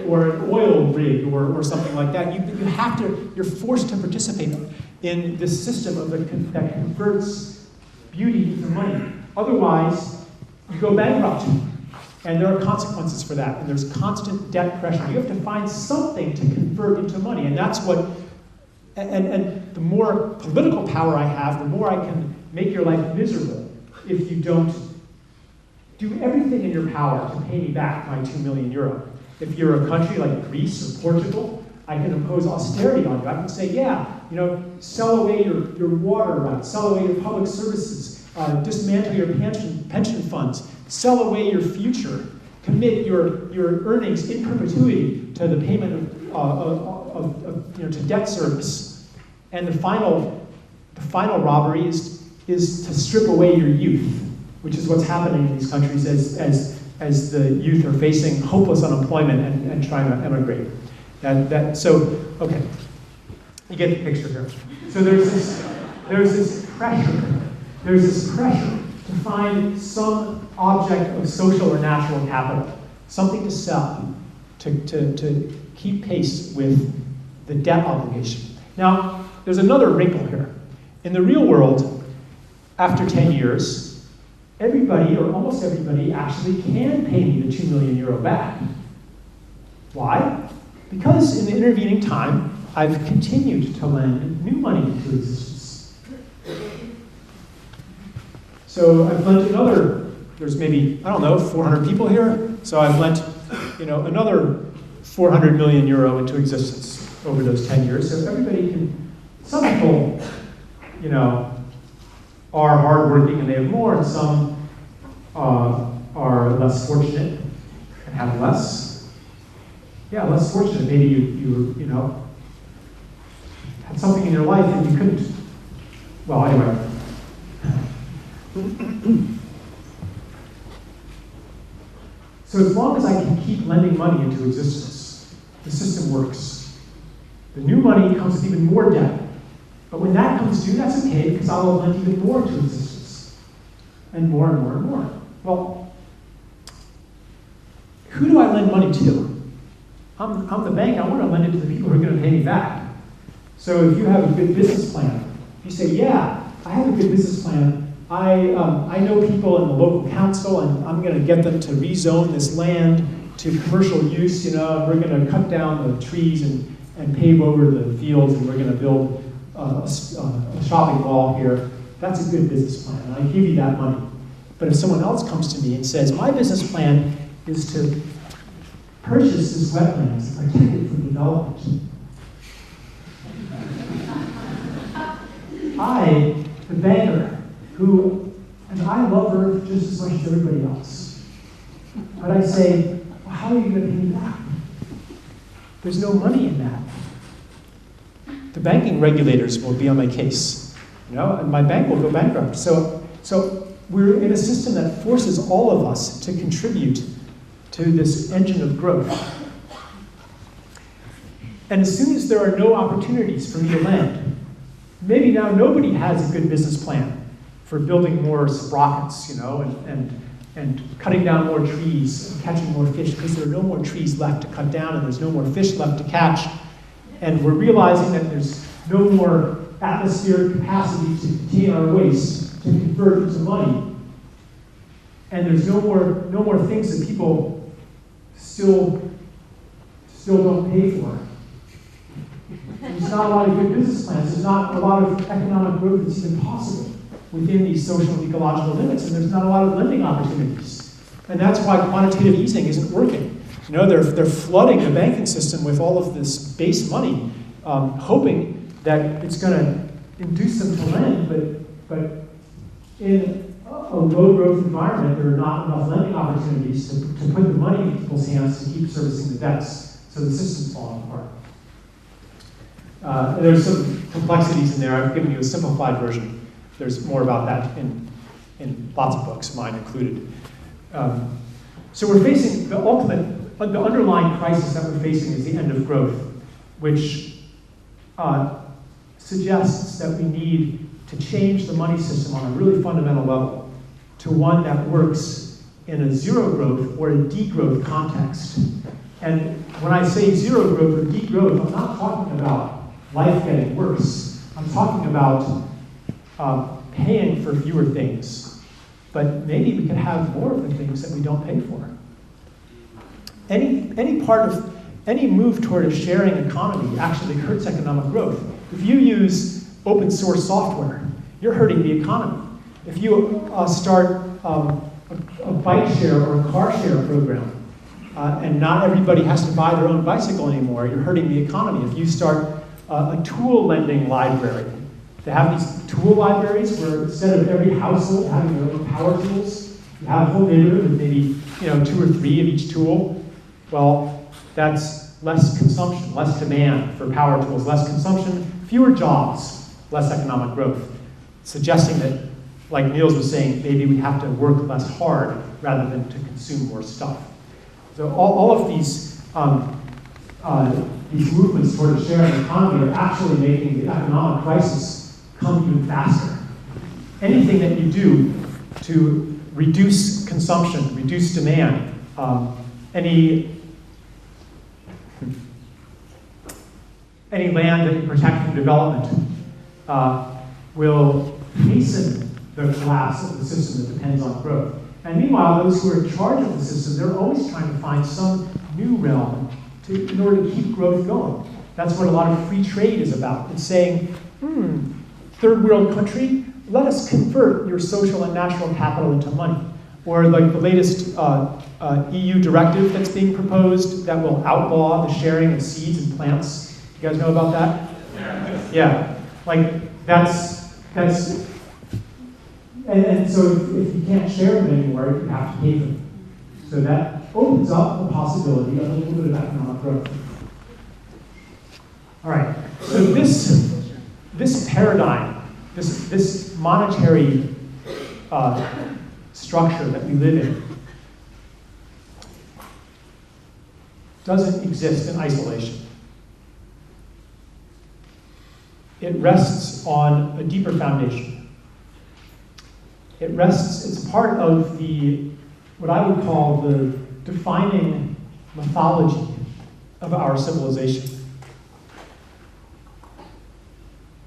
or an oil rig or something like that. You're forced to participate in this system that converts beauty into money. Otherwise, you go bankrupt. And there are consequences for that. And there's constant debt pressure. You have to find something to convert into money. And that's what And the more political power I have, the more I can make your life miserable if you don't do everything in your power to pay me back my 2 million euro. If you're a country like Greece or Portugal, I can impose austerity on you. I can say, yeah, you know, sell away your water rights, sell away your public services, dismantle your pension funds, sell away your future, commit your earnings in perpetuity to the payment to debt service. And the final robbery is to strip away your youth, which is what's happening in these countries as the youth are facing hopeless unemployment and trying to emigrate. Okay, you get the picture here. So there's this pressure to find some object of social or natural capital, something to sell, to keep pace with the debt obligation. Now, there's another wrinkle here. In the real world, after 10 years, everybody, or almost everybody, actually can pay me the 2 million euro back. Why? Because in the intervening time, I've continued to lend new money into existence. So I've lent there's maybe, 400 people here, so I've lent, another 400 million euro into existence over those 10 years. So everybody some people, are hardworking and they have more, and some are less fortunate and have less. Yeah, less fortunate. Maybe you had something in your life and you couldn't. Well, anyway. So as long as I can keep lending money into existence, the system works. The new money comes with even more debt. But when that comes due, that's okay, because I will lend even more to existence. And more and more and more. Well, who do I lend money to? I'm the bank. I want to lend it to the people who are going to pay me back. So if you have a good business plan, you say, yeah, I have a good business plan. I know people in the local council, and I'm going to get them to rezone this land to commercial use, and we're going to cut down the trees and pave over the fields, and we're going to build a shopping mall here. That's a good business plan, and I give you that money. But if someone else comes to me and says, my business plan is to purchase this wetlands and protect it from development, I, the banker, and I love Earth just as much as everybody else, but I say, well, how are you going to pay me back? There's no money in that. The banking regulators will be on my case, and my bank will go bankrupt. So we're in a system that forces all of us to contribute to this engine of growth. And as soon as there are no opportunities for me to lend, maybe now nobody has a good business plan for building more sprockets, and cutting down more trees and catching more fish, because there are no more trees left to cut down and there's no more fish left to catch. And we're realizing that there's no more atmospheric capacity to contain our waste, to convert into money. And there's no more things that people still don't pay for. There's not a lot of good business plans. There's not a lot of economic growth that's even possible within these social and ecological limits, and there's not a lot of lending opportunities. And that's why quantitative easing isn't working. They're flooding the banking system with all of this base money, hoping that it's going to induce them to lend, but in a low-growth environment, there are not enough lending opportunities to put the money in people's hands to keep servicing the debts, so the system's falling apart. There's some complexities in there. I've given you a simplified version. There's more about that in lots of books, mine included. So we're facing the underlying crisis that we're facing is the end of growth, which suggests that we need to change the money system on a really fundamental level to one that works in a zero growth or a degrowth context. And when I say zero growth or degrowth, I'm not talking about life getting worse. I'm talking about paying for fewer things. But maybe we could have more of the things that we don't pay for. Any move toward a sharing economy actually hurts economic growth. If you use open source software, you're hurting the economy. If you start a bike share or a car share program, and not everybody has to buy their own bicycle anymore, you're hurting the economy. If you start a tool lending library, they have these tool libraries where instead of every household having their own power tools, you have a whole neighborhood with maybe 2 or 3 of each tool. Well, that's less consumption, less demand for power tools, less consumption, fewer jobs, less economic growth. Suggesting that, like Niels was saying, maybe we have to work less hard rather than to consume more stuff. So all of these movements toward a sharing economy are actually making the economic crisis come even faster. Anything that you do to reduce consumption, reduce demand, any land that you protect from development will hasten the collapse of the system that depends on growth. And meanwhile, those who are in charge of the system, they're always trying to find some new realm in order to keep growth going. That's what a lot of free trade is about. It's saying, third world country, let us convert your social and natural capital into money. Or like the latest EU directive that's being proposed that will outlaw the sharing of seeds and plants. You guys know about that? Yeah. Like and so if you can't share them anymore, you have to pay for them. So that opens up the possibility of a little bit of economic growth. All right, so this paradigm, this monetary structure that we live in doesn't exist in isolation. It rests on a deeper foundation. It's part of what I would call the defining mythology of our civilization.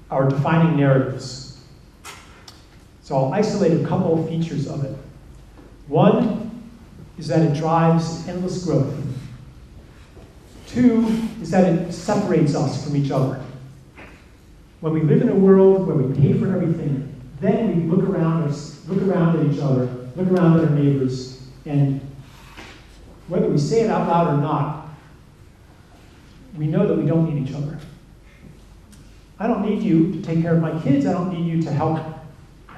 Our defining narratives. So I'll isolate a couple of features of it. One is that it drives endless growth. 2 is that it separates us from each other. When we live in a world where we pay for everything, then we look around at each other, look around at our neighbors, and whether we say it out loud or not, we know that we don't need each other. I don't need you to take care of my kids. I don't need you to help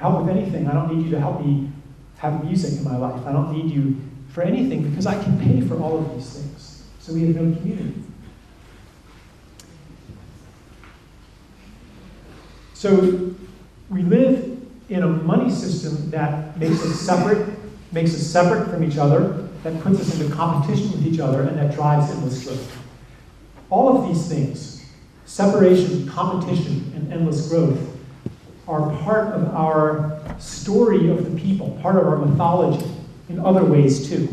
with anything. I don't need you to help me have music in my life. I don't need you for anything because I can pay for all of these things. So we have no community. So we live in a money system that makes us separate from each other, that puts us into competition with each other, and that drives endless growth. All of these things, separation, competition, and endless growth, are part of our story of the people, part of our mythology, in other ways too.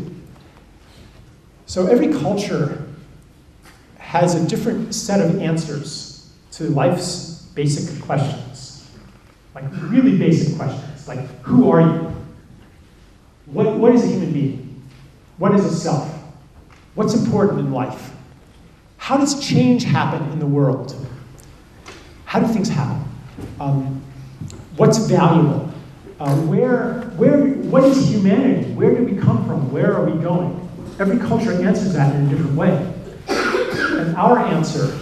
So every culture has a different set of answers to life's basic questions. Like really basic questions, like who are you? What is a human being? What is a self? What's important in life? How does change happen in the world? How do things happen? What's valuable? What is humanity? Where do we come from? Where are we going? Every culture answers that in a different way. And our answer,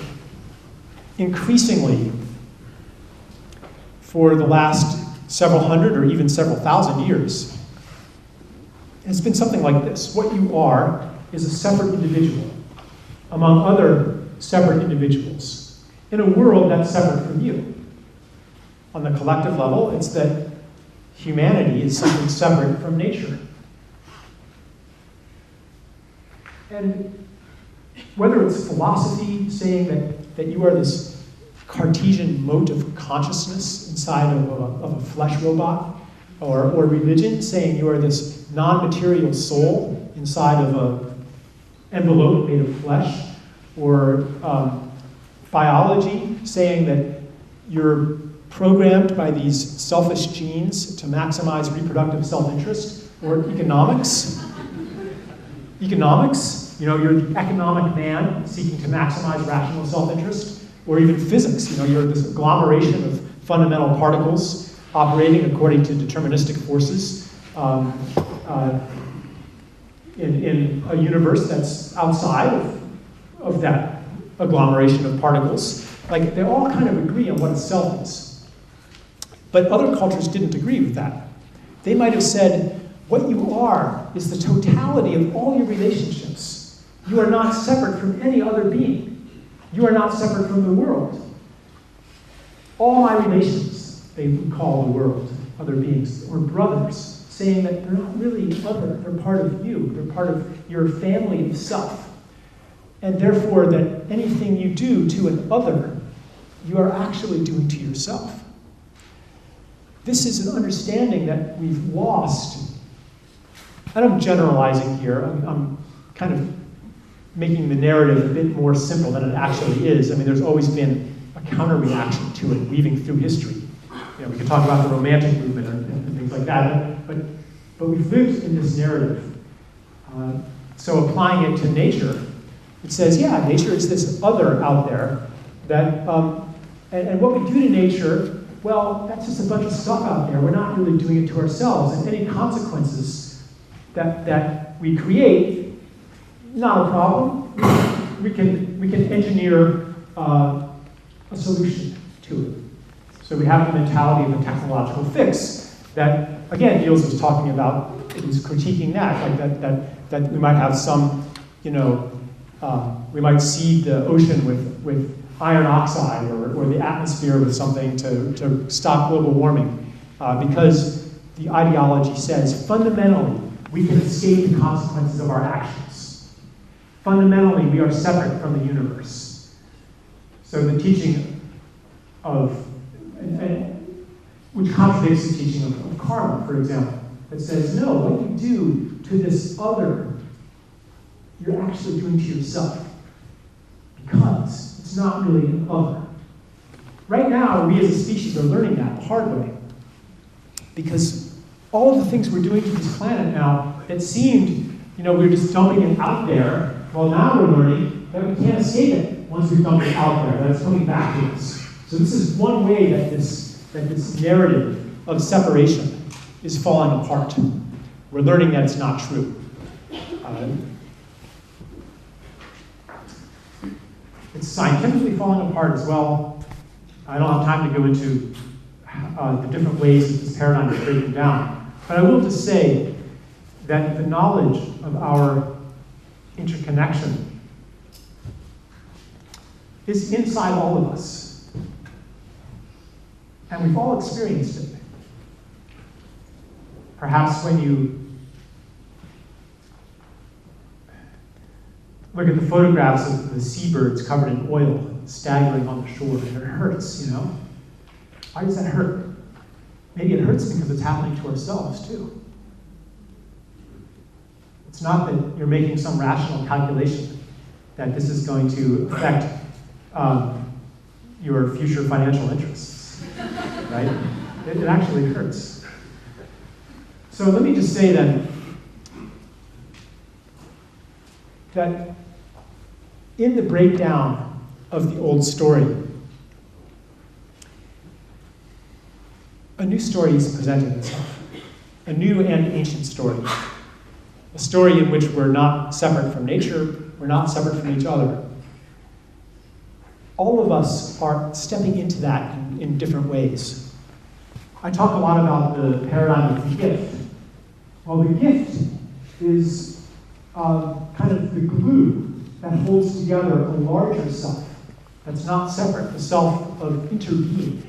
increasingly, for the last several hundred or even several thousand years, has been something like this. What you are is a separate individual among other separate individuals in a world that's separate from you. On the collective level, it's that humanity is something separate from nature. And whether it's philosophy saying that you are this Cartesian mote of consciousness inside of a flesh robot, or religion saying you are this non-material soul inside of an envelope made of flesh, or biology saying that you're programmed by these selfish genes to maximize reproductive self-interest, or economics, you're the economic man seeking to maximize rational self-interest. or even physics. You're this agglomeration of fundamental particles operating according to deterministic forces in a universe that's outside of that agglomeration of particles. Like, they all kind of agree on what a self is. But other cultures didn't agree with that. They might have said, what you are is the totality of all your relationships. You are not separate from any other being. You are not separate from the world. All my relations, they would call the world, other beings, or brothers, saying that they're not really other, they're part of you, they're part of your family of self. And therefore, that anything you do to an other, you are actually doing to yourself. This is an understanding that we've lost. And I'm generalizing here. I'm kind of making the narrative a bit more simple than it actually is. I mean, there's always been a counter-reaction to it, weaving through history. We could talk about the Romantic movement and things like that, but we've lived in this narrative. So applying it to nature, it says, yeah, nature is this other out there that, and what we do to nature, well, that's just a bunch of stuff out there. We're not really doing it to ourselves. And any consequences that we create, not a problem. We can engineer a solution to it. So we have the mentality of a technological fix that, again, Niels was talking about. He's critiquing that, like that we might have some, we might seed the ocean with iron oxide or the atmosphere with something to stop global warming, because the ideology says fundamentally we can escape the consequences of our actions. Fundamentally, we are separate from the universe. So the teaching of, which contradicts the teaching of karma, for example, that says, no, what you do to this other, you're actually doing to yourself, because it's not really an other. Right now, we as a species are learning that the hard way, because all of the things we're doing to this planet now that seemed, we're just dumping it out there, well, now we're learning that we can't escape it once we've dumped it out there, that it's coming back to us. So this is one way that this narrative of separation is falling apart. We're learning that it's not true. It's scientifically falling apart as well. I don't have time to go into the different ways that this paradigm is breaking down. But I will just say that the knowledge of our interconnection is inside all of us. And we've all experienced it. Perhaps when you look at the photographs of the seabirds covered in oil, staggering on the shore, and it hurts, Why does that hurt? Maybe it hurts because it's happening to ourselves, too. It's not that you're making some rational calculation that this is going to affect your future financial interests, right? It actually hurts. So let me just say then that in the breakdown of the old story, a new story is presenting itself. A new and ancient story. A story in which we're not separate from nature, we're not separate from each other. All of us are stepping into that in different ways. I talk a lot about the paradigm of the gift. Well, the gift is kind of the glue that holds together a larger self that's not separate, the self of interbeing.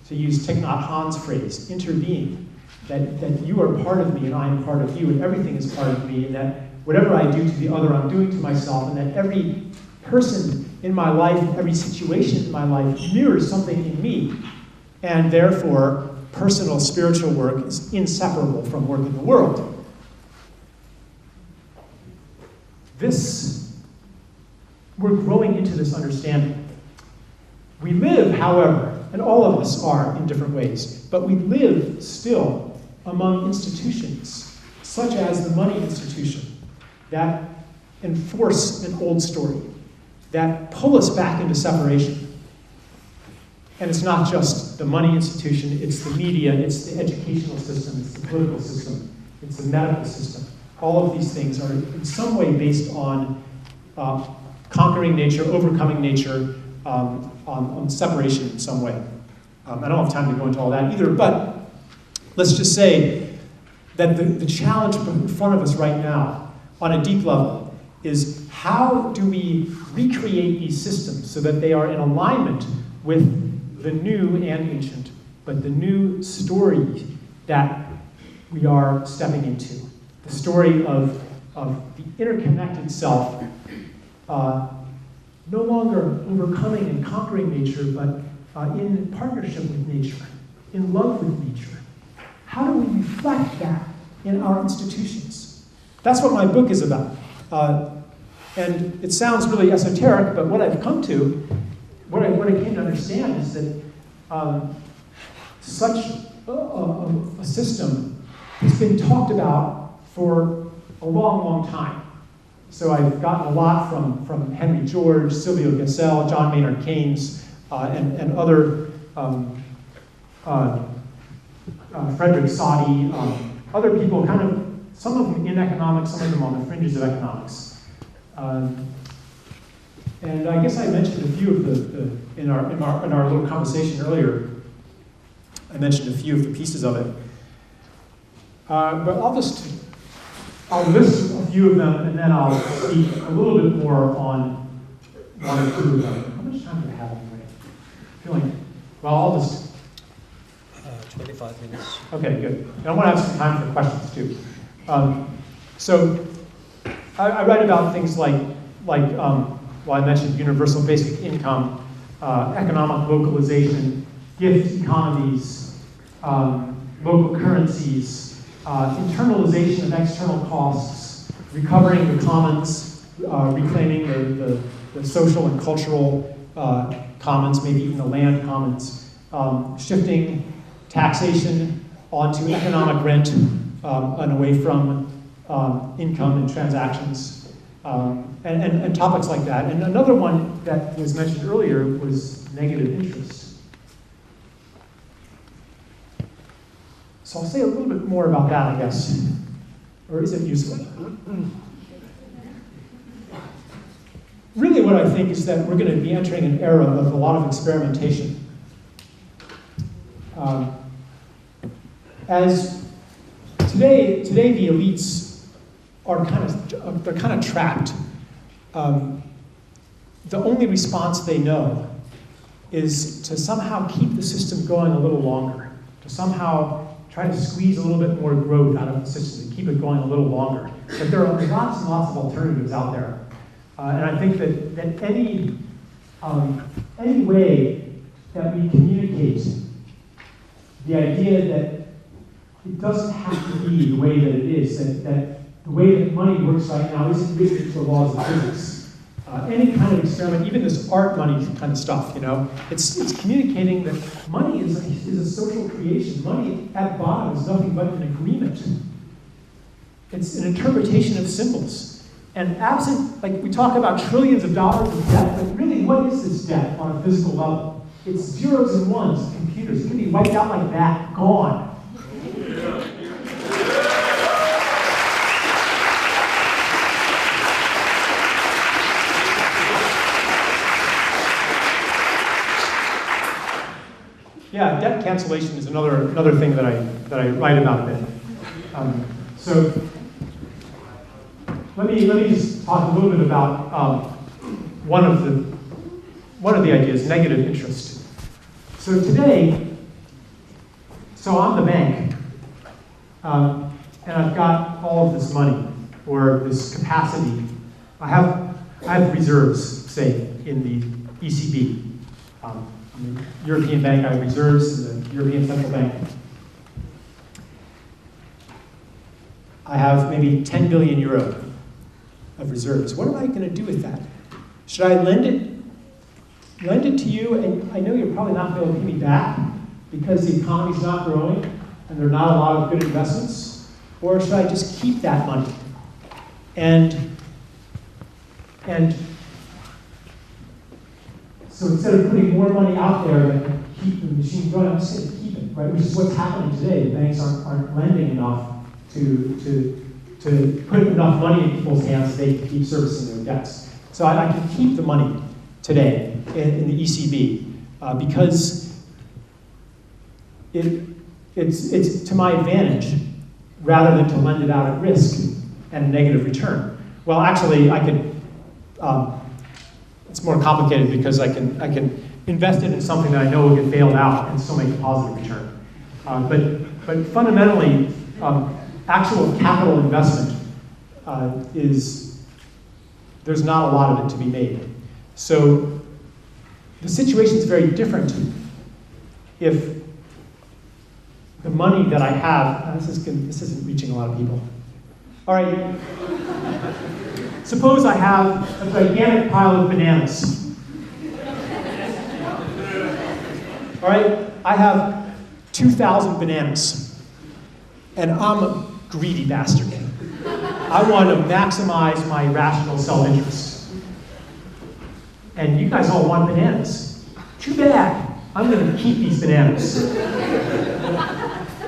To use Thich Nhat Hanh's phrase, interbeing, that you are part of me and I am part of you, and everything is part of me, and that whatever I do to the other, I'm doing to myself, and that every person in my life, every situation in my life mirrors something in me, and therefore, personal spiritual work is inseparable from work in the world. We're growing into this understanding. We live, however, and all of us are in different ways, but we live still among institutions, such as the money institution, that enforce an old story, that pull us back into separation. And it's not just the money institution, it's the media, it's the educational system, it's the political system, it's the medical system. All of these things are in some way based on conquering nature, overcoming nature, on separation in some way. I don't have time to go into all that either, but let's just say that the challenge in front of us right now, on a deep level, is how do we recreate these systems so that they are in alignment with the new and ancient, but the new story that we are stepping into. The story of the interconnected self, no longer overcoming and conquering nature, but in partnership with nature, in love with nature. How do we reflect that in our institutions? That's what my book is about. And it sounds really esoteric, but what I've come to, what I came to understand is that such a system has been talked about for a long, long time. So I've gotten a lot from Henry George, Sylvia Gassel, John Maynard Keynes, and other, Frederick Soddy, other people, kind of, some of them in economics, some of them on the fringes of economics. And I guess I mentioned a few of in our little conversation earlier, I mentioned a few of the pieces of it. But I'll list a few of them, and then I'll speak a little bit more on one or two of them. How much time do I have anyway? I'll just... 25 minutes. Okay, good. And I want to have some time for questions too. So I write about things like I mentioned universal basic income, economic localization, gift economies, local currencies, internalization of external costs, recovering the commons, reclaiming the social and cultural commons, maybe even the land commons, shifting taxation onto economic rent and away from income and transactions, and topics like that. And another one that was mentioned earlier was negative interest. So I'll say a little bit more about that, I guess. Or is it useful? Really what I think is that we're going to be entering an era of a lot of experimentation. As today the elites are kind of trapped. The only response they know is to somehow keep the system going a little longer, to somehow try to squeeze a little bit more growth out of the system, to keep it going a little longer. But there are lots and lots of alternatives out there. And I think that any way that we communicate the idea that it doesn't have to be the way that it is, that the way that money works right now isn't written into the laws of physics. Any kind of experiment, even this art money kind of stuff, it's communicating that money is a social creation. Money at bottom is nothing but an agreement. It's an interpretation of symbols. And absent, like we talk about trillions of dollars of debt, but really what is this debt on a physical level? It's zeros and ones, computers. It can be wiped out like that, gone. Yeah, debt cancellation is another thing that I write about a bit. So let me just talk a little bit about one of the ideas, negative interest. So today, I'm the bank, and I've got all of this money or this capacity. I have reserves, say, in the ECB. In the European Bank, I have reserves in the European Central Bank. I have maybe 10 billion euro of reserves. What am I going to do with that? Should I lend it to you? And I know you're probably not going to pay me back because the economy's not growing and there are not a lot of good investments. Or should I just keep that money? And so instead of putting more money out there, keep the machine running. I'm just going to keep it, right? Which is what's happening today. The banks aren't lending enough to put enough money in people's hands so they can keep servicing their debts. So I can keep the money today in the ECB because it's to my advantage rather than to lend it out at risk and a negative return. Well, actually, I could. It's more complicated because I can invest it in something that I know will get bailed out and still make a positive return. But fundamentally, actual capital investment there's not a lot of it to be made. So the situation is very different if the money that I have, this isn't reaching a lot of people. All right, suppose I have a gigantic pile of bananas. All right, I have 2,000 bananas, and I'm a greedy bastard. I want to maximize my rational self-interest. And you guys all want bananas. Too bad. I'm going to keep these bananas.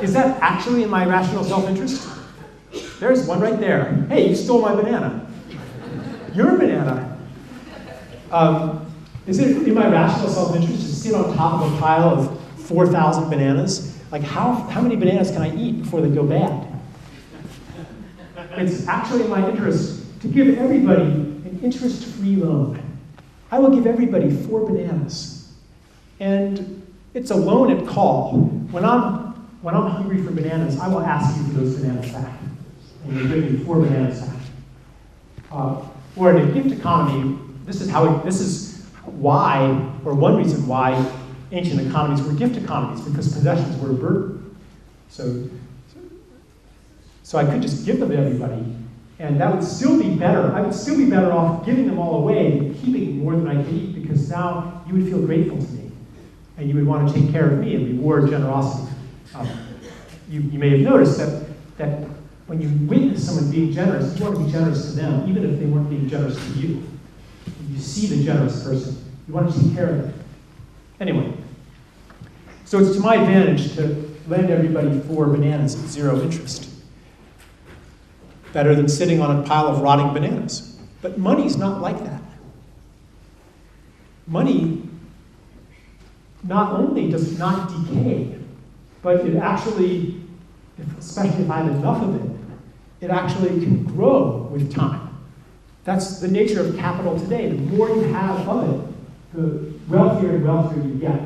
Is that actually in my rational self-interest? There's one right there. Hey, you stole my banana. Your banana. Is it in my rational self-interest to sit on top of a pile of 4,000 bananas? Like, how many bananas can I eat before they go bad? It's actually in my interest to give everybody an interest-free loan. I will give everybody 4 bananas. And it's a loan at call. When I'm hungry for bananas, I will ask you for those bananas back. And you'll give me 4 bananas back. Or in a gift economy, this is why, or one reason why ancient economies were gift economies, because possessions were a burden. So I could just give them to everybody, and that would still be better. I would still be better off giving them all away than keeping more than I could eat, because now you would feel grateful to me, and you would want to take care of me and reward generosity. You may have noticed that when you witness someone being generous, you want to be generous to them, even if they weren't being generous to you. When you see the generous person, you want to take care of them. Anyway, so it's to my advantage to lend everybody 4 bananas at 0 interest. Better than sitting on a pile of rotting bananas. But money's not like that. Money not only does not decay, but it actually, especially if I have enough of it, it actually can grow with time. That's the nature of capital today. The more you have of it, the wealthier and wealthier you get.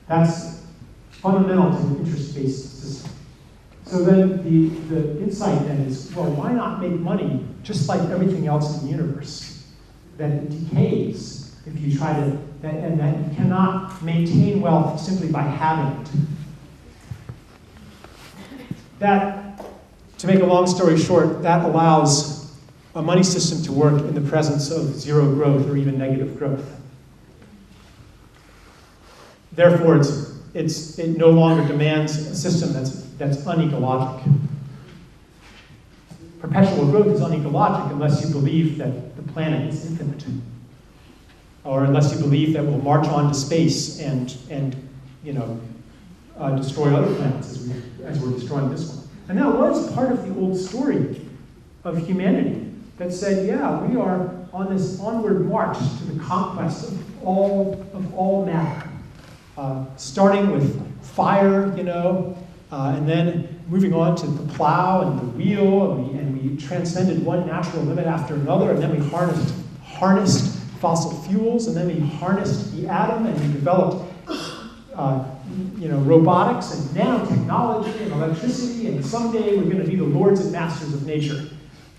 That's fundamental to the interest-based system. So then the insight then is, well, why not make money just like everything else in the universe? That it decays if you try to, and that you cannot maintain wealth simply by having it. That, to make a long story short, that allows a money system to work in the presence of 0 growth or even negative growth. Therefore, it no longer demands a system that's unecologic. Perpetual growth is unecologic unless you believe that the planet is infinite, or unless you believe that we'll march on to space and destroy other planets as we're destroying this one. And that was part of the old story of humanity that said, yeah, we are on this onward march to the conquest of all matter. Starting with fire, and then moving on to the plow and the wheel, and we transcended one natural limit after another, and then we harnessed fossil fuels, and then we harnessed the atom, and we developed robotics and nanotechnology and electricity, and someday we're going to be the lords and masters of nature.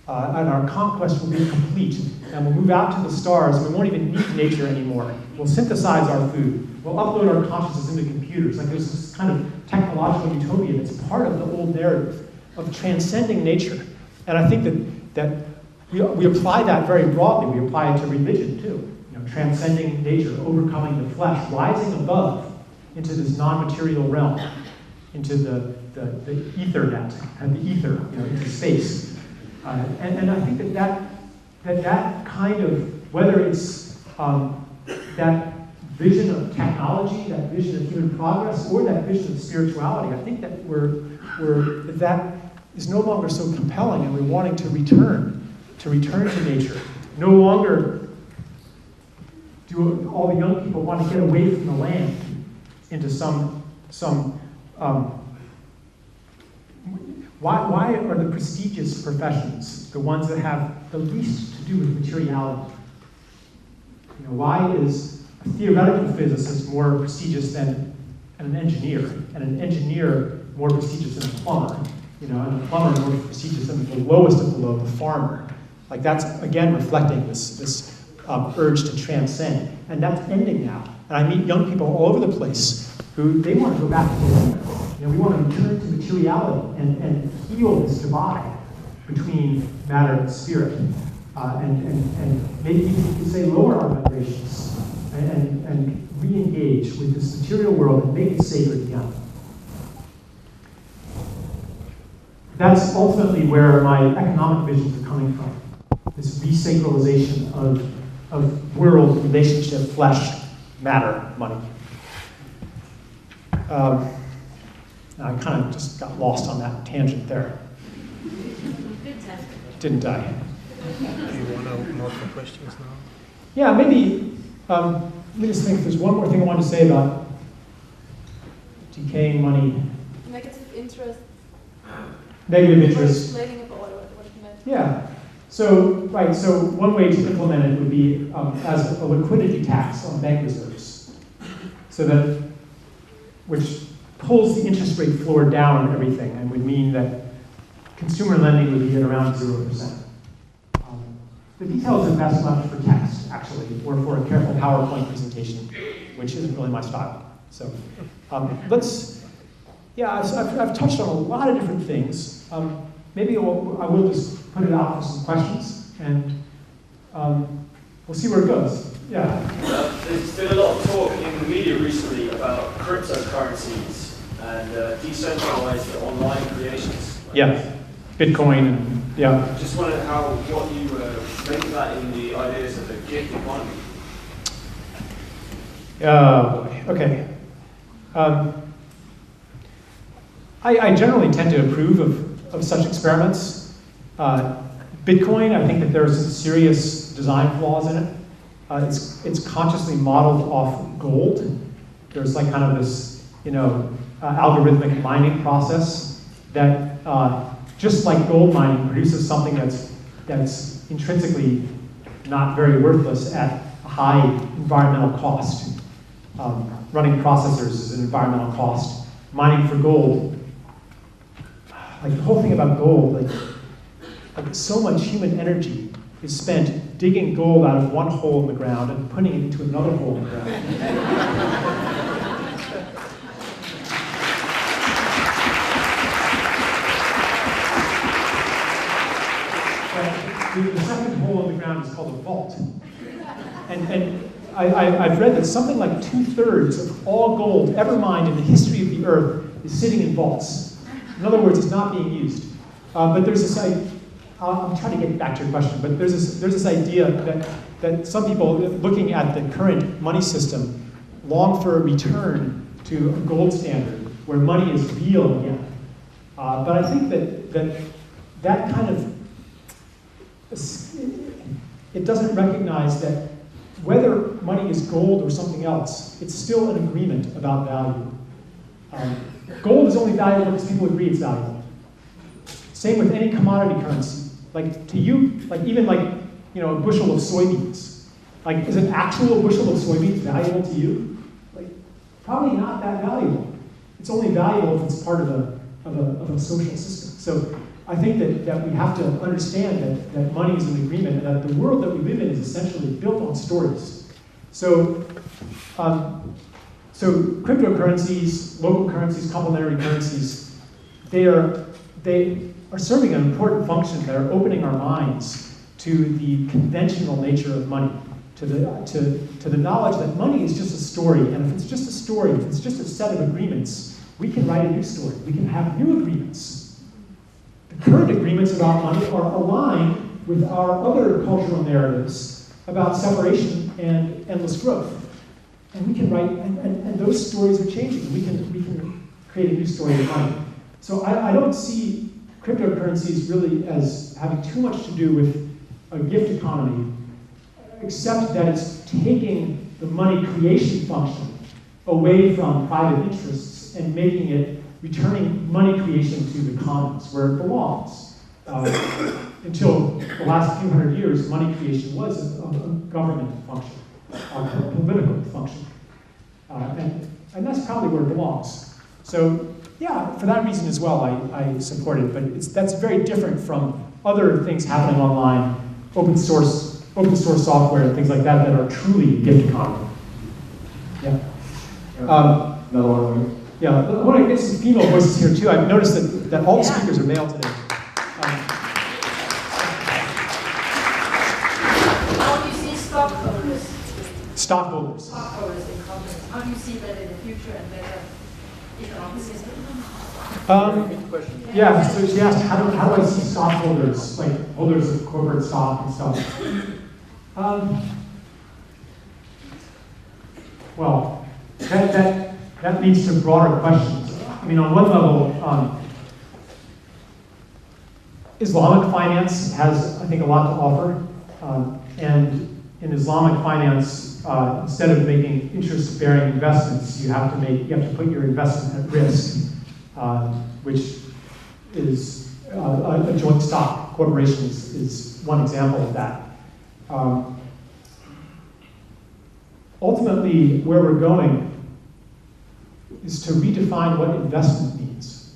And our conquest will be complete, and we'll move out to the stars, and we won't even need nature anymore. We'll synthesize our food. We'll upload our consciousness into computers. Like there's this kind of technological utopia that's part of the old narrative of transcending nature. And I think that we apply that very broadly. We apply it to religion too. Transcending nature, overcoming the flesh, rising above into this non-material realm, into the ethernet and the ether, into space. And I think that kind of, whether it's that vision of technology, that vision of human progress, or that vision of spirituality. I think that that is no longer so compelling, and we're wanting to return to nature. No longer do all the young people want to get away from the land into why are the prestigious professions the ones that have the least to do with materiality? You know, why is a theoretical physicist more prestigious than an engineer, and an engineer more prestigious than a plumber? You know, and a plumber more prestigious than the lowest of the low, the farmer. Like that's again reflecting this urge to transcend, and that's ending now. And I meet young people all over the place who they want to go back to the land. You know, we want to return to materiality and heal this divide between matter and spirit, and maybe you could say lower our vibrations and re-engage with this material world and make it sacred again. That's ultimately where my economic visions are coming from. This resacralization of world, relationship, flesh, matter, money. I kind of just got lost on that tangent there. Didn't I? Do you want to more for questions now? Yeah, maybe. Let me just think. If there's one more thing I want to say about decaying money. Negative interest. Negative interest. Explaining about what it meant. Yeah. So one way to implement it would be as a liquidity tax on bank reserves, so that which pulls the interest rate floor down on everything, and would mean that consumer lending would be at around 0%. The details are best left for text, actually, or for a careful PowerPoint presentation, which isn't really my style. So I've touched on a lot of different things. Maybe I will just put it out for some questions, and we'll see where it goes. Yeah. There's been a lot of talk in the media recently about cryptocurrencies and decentralized online creations. Yeah, Bitcoin, and yeah. Just wondered what you make of that in the ideas of the gig economy. Okay. I generally tend to approve of such experiments. Bitcoin, I think that there are some serious design flaws in it. It's consciously modeled off gold. There's like kind of this, algorithmic mining process that, just like gold mining, produces something that's intrinsically not very worthless at a high environmental cost. Running processors is an environmental cost. Mining for gold, like the whole thing about gold, like so much human energy is spent digging gold out of one hole in the ground and putting it into another hole in the ground. The second hole in the ground is called a vault. And I've read that something like 2/3 of all gold ever mined in the history of the earth is sitting in vaults. In other words, it's not being used. But there's this idea, I'm trying to get back to your question, but there's this idea that some people looking at the current money system long for a return to a gold standard where money is real again. But I think that kind of, it doesn't recognize that whether money is gold or something else, it's still an agreement about value. Gold is only valuable because people agree it's valuable. Same with any commodity currency. Like to you, like even like, a bushel of soybeans. Like, is an actual bushel of soybeans valuable to you? Like, probably not that valuable. It's only valuable if it's part of a social system. So I think that we have to understand that money is an agreement, and that the world that we live in is essentially built on stories. So cryptocurrencies, local currencies, complementary currencies, they are serving an important function. They're opening our minds to the conventional nature of money, to the knowledge that money is just a story, and if it's just a story, if it's just a set of agreements, we can write a new story. We can have new agreements. The current agreements about money are aligned with our other cultural narratives about separation and endless growth. And we can write, and those stories are changing. We can create a new story of money. So I don't see cryptocurrencies really as having too much to do with a gift economy, except that it's taking the money creation function away from private interests and making it, returning money creation to the commons where it belongs. Until the last few hundred years, money creation was a government function, a political function. And that's probably where it belongs. So yeah, for that reason as well, I support it, but that's very different from other things happening online, open source software and things like that that are truly gift economy. Yeah. Another one. Yeah, I want to get some female voices here too. I've noticed that all the speakers are male today. How do you see stockholders? Stockholders. Stockholders in companies. How do you see that in the future and better economic system? Yeah, so she asked, how do I see stockholders, like holders of corporate stock and stuff? Well, that leads to broader questions. I mean, on one level, Islamic finance has, I think, a lot to offer. And in Islamic finance, instead of making interest-bearing investments, you have to put your investment at risk, which is a joint stock corporation is one example of that. Ultimately, where we're going is to redefine what investment means.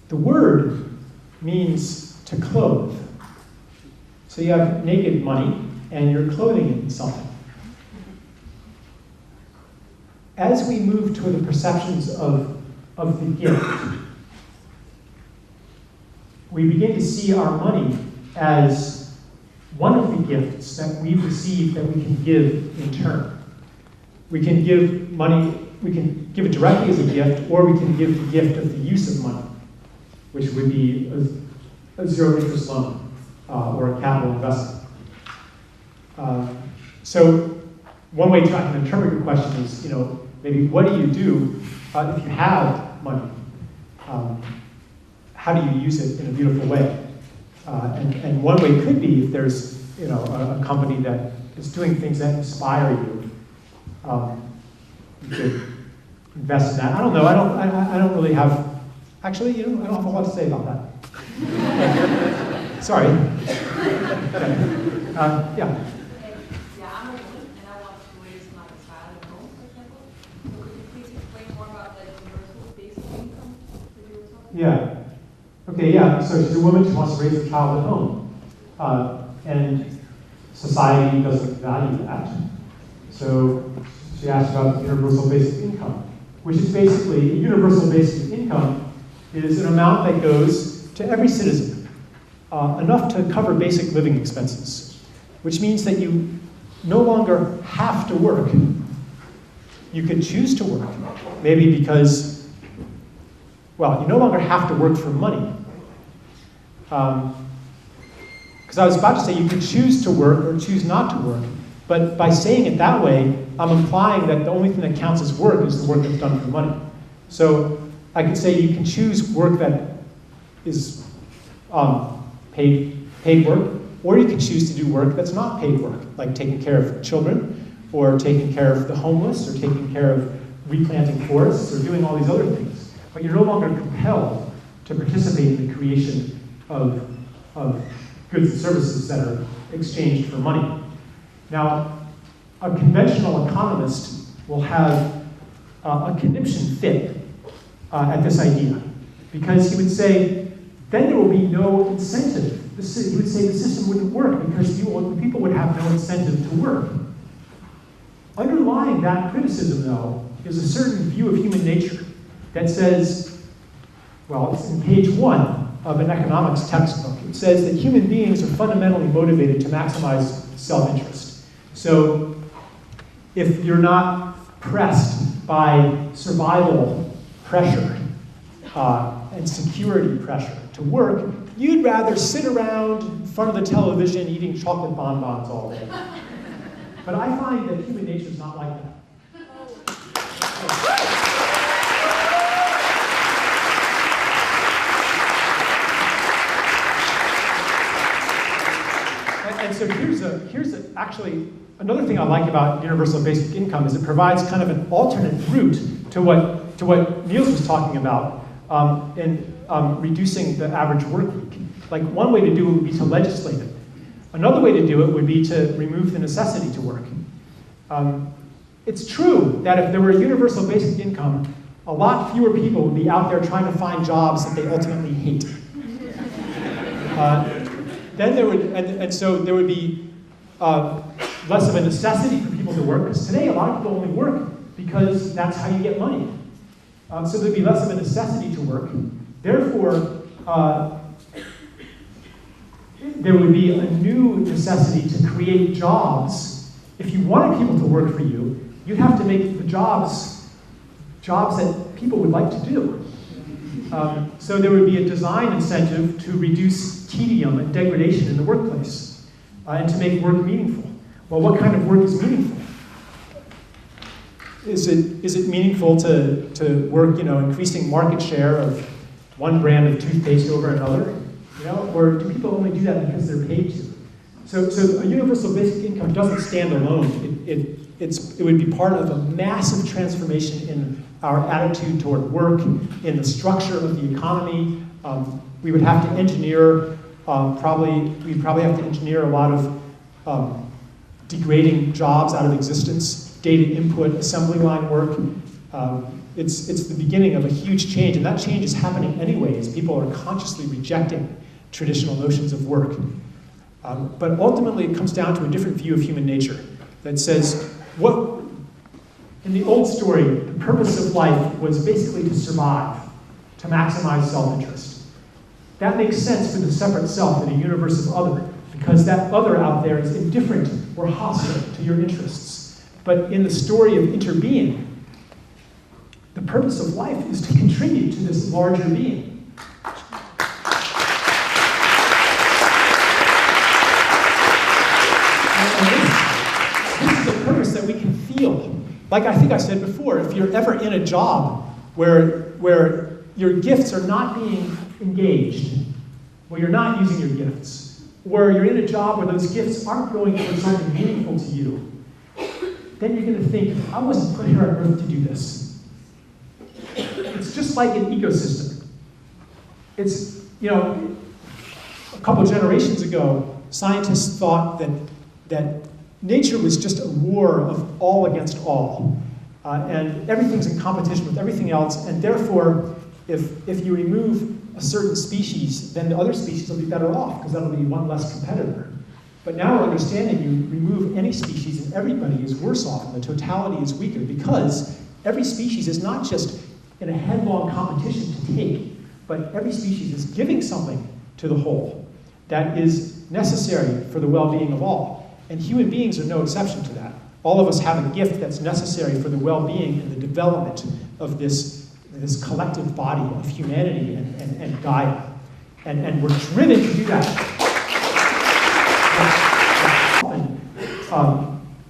The word means to clothe. So you have naked money, and you're clothing it in something. As we move toward the perceptions of the gift, we begin to see our money as one of the gifts that we've received that we can give in turn. We can give money, we can give it directly as a gift, or we can give the gift of the use of money, which would be a zero interest loan or a capital investment. So one way to interpret your question is, maybe what do you do if you have money? How do you use it in a beautiful way? And one way could be if there's a company that is doing things that inspire you. You could invest in that. I don't know. I don't really have. Actually, I don't have a lot to say about that. Sorry. Yeah. Yeah. Okay, yeah, so she's a woman, she wants to raise a child at home. And society doesn't value that. So she asked about universal basic income, which is basically, a universal basic income is an amount that goes to every citizen, enough to cover basic living expenses, which means that you no longer have to work. You can choose to work, maybe because, well, you no longer have to work for money. Because I was about to say you can choose to work or choose not to work, but by saying it that way, I'm implying that the only thing that counts as work is the work that's done for money. So I could say you can choose work that is paid work, or you can choose to do work that's not paid work, like taking care of children, or taking care of the homeless, or taking care of replanting forests, or doing all these other things. But you're no longer compelled to participate in the creation of goods and services that are exchanged for money. Now, a conventional economist will have a conniption fit at this idea, because he would say, then there will be no incentive. He would say the system wouldn't work because people would have no incentive to work. Underlying that criticism, though, is a certain view of human nature that says, well, it's in page 1 of an economics textbook. It says that human beings are fundamentally motivated to maximize self-interest. So if you're not pressed by survival pressure and security pressure to work, you'd rather sit around in front of the television eating chocolate bonbons all day. But I find that human nature is not like that. so here's actually another thing I like about universal basic income is it provides kind of an alternate route to what Niels was talking about in reducing the average work week. Like one way to do it would be to legislate it. Another way to do it would be to remove the necessity to work. It's true that if there were a universal basic income, a lot fewer people would be out there trying to find jobs that they ultimately hate. Then there would, and so there would be less of a necessity for people to work, because today a lot of people only work because that's how you get money. So there'd be less of a necessity to work. Therefore, there would be a new necessity to create jobs. If you wanted people to work for you, you'd have to make the jobs that people would like to do. So there would be a design incentive to reduce tedium and degradation in the workplace and to make work meaningful. Well, what kind of work is meaningful? Is it meaningful to work, increasing market share of one brand of toothpaste over another? Or do people only do that because they're paid to? So a universal basic income doesn't stand alone. It would be part of a massive transformation in our attitude toward work, in the structure of the economy. We would have to engineer, we'd probably have to engineer a lot of degrading jobs out of existence, data input, assembly line work. It's the beginning of a huge change, and that change is happening anyway as people are consciously rejecting traditional notions of work. But ultimately it comes down to a different view of human nature that says, in the old story, the purpose of life was basically to survive, to maximize self-interest. That makes sense for the separate self in a universe of other, because that other out there is indifferent or hostile to your interests. But in the story of interbeing, the purpose of life is to contribute to this larger being. This is a purpose that we can feel. Like I think I said before, if you're ever in a job where your gifts are not being engaged, where you're not using your gifts, or you're in a job where those gifts aren't going towards something meaningful to you, then you're going to think, I wasn't put here on earth to do this. It's just like an ecosystem. It's, a couple generations ago, scientists thought that nature was just a war of all against all. And everything's in competition with everything else, and therefore, if you remove a certain species, then the other species will be better off, because that'll be one less competitor. But now we're understanding you remove any species and everybody is worse off, and the totality is weaker, because every species is not just in a headlong competition to take, but every species is giving something to the whole that is necessary for the well-being of all. And human beings are no exception to that. All of us have a gift that's necessary for the well-being and the development of this collective body of humanity and Gaia. And we're driven to do that.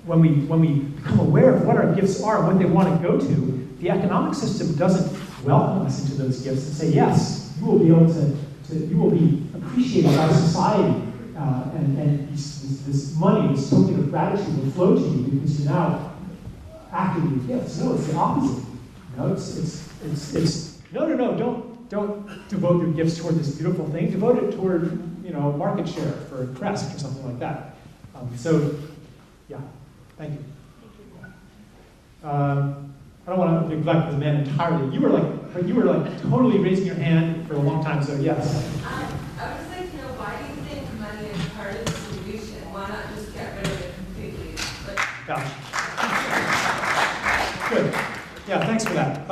When we become aware of what our gifts are and what they want to go to, the economic system doesn't welcome us into those gifts and say, yes, you will be able you will be appreciated by society, and this money, this token of gratitude will flow to you because you're now acting with gifts. No, it's the opposite. No, it's don't devote your gifts toward this beautiful thing. Devote it toward market share for a crest or something like that. Yeah, thank you. I don't want to neglect the man entirely. You were like totally raising your hand for a long time. So yes. I was thinking, why do you think money is part of the solution? Why not just get rid of it completely? Yeah. Good. Yeah, thanks for that.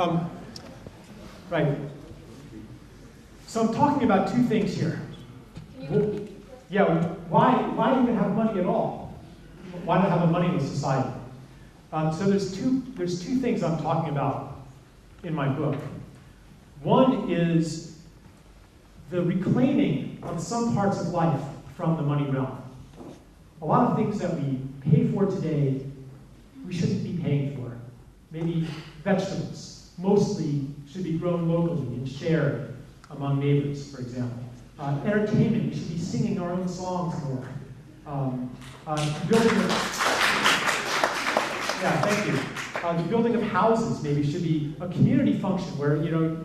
Right. So I'm talking about two things here. Yeah, why even have money at all? Why not have a moneyless society? So there's two things I'm talking about in my book. One is the reclaiming of some parts of life from the money realm. A lot of things that we pay for today, we shouldn't be paying for. Maybe vegetables, mostly should be grown locally and shared among neighbors, for example. Entertainment, we should be singing our own songs more. Building of, yeah, thank you. The building of houses maybe should be a community function where, you know,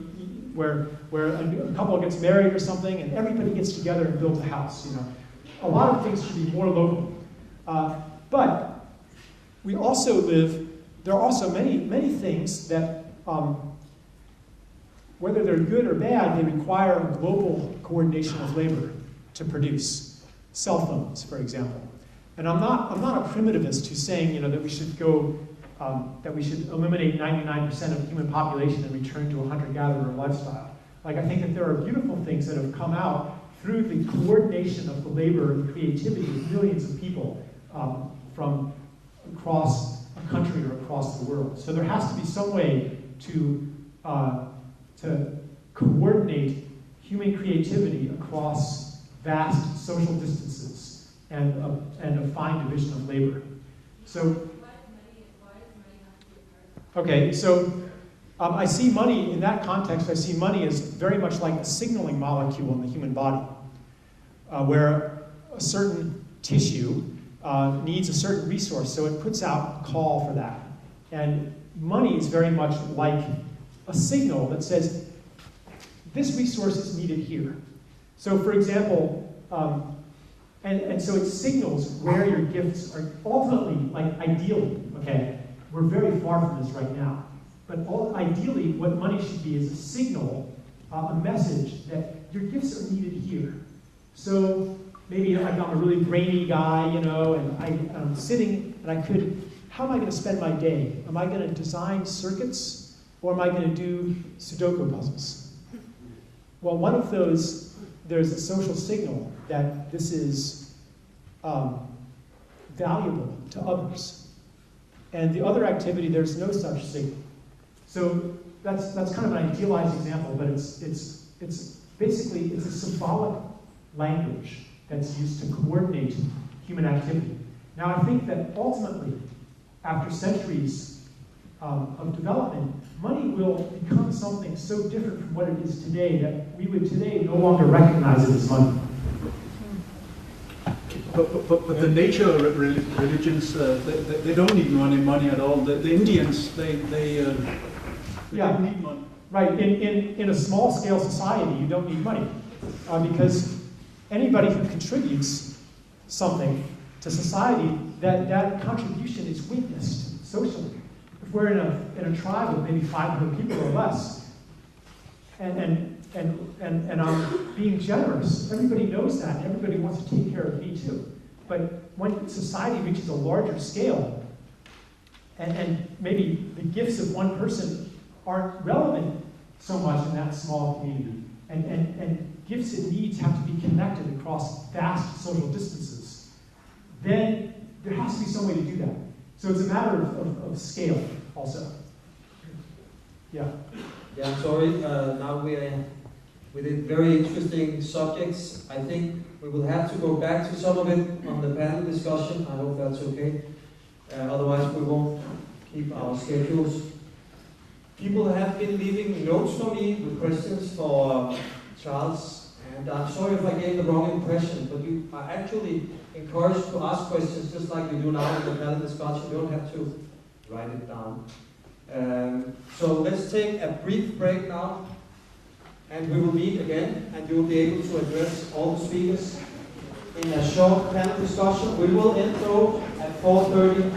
where a couple gets married or something and everybody gets together and builds a house, you know. A lot of things should be more local. But we also live, there are also many things that, whether they're good or bad, they require a global coordination of labor to produce. Cell phones, for example. And I'm not a primitivist who's saying, you know, that we should go, that we should eliminate 99% of the human population and return to a hunter-gatherer lifestyle. Like, I think that there are beautiful things that have come out through the coordination of the labor and creativity of millions of people from across a country or across the world. So there has to be some way to coordinate human creativity across vast social distances and a fine division of labor. So, okay, so I see money in that context. I see money as very much like a signaling molecule in the human body, where a certain tissue needs a certain resource, so it puts out a call for that. And money is very much like a signal that says, this resource is needed here. So for example, and so it signals where your gifts are ultimately, like ideally, okay, we're very far from this right now, but ideally what money should be is a signal, a message that your gifts are needed here. So maybe like I'm a really brainy guy, you know, and I'm sitting and I could, how am I going to spend my day? Am I going to design circuits or am I going to do Sudoku puzzles? Well, one of those, there's a social signal that this is valuable to others. And the other activity, there's no such signal. So that's kind of an idealized example, but it's basically, it's a symbolic language that's used to coordinate human activity. Now, I think that ultimately, after centuries of development, money will become something so different from what it is today that we would today no longer recognize it as money. But the nature of religions, they don't need money at all. The Indians, they don't need money. Right, in a small scale society, you don't need money because anybody who contributes something to society, that contribution is witnessed socially. If we're in a tribe of maybe 500 people or less, and I'm being generous, everybody knows that, and everybody wants to take care of me too. But when society reaches a larger scale, and maybe the gifts of one person aren't relevant so much in that small community, and gifts and needs have to be connected across vast social distances, then there has to be some way to do that. So it's a matter of scale also. Yeah. Yeah, I'm sorry. Now we did very interesting subjects. I think we will have to go back to some of it on the panel discussion. I hope that's okay. Otherwise, we won't keep our schedules. People have been leaving notes for me with questions for Charles, and I'm sorry if I gave the wrong impression, but you are actually encouraged to ask questions just like we do now in the panel discussion. You don't have to write it down. So let's take a brief break now, and we will meet again, and you will be able to address all the speakers in a short panel discussion. We will end though at 4:30.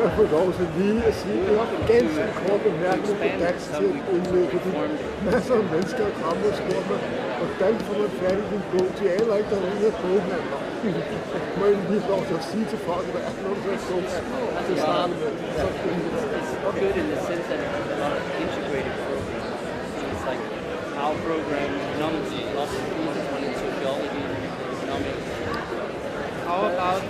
Jeg får lov til lige at sige, det er en ganske kort bemærkning på dansk til at indlede, fordi masser af mennesker er fremme og spurgt mig, hvordan får man fat i din bog? De aner ikke, der er nogen af boghandler. Må jeg lige få lov til at sige til folk, hvad er nogen af boghandler til at starte med? It's good in the sense that it's a lot of integrated programs. It's like our program, economics, philosophy, sociology, economics. How about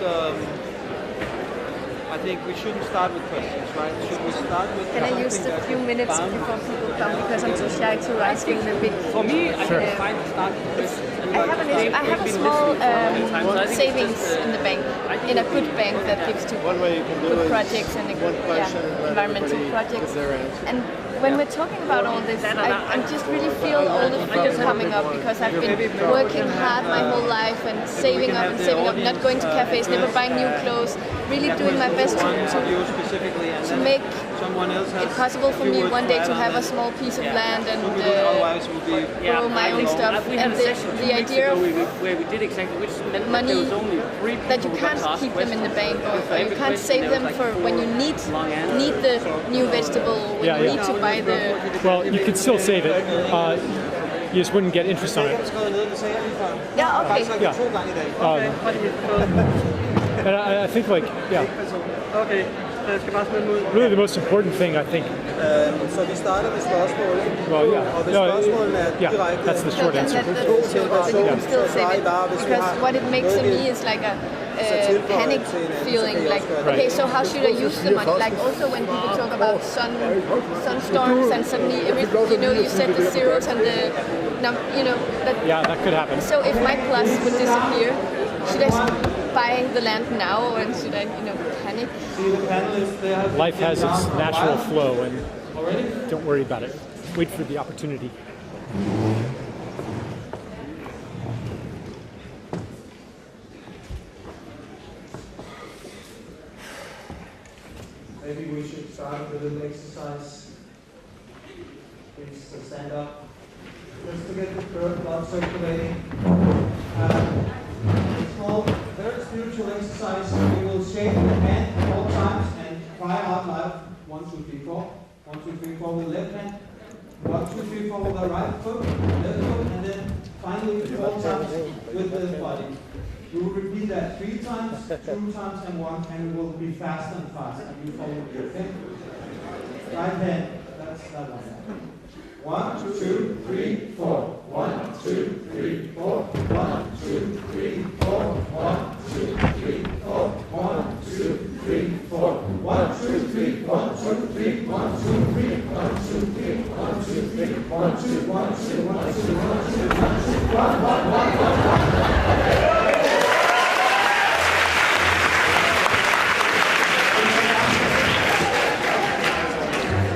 I think we shouldn't start with questions, right? Should we start with Can I use the few minutes before people come because I'm too shy to asking the big... For me, I think it's fine to start with questions. I have a small savings in the bank, in a good bank that gives to good projects and environmental projects. And when we're talking about all this, I just really feel all the fears coming up because I've been working hard my whole life and saving up, not going to cafes, never buying new clothes, really doing my best to make it possible for me one day to have a small piece of land and grow my own stuff. And the idea of money, that you can't keep them in the bank or you can't save them for when you need the new vegetable, when you need to buy the... Well, you could still save it. You just wouldn't get interest on it. Yeah, okay. And I think, like, Okay. Really the most important thing, I think. Så vi starter med spørgsmålet. Well, yeah. Og hvis spørgsmålene er direkte... that's the short answer. Because what it makes in me is like a panic feeling, like, okay, so how should I use the money? Like also when people talk about sunstorms and suddenly everything, you said the zeros and the, that could happen. So if my plus would disappear, should I buy the land now or should I, panic? Life has its natural flow and don't worry about it. Wait for the opportunity. Maybe we should start with a little exercise. Please stand up. Just to get the blood circulating. It's called very spiritual exercise. We will shake the hand 4 times and cry out loud. 1, 2, 3, 4. 1, 2, 3, 4 with the left hand. 1, 2, 3, 4 with the right foot, left foot, and then finally 4 times with the body. We will repeat that 3 times, 2 times, and 1, and we will be faster and faster. And you follow me, okay? Right hand. That's that one. 1, 2, 3, 4. 1, 2, 3, 4. 1, 2, 3, 4. 1, 2, 3, 4. 1, 2, 3, 4. 1, 2, 3, 1, 2, 3, 1, 2, 3, 1, 2, 3, 1, 2, 3, 1, 2, 1, 2, 1, 2, 1, 2, 1, 1, 1, 1, 1.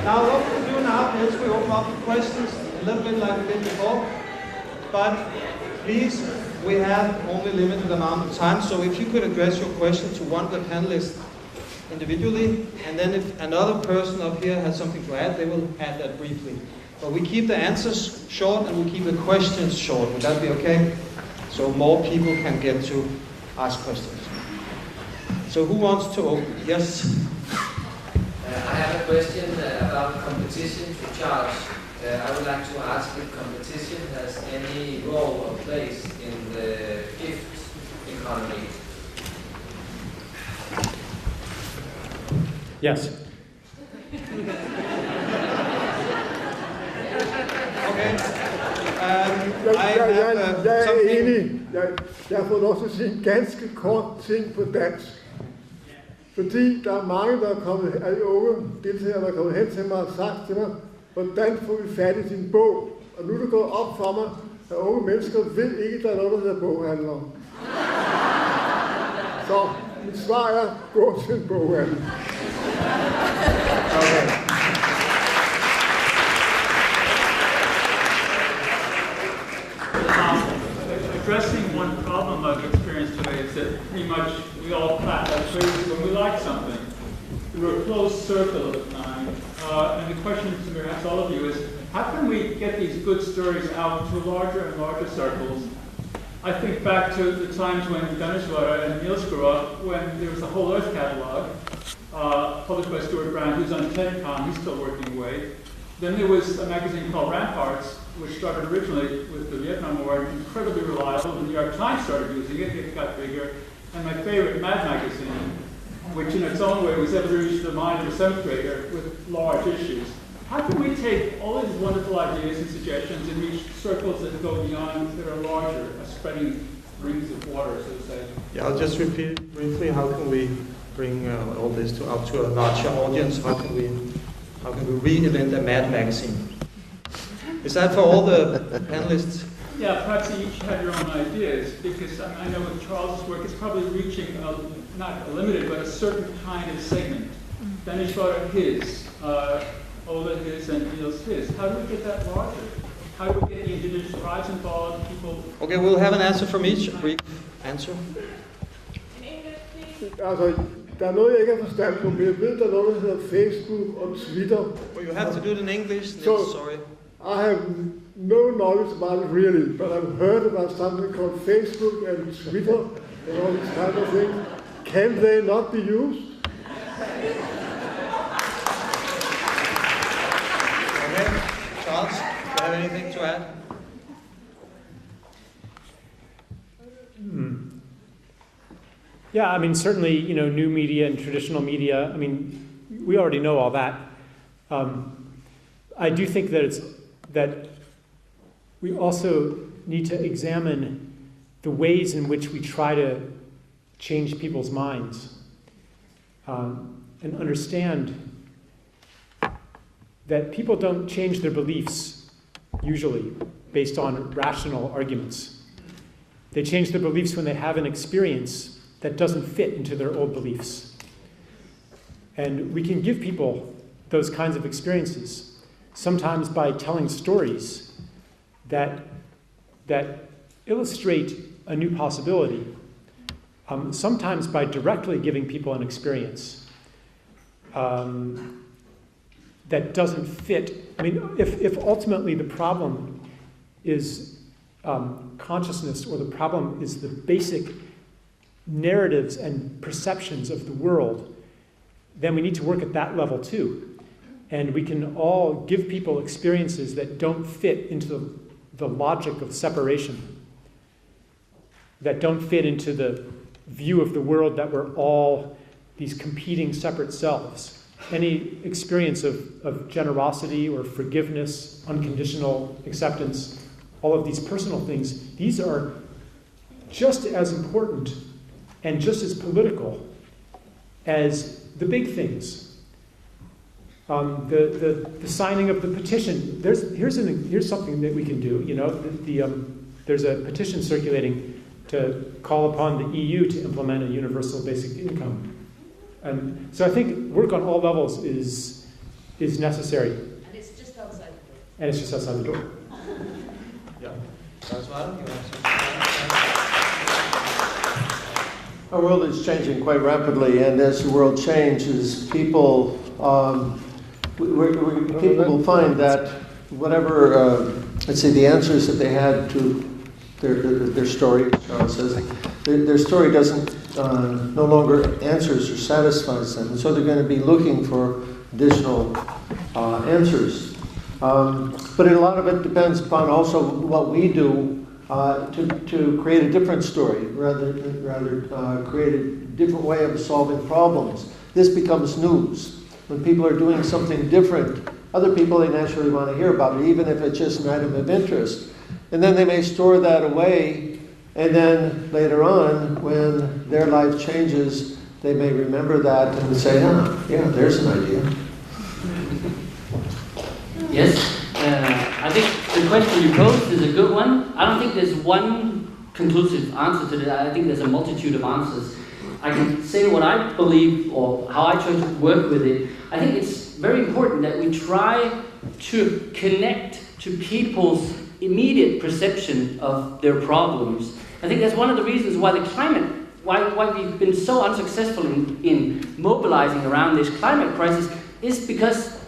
Now what we'll do now is we open up for questions, a little bit like we did before. But please, we have only limited amount of time, so if you could address your question to one of the panelists individually, and then if another person up here has something to add, they will add that briefly. But we keep the answers short and we keep the questions short. Would that be okay? So more people can get to ask questions. So who wants to open? Yes? I have a question about competition to Charles. I would like to ask if competition has any role or place in the gift economy. Yes. Okay. Jeg er enig. Jeg har fået lov til at sige en ganske kort ting på dansk. Fordi der er mange, der er kommet, alle unge deltagere, der er kommet hen til mig og sagt til mig, hvordan får vi fat i din bog? Og nu er det gået op for mig, at unge mennesker ved ikke, at der er noget, der hedder boghandler. Så mit svar er, gå til en boghandel. Okay. Addressing one problem I've experienced today is that pretty much we all clap like crazy when we like something. We're a closed circle at the time. And the question to perhaps all of you is, how can we get these good stories out to larger and larger circles? I think back to the times when Dhanesvara and Niels grew up, when there was a Whole Earth catalog, published by Stuart Brown, who's on TEDCon, he's still working away. Then there was a magazine called Ramparts, which started originally with the Vietnam War, incredibly reliable. The New York Times started using it, it got bigger. And my favorite, Mad Magazine, which in its own way was able to reach the mind of a 7th grader with large issues. How can we take all these wonderful ideas and suggestions and reach circles that go beyond, that are larger, spreading rings of water, so to say? Yeah, I'll just repeat briefly, how can we bring all this out to a larger audience. How can we reinvent a Mad magazine? Is that for all the panelists? Yeah, perhaps you each have your own ideas, because I know with Charles's work, it's probably reaching not a limited, but a certain kind of segment. Dhanesvara his, Ole his, and Niels his. How do we get that larger? How do we get the indigenous tribes involved, people? Okay, we'll have an answer from each. A brief answer. Altså, der er noget, jeg ikke har forstand på, men jeg ved, der er noget, der hedder Facebook og Twitter. Well, you have to do it in English, Niels, so, sorry. I have no knowledge about it really, but I've heard about something called Facebook and Twitter and all these kind of things. Can they not be used? Okay, Charles, do you have anything to add? Yeah, I mean, certainly, new media and traditional media, I mean, we already know all that. I do think that we also need to examine the ways in which we try to change people's minds and understand that people don't change their beliefs usually based on rational arguments. They change their beliefs when they have an experience that doesn't fit into their old beliefs. And we can give people those kinds of experiences, sometimes by telling stories that illustrate a new possibility, sometimes by directly giving people an experience that doesn't fit. I mean, if ultimately the problem is consciousness, or the problem is the basic narratives and perceptions of the world, then we need to work at that level too. And we can all give people experiences that don't fit into the logic of separation, that don't fit into the view of the world that we're all these competing separate selves. Any experience of generosity or forgiveness, unconditional acceptance, all of these personal things, these are just as important and just as political as the big things. The signing of the petition. Here's something that we can do. There's a petition circulating to call upon the EU to implement a universal basic income. And so I think work on all levels is necessary. And it's just outside the door. And it's just outside the door. Yeah. Dhanesvara, you have Our world is changing quite rapidly, and as the world changes, people will find that whatever, let's say, the answers that they had to their story, as Charles says, their story doesn't no longer answers or satisfies them, and so they're going to be looking for additional answers. But a lot of it depends upon also what we do to create a different story, rather create a different way of solving problems. This becomes news. When people are doing something different, other people, they naturally want to hear about it, even if it's just an item of interest. And then they may store that away, and then later on, when their life changes, they may remember that and say, yeah, there's an idea. Yes, I think the question you posed is a good one. I don't think there's one conclusive answer to that. I think there's a multitude of answers. I can say what I believe or how I try to work with it. I think it's very important that we try to connect to people's immediate perception of their problems. I think that's one of the reasons why why we've been so unsuccessful in mobilizing around this climate crisis is because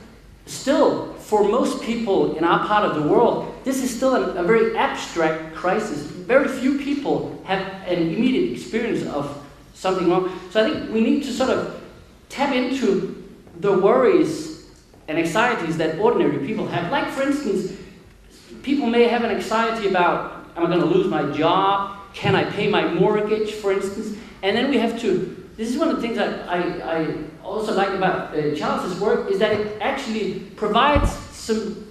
still, for most people in our part of the world, this is still a very abstract crisis. Very few people have an immediate experience of something wrong. So I think we need to sort of tap into the worries and anxieties that ordinary people have. Like, for instance, people may have an anxiety about, am I going to lose my job? Can I pay my mortgage, for instance? And then we have to, this is one of the things that I also like about Charles's work, is that it actually provides some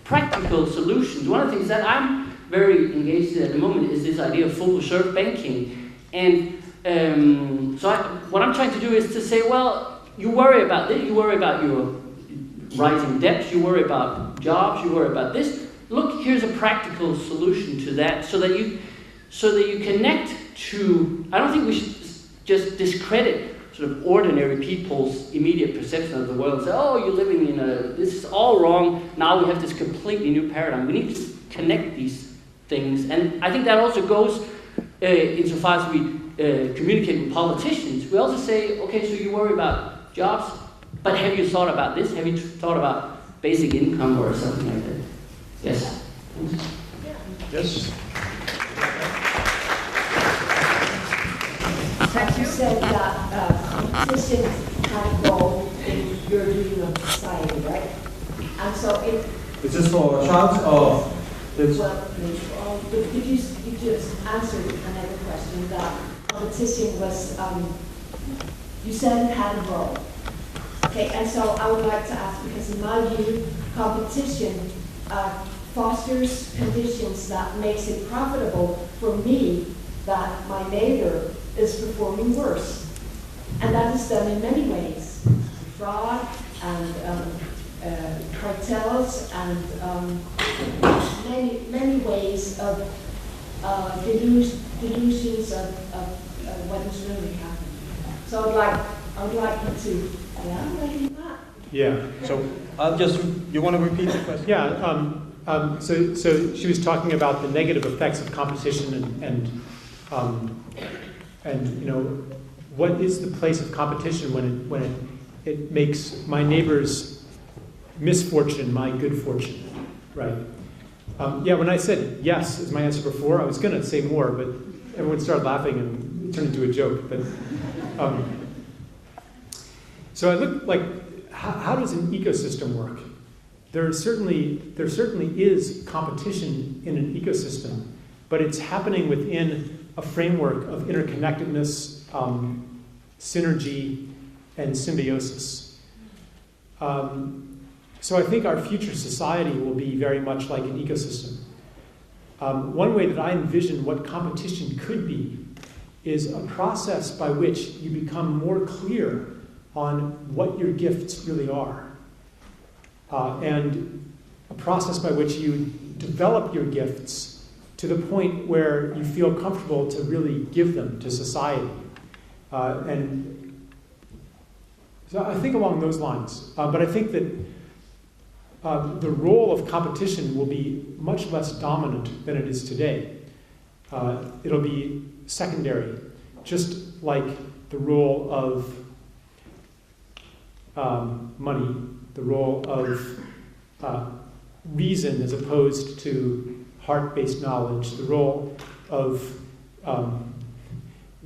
practical solutions. One of the things that I'm very engaged in at the moment is this idea of full reserve banking. And what I'm trying to do is to say, well, you worry about this, you worry about your rising debts, you worry about jobs, you worry about this. Look, here's a practical solution to that, so that you connect to. I don't think we should just discredit sort of ordinary people's immediate perception of the world and say, oh, you're living in this is all wrong, now we have this completely new paradigm. We need to connect these things. And I think that also goes insofar as we communicate with politicians. We also say, okay, so you worry about jobs, but have you thought about this? Have you thought about basic income or something like that? Yes? Yes? As you said that competition had a role in your view of society, right? And so it... Is this for Charles or... Well, but you just answered another question that competition was, you said it had a role. Okay, and so I would like to ask, because in my view, competition fosters conditions that makes it profitable for me that my neighbor is performing worse. And that is done in many ways. Fraud and cartels and many ways of delusions of what is really happening. So I would like you to elaborate that. Yeah. So I'll just, you want to repeat the question? Yeah. So she was talking about the negative effects of competition and you know, what is the place of competition when it makes my neighbor's misfortune my good fortune, right? Yeah, when I said yes as my answer before, I was going to say more, but everyone started laughing and it turned into a joke. But so I looked like, how does an ecosystem work? There certainly is competition in an ecosystem, but it's happening within a framework of interconnectedness, synergy, and symbiosis. So I think our future society will be very much like an ecosystem. One way that I envision what competition could be is a process by which you become more clear on what your gifts really are. And a process by which you develop your gifts to the point where you feel comfortable to really give them to society. And so I think along those lines. But I think that the role of competition will be much less dominant than it is today. It'll be secondary, just like the role of money, the role of reason as opposed to heart-based knowledge, the role of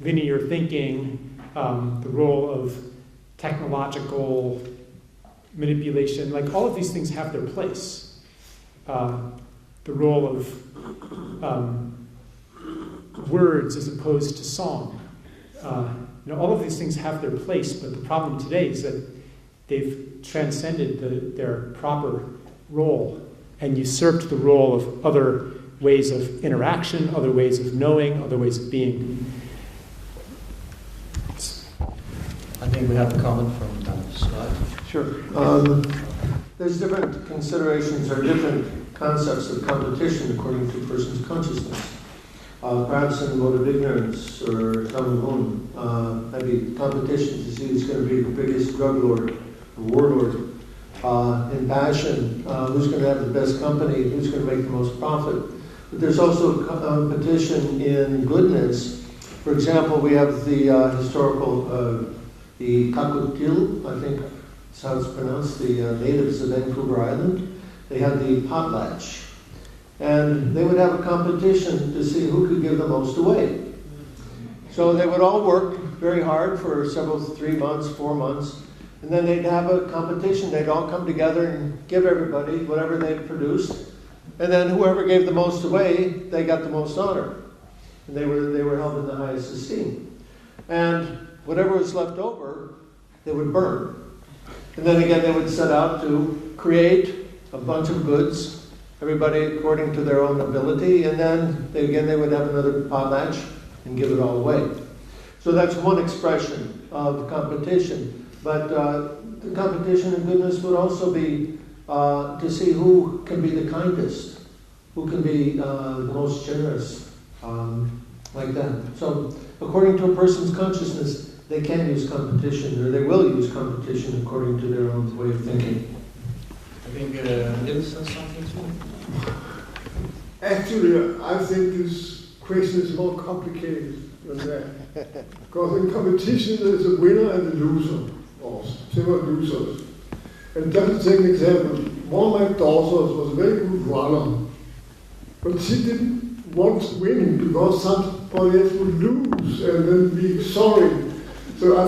linear thinking, the role of technological manipulation, like all of these things have their place. The role of words as opposed to song. All of these things have their place, but the problem today is that they've transcended their proper role and usurped the role of other ways of interaction, other ways of knowing, other ways of being. I think we have a comment from Dhanesvara. Sure. There's different considerations or different concepts of competition according to a person's consciousness. Perhaps in the mode of ignorance or Tamun, maybe competition to see who's going to be the biggest drug lord or warlord. In passion, who's going to have the best company, who's going to make the most profit. But there's also competition in goodness. For example, we have the historical, the Kakutil, I think that's how it's pronounced, the natives of Vancouver Island. They had the potlatch. And they would have a competition to see who could give the most away. So they would all work very hard for 3 months, 4 months, and then they'd have a competition. They'd all come together and give everybody whatever they produced. And then whoever gave the most away, they got the most honor. And they were held in the highest esteem. And whatever was left over, they would burn. And then again, they would set out to create a bunch of goods, everybody according to their own ability. And then they would have another potlatch and give it all away. So that's one expression of competition. But the competition in goodness would also be to see who can be the kindest, who can be the most generous, like that. So according to a person's consciousness, they can use competition, or they will use competition according to their own way of thinking. I think Niels has something too. Actually, I think this question is more complicated than that. Because in competition, there's a winner and a loser, or several losers. And just to take an example, one of my daughters was a very good runner, but she didn't want to win because somebody else would lose and then be sorry. So I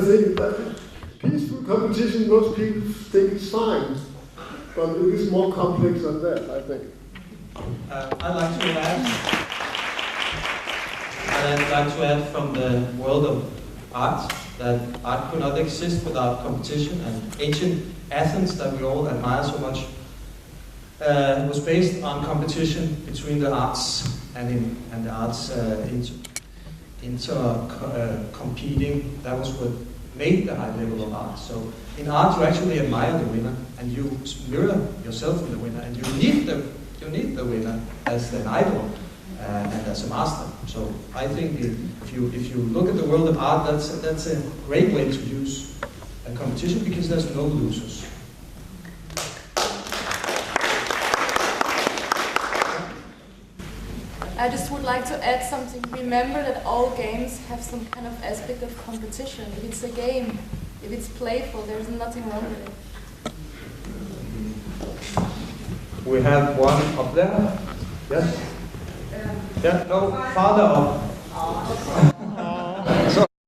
think that peaceful competition, most people think it's fine, but it is more complex than that, I think. I'd like to add from the world of art that art could not exist without competition, and ancient Athens that we all admire so much was based on competition between the arts and the arts competing. That was what made the high level of art. So in art you actually admire the winner and you mirror yourself in the winner, and you need the winner as an idol and as a master. So I think if you look at the world of art, that's a great way to use a competition, because there's no losers. I just would like to add something. Remember that all games have some kind of aspect of competition. If it's a game, if it's playful, there's nothing wrong with it. We have one up there. Yes? Yeah, no, father of.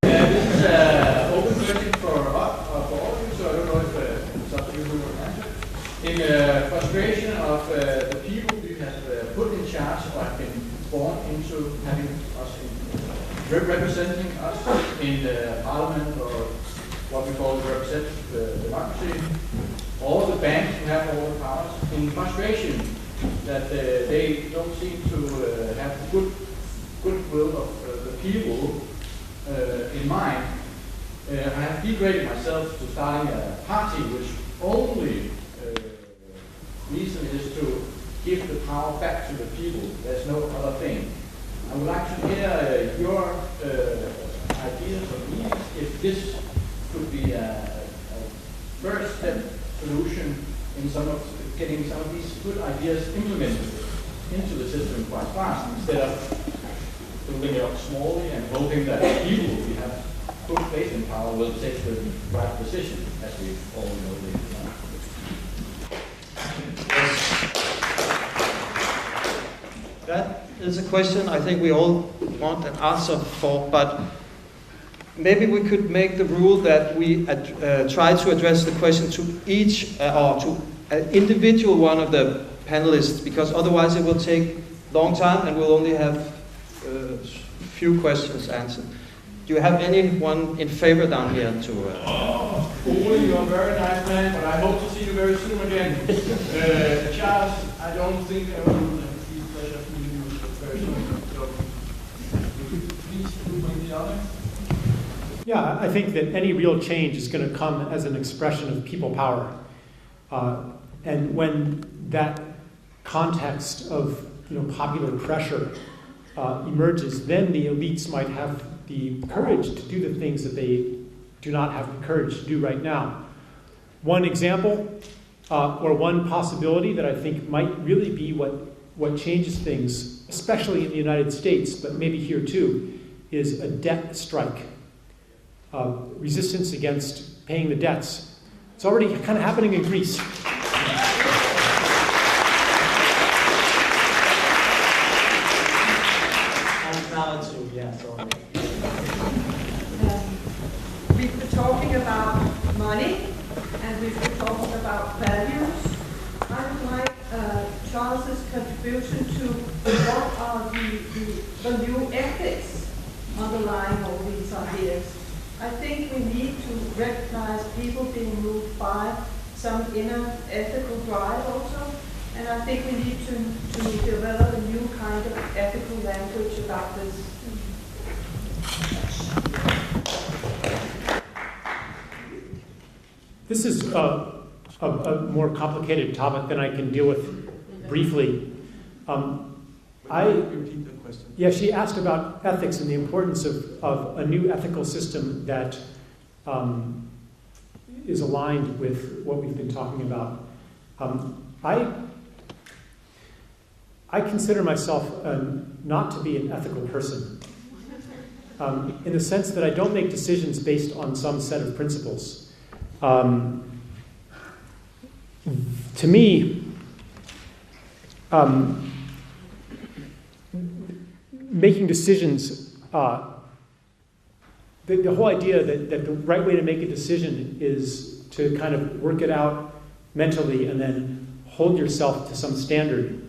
This is an open question for all of you, so I don't know if it's up to you who will answer. In frustration of the people we have put in charge, or have been born into having us representing us in the parliament, or what we call representative democracy, all the banks who have all the powers, in frustration that they don't seem to have the goodwill of the people in mind. I have degraded myself to starting a party which only reason is to give the power back to the people. There's no other thing. I would like to hear your ideas or meanings if this could be a first step solution in getting some of these good ideas implemented into the system quite fast, instead of building it up slowly and hoping that the people we have put place in power will take the right decision, as we all know they do. That is a question I think we all want an answer for, but maybe we could make the rule that we try to address the question to each, or to an individual one of the panelists, because otherwise it will take a long time and we'll only have few questions answered. Do you have anyone in favor down here to... Ole, you're a very nice man, but I hope to see you very soon again. Charles, I don't think I will be pleasure to meet you very soon. So, please bring the others. Yeah, I think that any real change is going to come as an expression of people power. And when that context of popular pressure emerges, then the elites might have the courage to do the things that they do not have the courage to do right now. One example, or one possibility that I think might really be what changes things, especially in the United States, but maybe here too, is a debt strike. Resistance against paying the debts. It's already kind of happening in Greece. We've been talking about money, and we've been talking about values. I would like Charles's contribution to what are the new ethics underlying all these ideas. I think we need to recognize people being moved by some inner ethical drive also, and I think we need to develop a new kind of ethical language about this. This is a more complicated topic than I can deal with briefly. Repeat the question. Yeah, she asked about ethics and the importance of a new ethical system that is aligned with what we've been talking about. I consider myself not to be an ethical person, in the sense that I don't make decisions based on some set of principles. To me, making decisions, the whole idea that the right way to make a decision is to kind of work it out mentally and then hold yourself to some standard.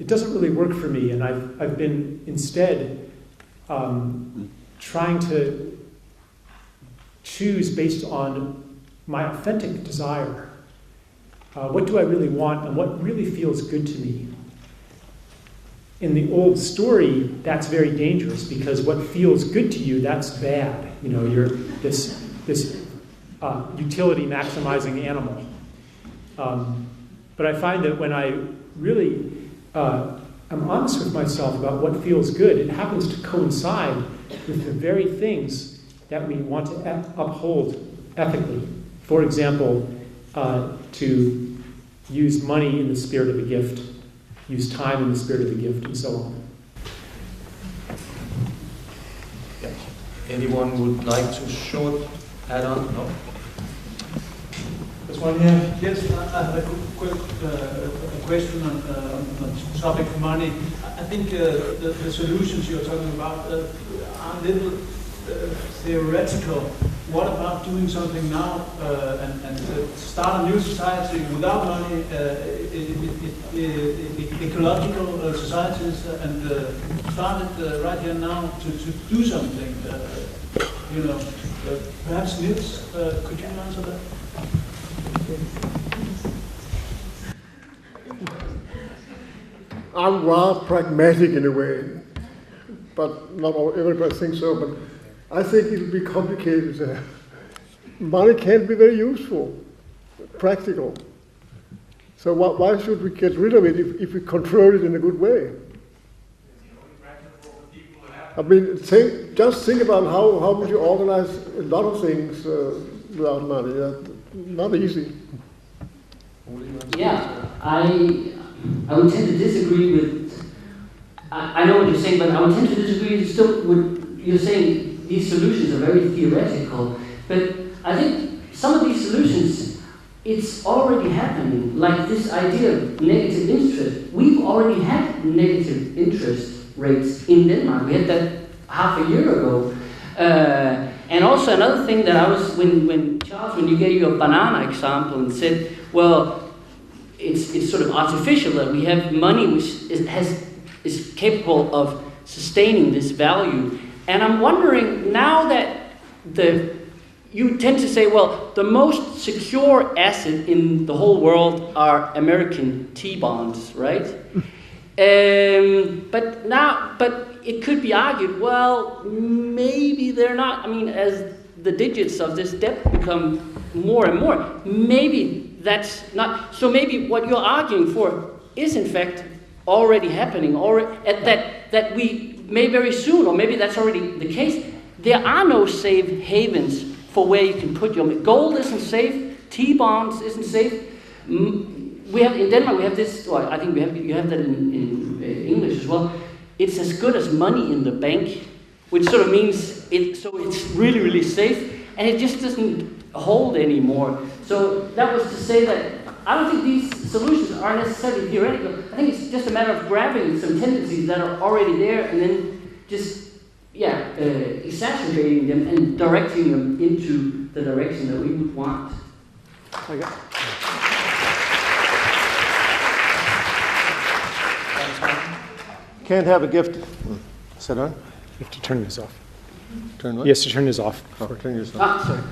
It doesn't really work for me, and I've been instead trying to choose based on my authentic desire. What do I really want, and what really feels good to me? In the old story, that's very dangerous, because what feels good to you, that's bad. You know, you're this utility maximizing animal. But I find that when I really am honest with myself about what feels good, it happens to coincide with the very things that we want to uphold ethically. For example, to use money in the spirit of a gift, use time in the spirit of a gift, and so on. Yeah. Anyone would like to short add on? No? This one here. Yes, I have a quick question on the topic of money. I think the solutions you're talking about are a little theoretical. What about doing something now and start a new society without money, ecological societies, and start it right here now to do something? Perhaps Niels, could you answer that? I'm rather pragmatic in a way, but not everybody thinks so. But I think it will be complicated. Money can be very useful, practical. So why should we get rid of it if we control it in a good way? I mean, just think about how would you organize a lot of things without money. Not easy. Yeah, I would tend to disagree with. I know what you're saying, but I would tend to disagree still with you're saying. These solutions are very theoretical, but I think some of these solutions, it's already happening. Like this idea of negative interest. We've already had negative interest rates in Denmark. We had that half a year ago. And also another thing that I was, when Charles, when you gave your banana example and said, well, it's sort of artificial that we have money which is capable of sustaining this value. And I'm wondering, now that you tend to say, well, the most secure asset in the whole world are American T-bonds, right? But it could be argued, well, maybe they're not. I mean, as the digits of this debt become more and more, maybe that's not. So maybe what you're arguing for is in fact already happening, or that we may very soon, or maybe that's already the case. There are no safe havens for where you can put your money. Gold isn't safe. T-bonds isn't safe. We have in Denmark. We have this. Well, I think you have that in English as well. It's as good as money in the bank, which sort of means it's really, really safe, and it just doesn't hold anymore. So that was to say that I don't think these solutions are necessarily theoretical. I think it's just a matter of grabbing some tendencies that are already there and then just, exacerbating them and directing them into the direction that we would want. Okay. Can't have a gift. Is that on? You have to turn this off. Turn what? Yes, to turn this off. Oh, turn yours off. Sorry.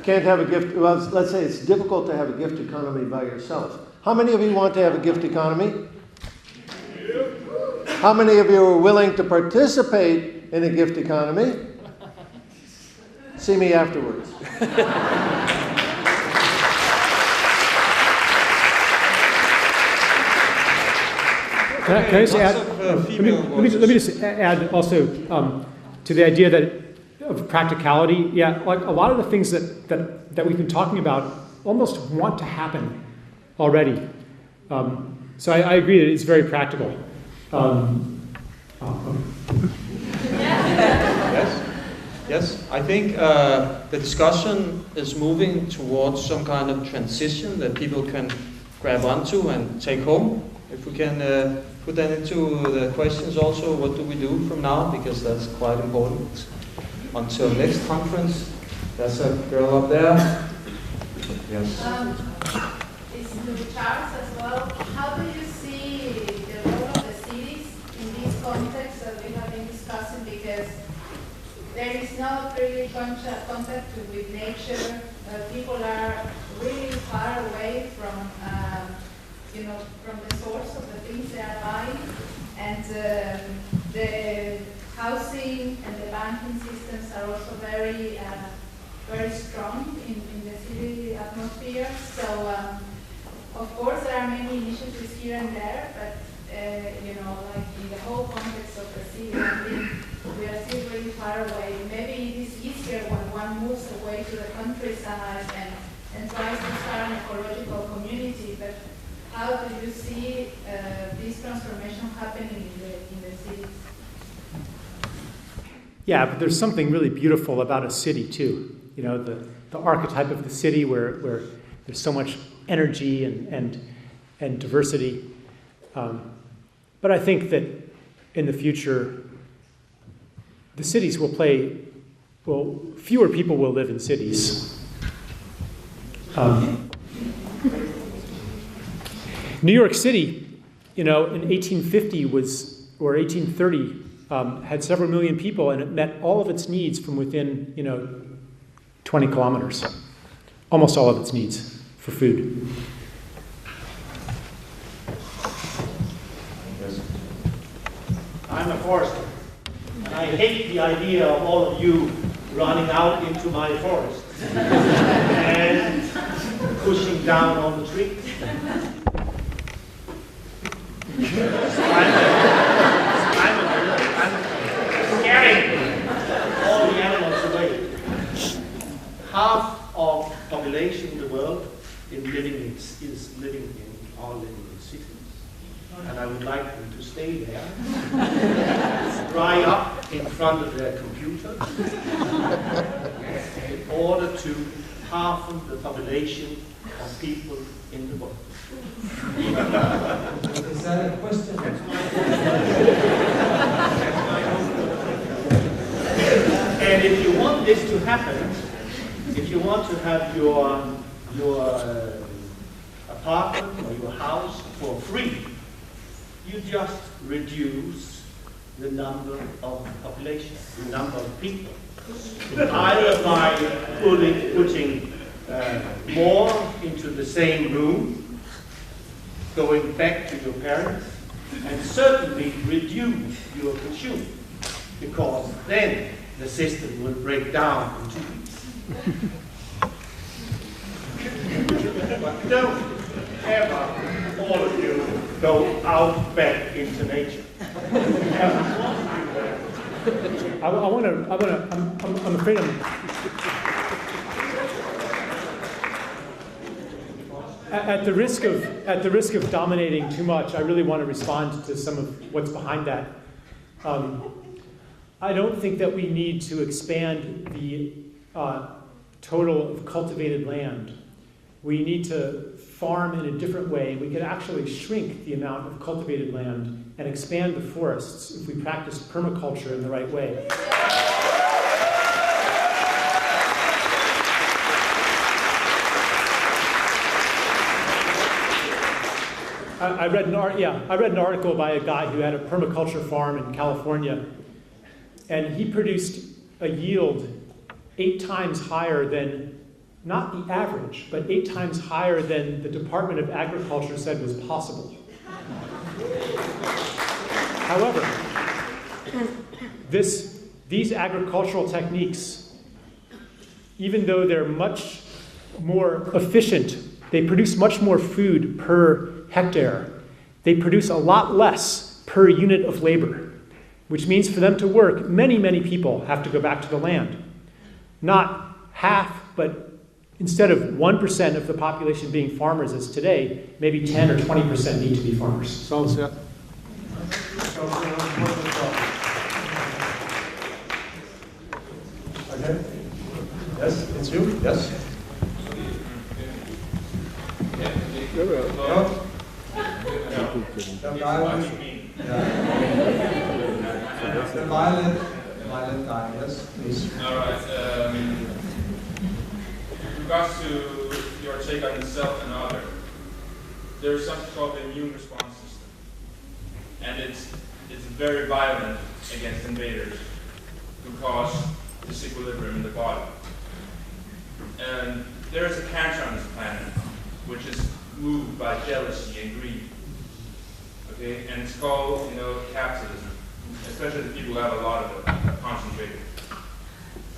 Can't have a gift. Well, let's say it's difficult to have a gift economy by yourself. How many of you want to have a gift economy? How many of you are willing to participate in a gift economy? See me afterwards. Can I just add? Let me just add also to the idea that of practicality. Yeah, like a lot of the things that we've been talking about almost want to happen already. So I agree that it's very practical. Yes, I think the discussion is moving towards some kind of transition that people can grab onto and take home. If we can put that into the questions also, what do we do from now? Because that's quite important. Until next conference. There's a girl up there. Yes. It's to Charles as well. How do you see the role of the cities in this context that we have been discussing? Because there is not really contact with nature. People are really far away from, from the source of the things they are buying, and the housing and the banking systems are also very, very strong in the city atmosphere. So, of course, there are many initiatives here and there, but like in the whole context of the city, I think we are still really far away. Maybe it is easier when one moves away to the countryside and tries to start an ecological community, but how do you see this transformation happening in the cities? Yeah, but there's something really beautiful about a city too. You know, the archetype of the city where there's so much energy and diversity. But I think that in the future, the cities will fewer people will live in cities. New York City, in 1850 or 1830, had several million people, and it met all of its needs from within, 20 kilometers. Almost all of its needs for food. I'm a forester, and I hate the idea of all of you running out into my forest and pushing down on the trees. I'm scaring all the animals away. Half of the population in the world is living in cities, and I would like them to stay there, dry up in front of their computer, in order to halve the population of people in the world. Is that a question? And if you want this to happen, if you want to have your apartment or your house for free, you just reduce the number of population, the number of people. Either by putting more into the same room, going back to your parents, and certainly reduce your consumption, because then the system will break down in 2 weeks. But don't ever, all of you, go out back into nature. I'm afraid at the risk of dominating too much, I really want to respond to some of what's behind that. I don't think that we need to expand the total of cultivated land. We need to farm in a different way. We could actually shrink the amount of cultivated land and expand the forests if we practice permaculture in the right way. I read an article by a guy who had a permaculture farm in California, and he produced a yield 8 times higher than, not the average, but 8 times higher than the Department of Agriculture said was possible. However, these agricultural techniques, even though they're much more efficient, they produce much more food per hectare, they produce a lot less per unit of labor, which means for them to work, many, many people have to go back to the land. Not half, but instead of 1% of the population being farmers as today, maybe 10 or 20% need to be farmers. Okay. Yes, it's you. Yes. The violent guy, yes, please. All right. In regards to your take on the self and other, there's something called the immune response system, and it's very violent against invaders who cause disequilibrium in the body. And there is a cancer on this planet which is moved by jealousy and greed. Okay, and it's called, capitalism. Especially the people who have a lot of it concentrated.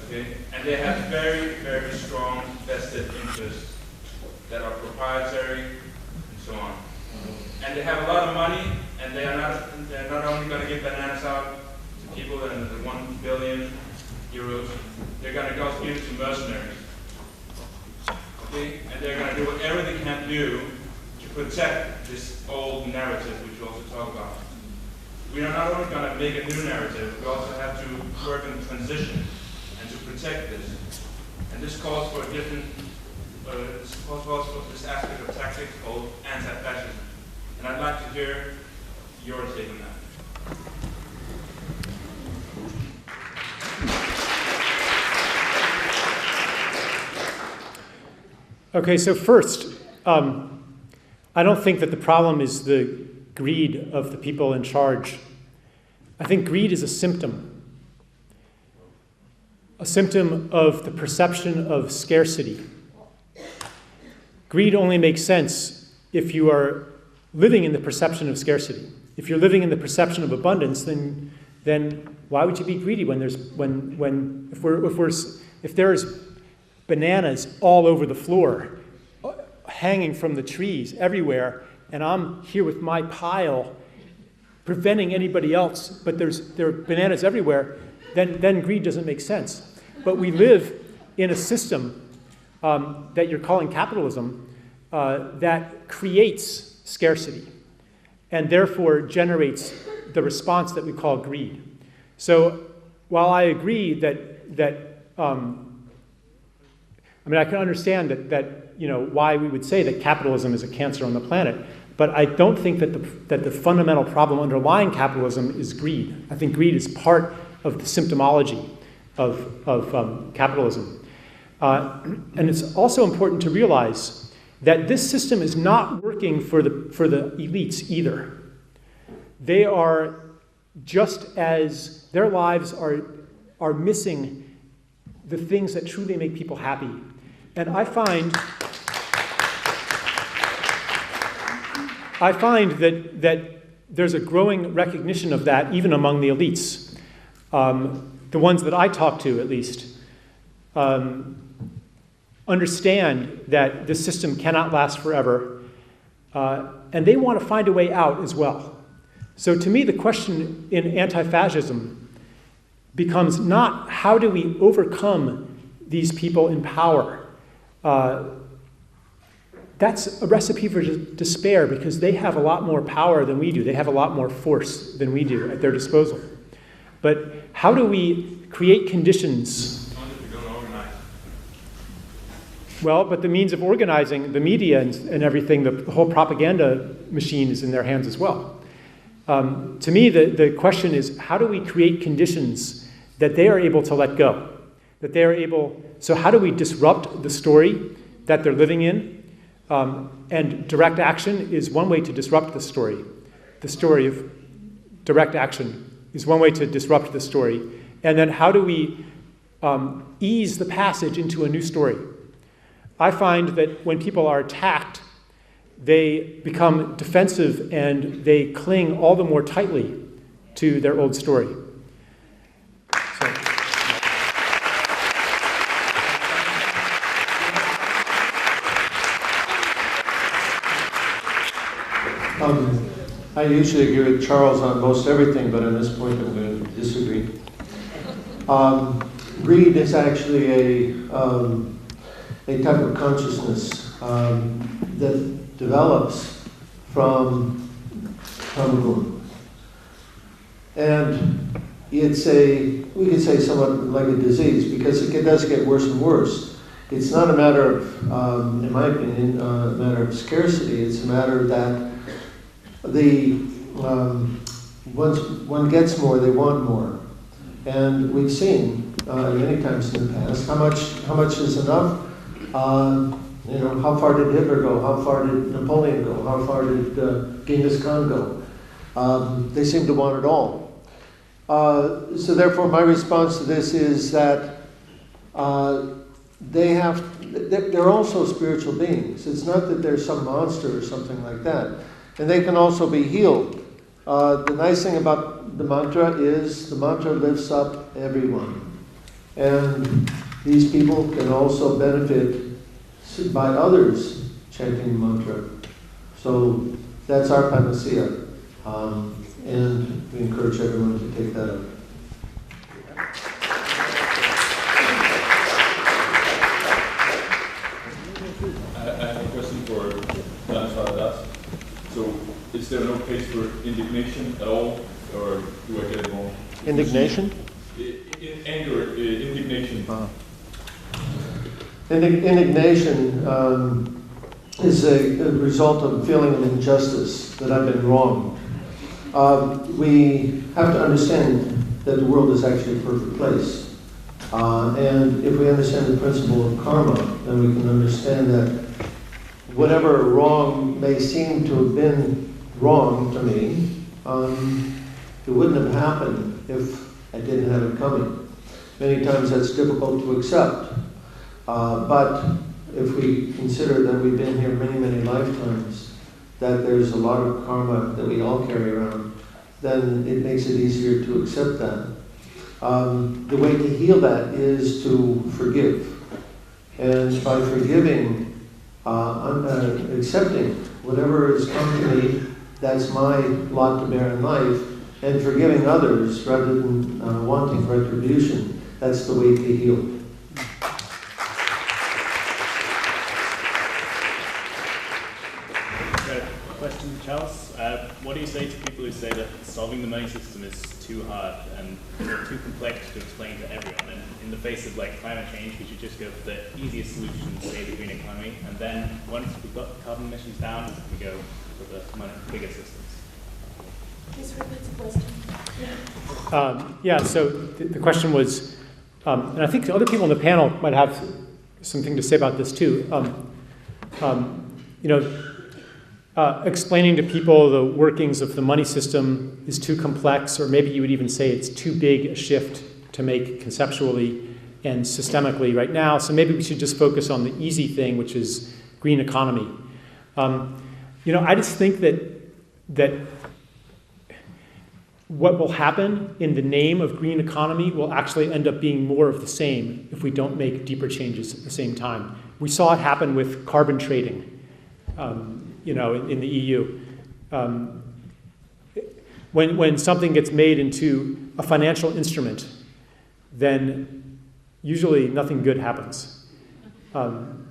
Okay, and they have very, very strong vested interests that are proprietary and so on. And they have a lot of money, and they're not only going to give bananas out to people that are 1 billion euros, they're going to go give it to mercenaries. Okay, and they're going to do whatever they can do to protect this old narrative, which we also talk about. We are not only going to make a new narrative, we also have to work in transition and to protect this. And this calls for a different, calls for this aspect of tactics called anti-fascism. And I'd like to hear your take on that. Okay, so first, I don't think that the problem is the greed of the people in charge. I think greed is a symptom of the perception of scarcity. Greed only makes sense if you are living in the perception of scarcity. If you're living in the perception of abundance, then why would you be greedy when if there's bananas all over the floor, hanging from the trees everywhere, and I'm here with my pile, preventing anybody else, but there are bananas everywhere, then greed doesn't make sense. But we live in a system that you're calling capitalism that creates scarcity and therefore generates the response that we call greed. So while I agree I can understand that why we would say that capitalism is a cancer on the planet, but I don't think that the fundamental problem underlying capitalism is greed. I think greed is part of the symptomology of capitalism. And it's also important to realize that this system is not working for the elites either. They are just as their lives are missing the things that truly make people happy. And I find that there's a growing recognition of that even among the elites. The ones that I talk to, at least, understand that this system cannot last forever, and they want to find a way out as well. So to me, the question in anti-fascism becomes not how do we overcome these people in power. That's a recipe for despair because they have a lot more power than we do. They have a lot more force than we do at their disposal. But how do we create conditions? Well, but the means of organizing, the media and everything, the whole propaganda machine is in their hands as well. To me, the question is, how do we create conditions that they are able to let go? So how do we disrupt the story that they're living in? And direct action is one way to disrupt the story. The story of direct action is one way to disrupt the story. And then how do we ease the passage into a new story? I find that when people are attacked, they become defensive and they cling all the more tightly to their old story. I usually agree with Charles on most everything, but on this point I'm going to disagree. Greed is actually a type of consciousness that develops from good. And it's we could say somewhat like a disease, because it does get worse and worse. It's not a matter of, in my opinion, a matter of scarcity. It's a matter that once one gets more, they want more. And we've seen many times in the past how much is enough. How far did Hitler go? How far did Napoleon go? How far did Genghis Khan go? They seem to want it all. So therefore, my response to this is that they're also spiritual beings. It's not that they're some monster or something like that. And they can also be healed. The nice thing about the mantra is the mantra lifts up everyone. And these people can also benefit by others chanting the mantra. So that's our panacea. And we encourage everyone to take that up. I have a question for Dhanesvara. So, is there no place for indignation at all, or do I get it wrong? Indignation? Anger, indignation. Indignation is a result of a feeling of injustice, that I've been wronged. We have to understand that the world is actually a perfect place. And if we understand the principle of karma, then we can understand that whatever wrong may seem to have been wrong to me, it wouldn't have happened if I didn't have it coming. Many times that's difficult to accept. But if we consider that we've been here many, many lifetimes, that there's a lot of karma that we all carry around, then it makes it easier to accept that. The way to heal that is to forgive. And by forgiving, accepting whatever has come to me, that's my lot to bear in life, and forgiving others rather than wanting retribution, that's the way to heal. Question, Charles. What do you say to people who say that solving the money system is too hard and too complex to explain to everyone? And in the face of climate change, we should just go for the easiest solution, say the green economy, and then once we've got carbon emissions down, we go for the bigger systems. Please repeat the question. So the question was, and I think other people on the panel might have something to say about this too. Explaining to people the workings of the money system is too complex, or maybe you would even say it's too big a shift to make conceptually and systemically right now, so maybe we should just focus on the easy thing, which is green economy. I just think that what will happen in the name of green economy will actually end up being more of the same if we don't make deeper changes at the same time. We saw it happen with carbon trading. In the EU. When something gets made into a financial instrument, then usually nothing good happens. And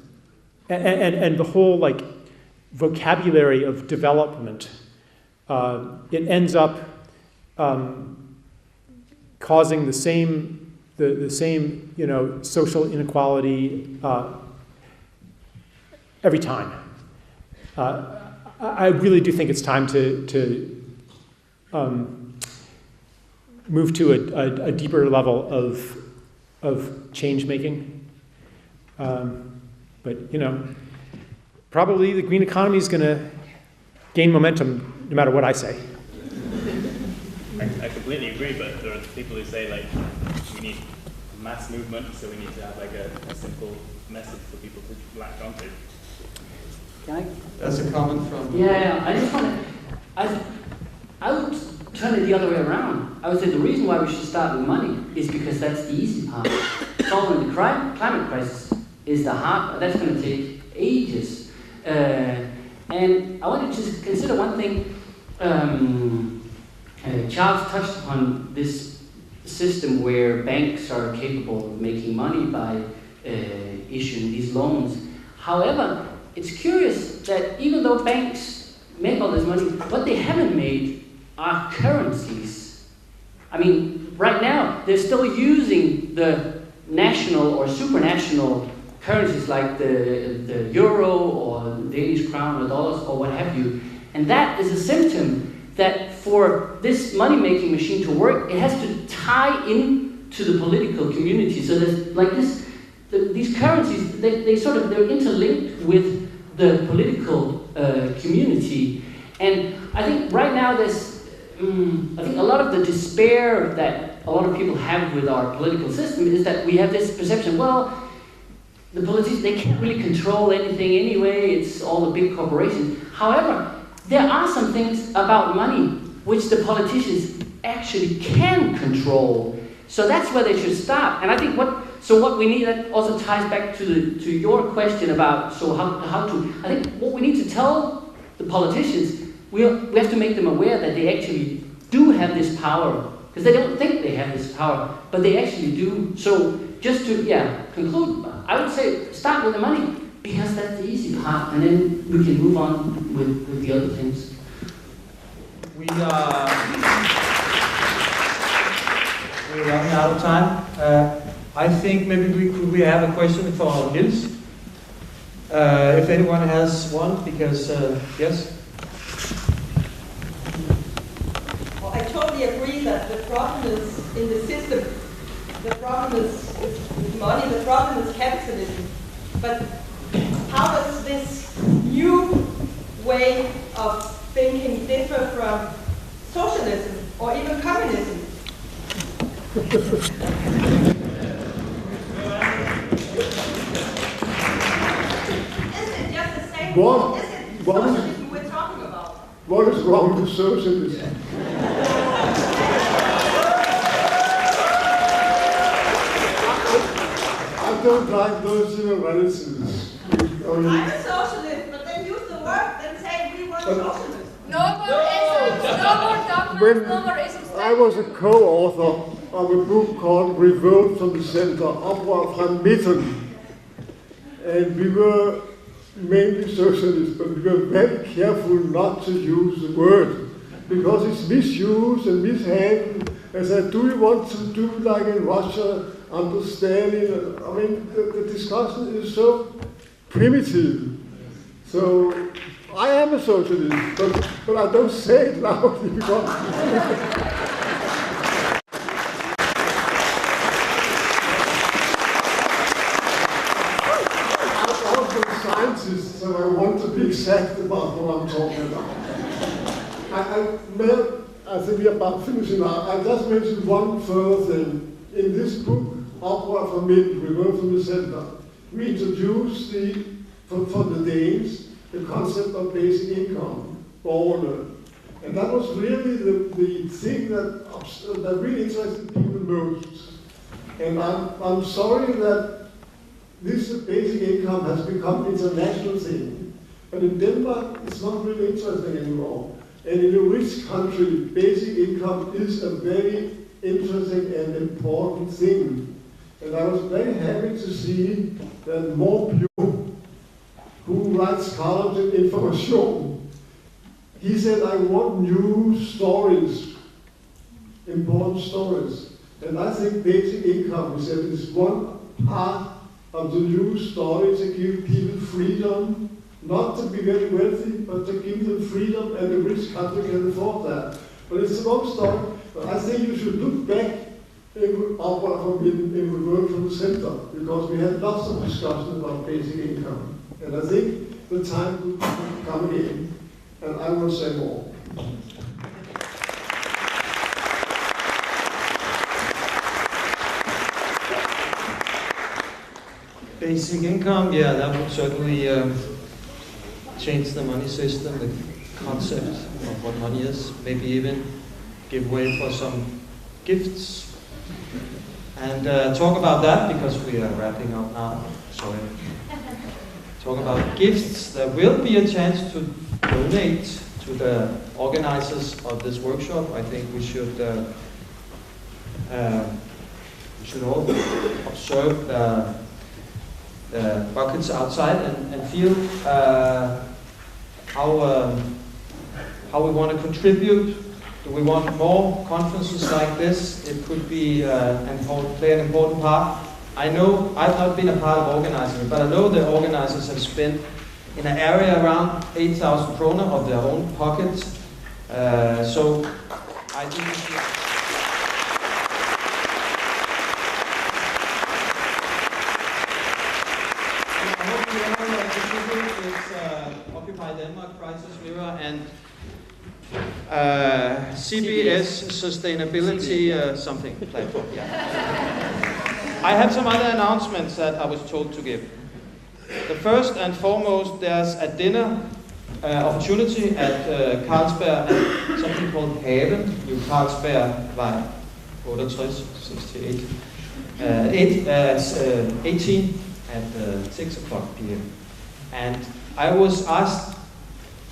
the whole vocabulary of development, it ends up causing the same social inequality every time. I really do think it's time to move to a deeper level of change making. But probably the green economy is going to gain momentum no matter what I say. I completely agree, but there are people who say we need mass movement, so we need to have a simple message for people to latch onto. Can I? That's a comment from... Yeah, I just want to... I would turn it the other way around. I would say the reason why we should start with money is because that's the easy part. Solving the climate crisis is the hard part. That's going to take ages. And I want you to consider one thing. Charles touched upon this system where banks are capable of making money by issuing these loans. However, it's curious that even though banks make all this money, what they haven't made are currencies. I mean, right now, they're still using the national or supranational currencies like the euro or Danish crown or dollars or what have you. And that is a symptom that for this money-making machine to work, it has to tie into the political community. So there's like this, these currencies, they're interlinked with the political community. And I think right now there's, I think a lot of the despair that a lot of people have with our political system is that we have this perception, well, the politicians, they can't really control anything anyway, it's all the big corporations. However, there are some things about money which the politicians actually can control. So that's where they should start. And I think what we need, that also ties back to your question about how to, I think what we need to tell the politicians, we have to make them aware that they actually do have this power. Because they don't think they have this power, but they actually do. So just to conclude, I would say start with the money, because that's the easy part, and then we can move on with the other things. We're running out of time. I think maybe we have a question for Niels. If anyone has one, because yes. Well, I totally agree that the problem is in the system. The problem is money. The problem is capitalism. But how does this new way of thinking differ from socialism or even communism? What is wrong with socialism? I don't like those generalities. I'm a socialist, but then use the word and say we want socialism. No more isms, no more dogmas, no more isms. I was a co-author of a book called Revolt from the Center, Oprør fra Midten. And we were mainly socialists, but we were very careful not to use the word, because it's misused and mishandled. And said, do you want to do like in Russia, understanding? I mean, the discussion is so primitive. So I am a socialist, but I don't say it loudly because I'm also a scientist, so I want to be exact about what I'm talking about. I think we're about finishing now. I just mentioned one further thing. In this book, Oprør fra Midten, Revolt from the Center, we introduced for the Danes the concept of basic income, borgerløn. And that was really the thing that really interested people most. And I'm sorry that this basic income has become an international thing. But in Denmark, it's not really interesting anymore. And in a rich country, basic income is a very interesting and important thing. And I was very happy to see that more people who writes columns in Information, he said, I want new stories, important stories. And I think basic income, he said, is one part of the new story to give people freedom, not to be very wealthy, but to give them freedom, and the rich country can afford that. But it's a long story. But I think you should look back in Revolt from the Center, because we had lots of discussion about basic income. And I think the time will come again, and I will say more. Basic income, yeah, that would certainly change the money system, the concept of what money is, maybe even give way for some gifts and talk about that because we are wrapping up now. Sorry. Talk about gifts. There will be a chance to donate to the organizers of this workshop. I think we should all observe the buckets outside and feel how we want to contribute. Do we want more conferences like this? It could be play an important part. I know I've not been a part of organizing it, but I know the organizers have spent in an area around 8,000 kroner of their own pockets. So I think we should. I hope you all contribute. It's Occupy Denmark, Crisis Mirror, and CBS Sustainability something platform. Yeah. I have some other announcements that I was told to give. The first and foremost, there's a dinner opportunity at Carlsberg at something called Haven, New Carlsbergvej 68, 18 at 6 o'clock p.m. And I was asked,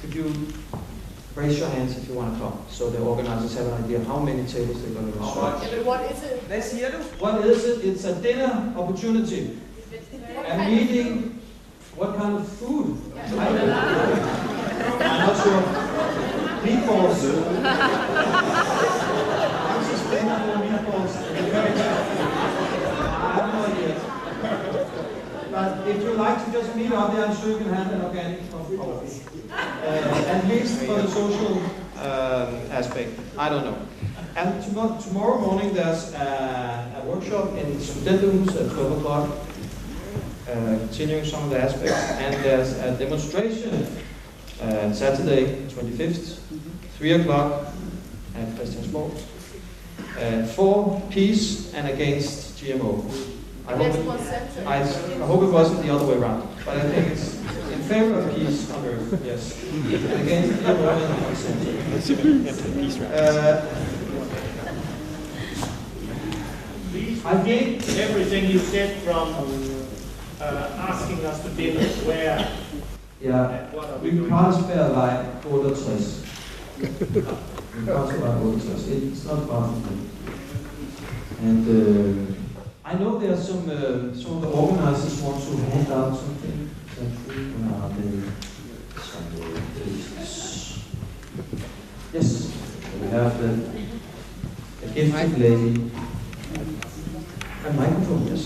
could you raise your hands if you want to come, so the organizers have an idea how many tables they're going to reserve. What is it? What is it? It's a dinner opportunity. A meeting. What kind of food? I'm not sure. Meatballs. I'm sustainable meatballs. I have no idea. But if you like to just meet up there, I'm sure you can have an organic coffee. At least for the social aspect. I don't know. And tomorrow morning there's a workshop in Studenterhus at 12 o'clock, continuing some of the aspects. And there's a demonstration Saturday, 25th, 3 o'clock at Christiansborg, for peace and against GMO. I hope it wasn't the other way around, but I think it's in favor of peace on Earth, yes. And against GMO and consent. I get everything you said from asking us to dinner where. Yeah, we Carlsbergvej 68. It's not far from them. And I know there are some of the organizers want to hand out something. Yes, we have the gifted lady. A microphone, yes.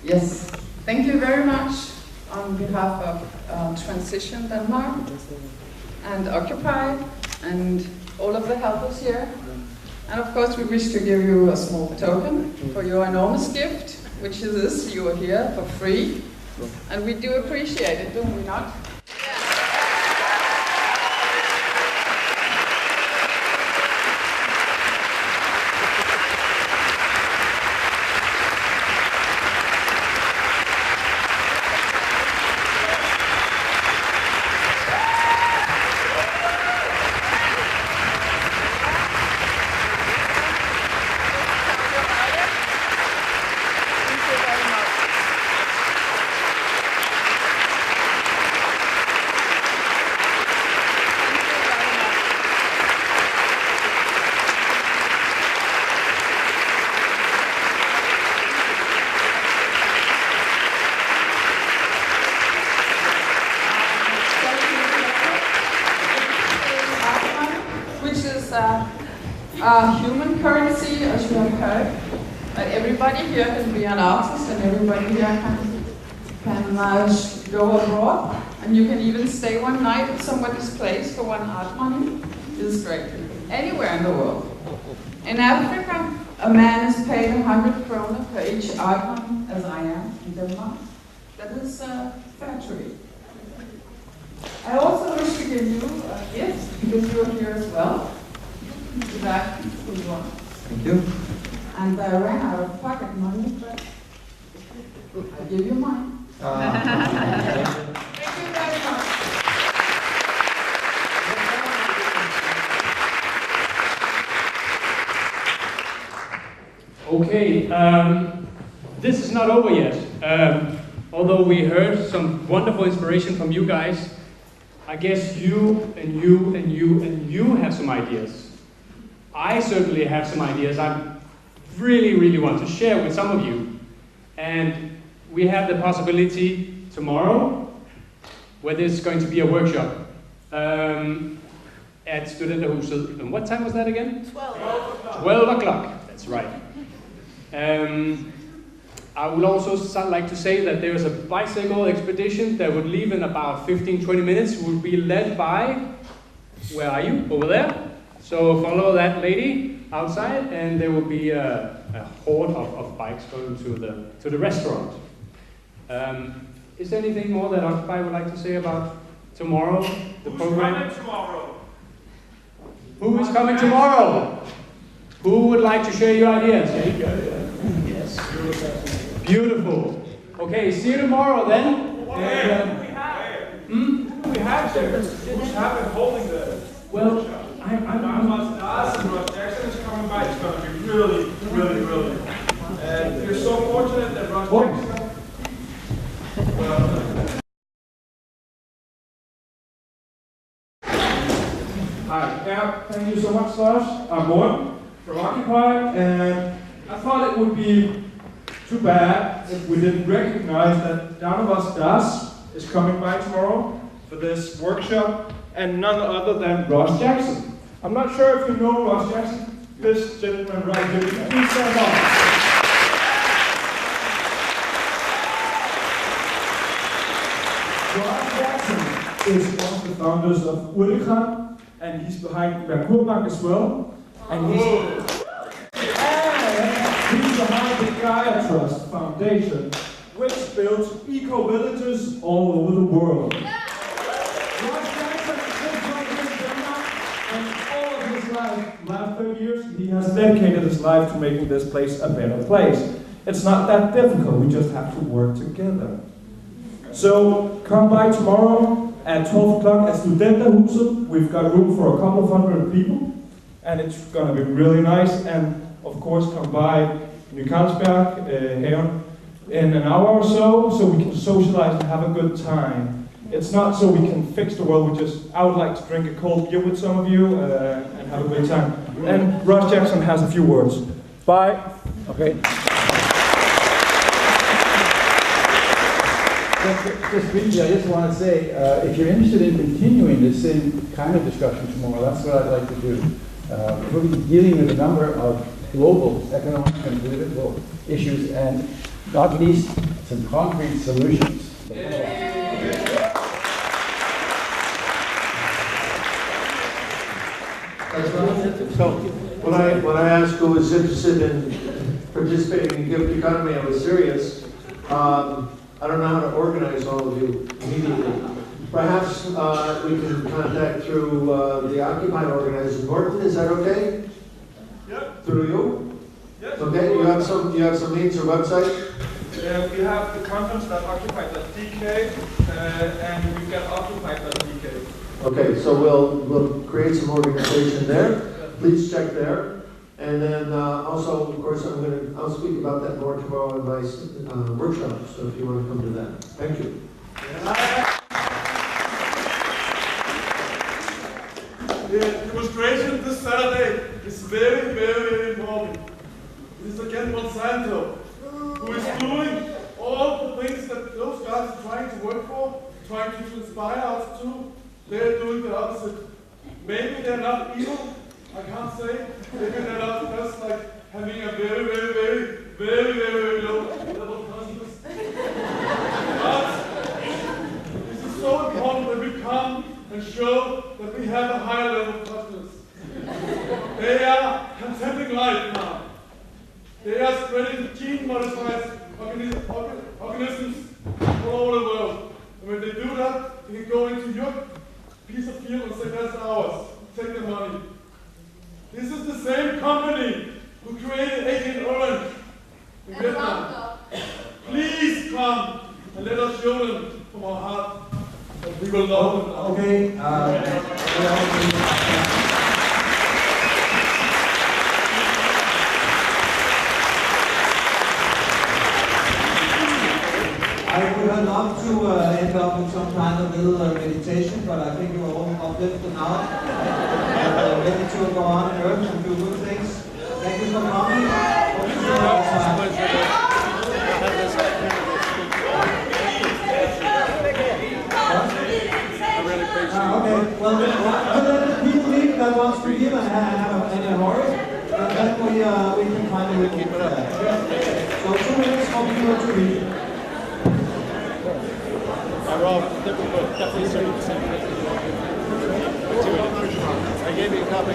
Yes, thank you very much on behalf of Transition Denmark and Occupy and all of the helpers here. And of course we wish to give you a small token for your enormous gift, which is this, you are here for free. And we do appreciate it, don't we not? Human currency, as you have heard. Everybody here can be an artist, and everybody here can go abroad, and you can even stay one night at somebody's place for one art money. It's great. Anywhere in the world. In Africa, a man is paid 100 kroner per each art money, as I am in Denmark. That is fair trade. I also wish to give you a gift because you are here as well. Back to you. Thank you. And I ran out of pocket money, but I give you mine. Thank you very much. Okay, this is not over yet. Although we heard some wonderful inspiration from you guys, I guess you and you and you and you have some ideas. I certainly have some ideas I really want to share with some of you. And we have the possibility tomorrow, where there's going to be a workshop at Studenterhuset. And what time was that again? 12. 12 o'clock, that's right. I would also like to say that there is a bicycle expedition that would leave in about 15-20 minutes, would be led by, where are you? Over there. So follow that lady outside, and there will be a horde of bikes going to the restaurant. Is there anything more that Occupy would like to say about tomorrow, the program? Who's coming tomorrow? Who is coming tomorrow? Who would like to share your ideas? Yes. Beautiful. Okay, see you tomorrow then. Who do we have there? Who's holding the well, I must ask, and Ross Jackson is coming by. It's going to be really. And you're so fortunate that Ross Jackson. Hi, yeah, thank you so much, Lars. I'm Morten from Occupy, and I thought it would be too bad if we didn't recognize that Dhanesvara is coming by tomorrow for this workshop, and none other than Ross Jackson. I'm not sure if you know Ross Jackson. This gentleman right here, please stand up. Ross Jackson is one of the founders of Ecological, and he's behind Bank as well. And he's behind the Gaia Trust Foundation, which builds eco-villages all over the world. Ross Jackson lives right here in Denmark, and all of his last 30 years, he has dedicated his life to making this place a better place. It's not that difficult, we just have to work together. So come by tomorrow at 12 o'clock at Studenterhuset. We've got room for a couple of hundred people, and it's going to be really nice. And of course, come by New Carlsberg here in an hour or so we can socialize and have a good time. It's not so we can fix the world. I would like to drink a cold beer with some of you and have a good time. And Ross Jackson has a few words. Bye. Okay. Just briefly, I just want to say, if you're interested in continuing the same kind of discussion tomorrow, that's what I'd like to do. We'll be dealing with a number of global economic and political issues, and not least some concrete solutions. So when I asked who was interested in participating in gift economy, I was serious. I don't know how to organize all of you immediately. Perhaps we can contact through the Occupy organizer. Morten, is that okay? Yep. Through you? Yes. Okay. You have some means or website? We have the conference.occupy.dk and we've got occupy.dk. Okay, so we'll create some organization there. Please check there. And then also, of course, I'll speak about that more tomorrow in my workshop. So if you want to come to that, thank you. The demonstration this Saturday is very important. It is against Monsanto, who is doing all the things that those guys are trying to work for, trying to inspire us to. They're doing the opposite. Maybe they're not evil, I can't say. Maybe they're not just like having a very low level of consciousness. But this is so important that we come and show that we have a higher level of consciousness. They are contending life now. They are spreading gene-modified organisms all over the world. And when they do that, they can go into your piece of field and say, that's ours. Take the money. This is the same company who created Agent Orange in Vietnam. Please come and let us show them from our heart that we will love them. Okay. I would have loved to end up with some kind of little meditation, but I think you're all uplifted now and ready to go on and earth and do good things. Thank you for coming. Hope to see you next time. Okay, well, let the people leave that wants to give and have any hurry, and then we can finally keep it up. So 2 minutes for people to read. Rob, definitely started the same. I gave you a copy.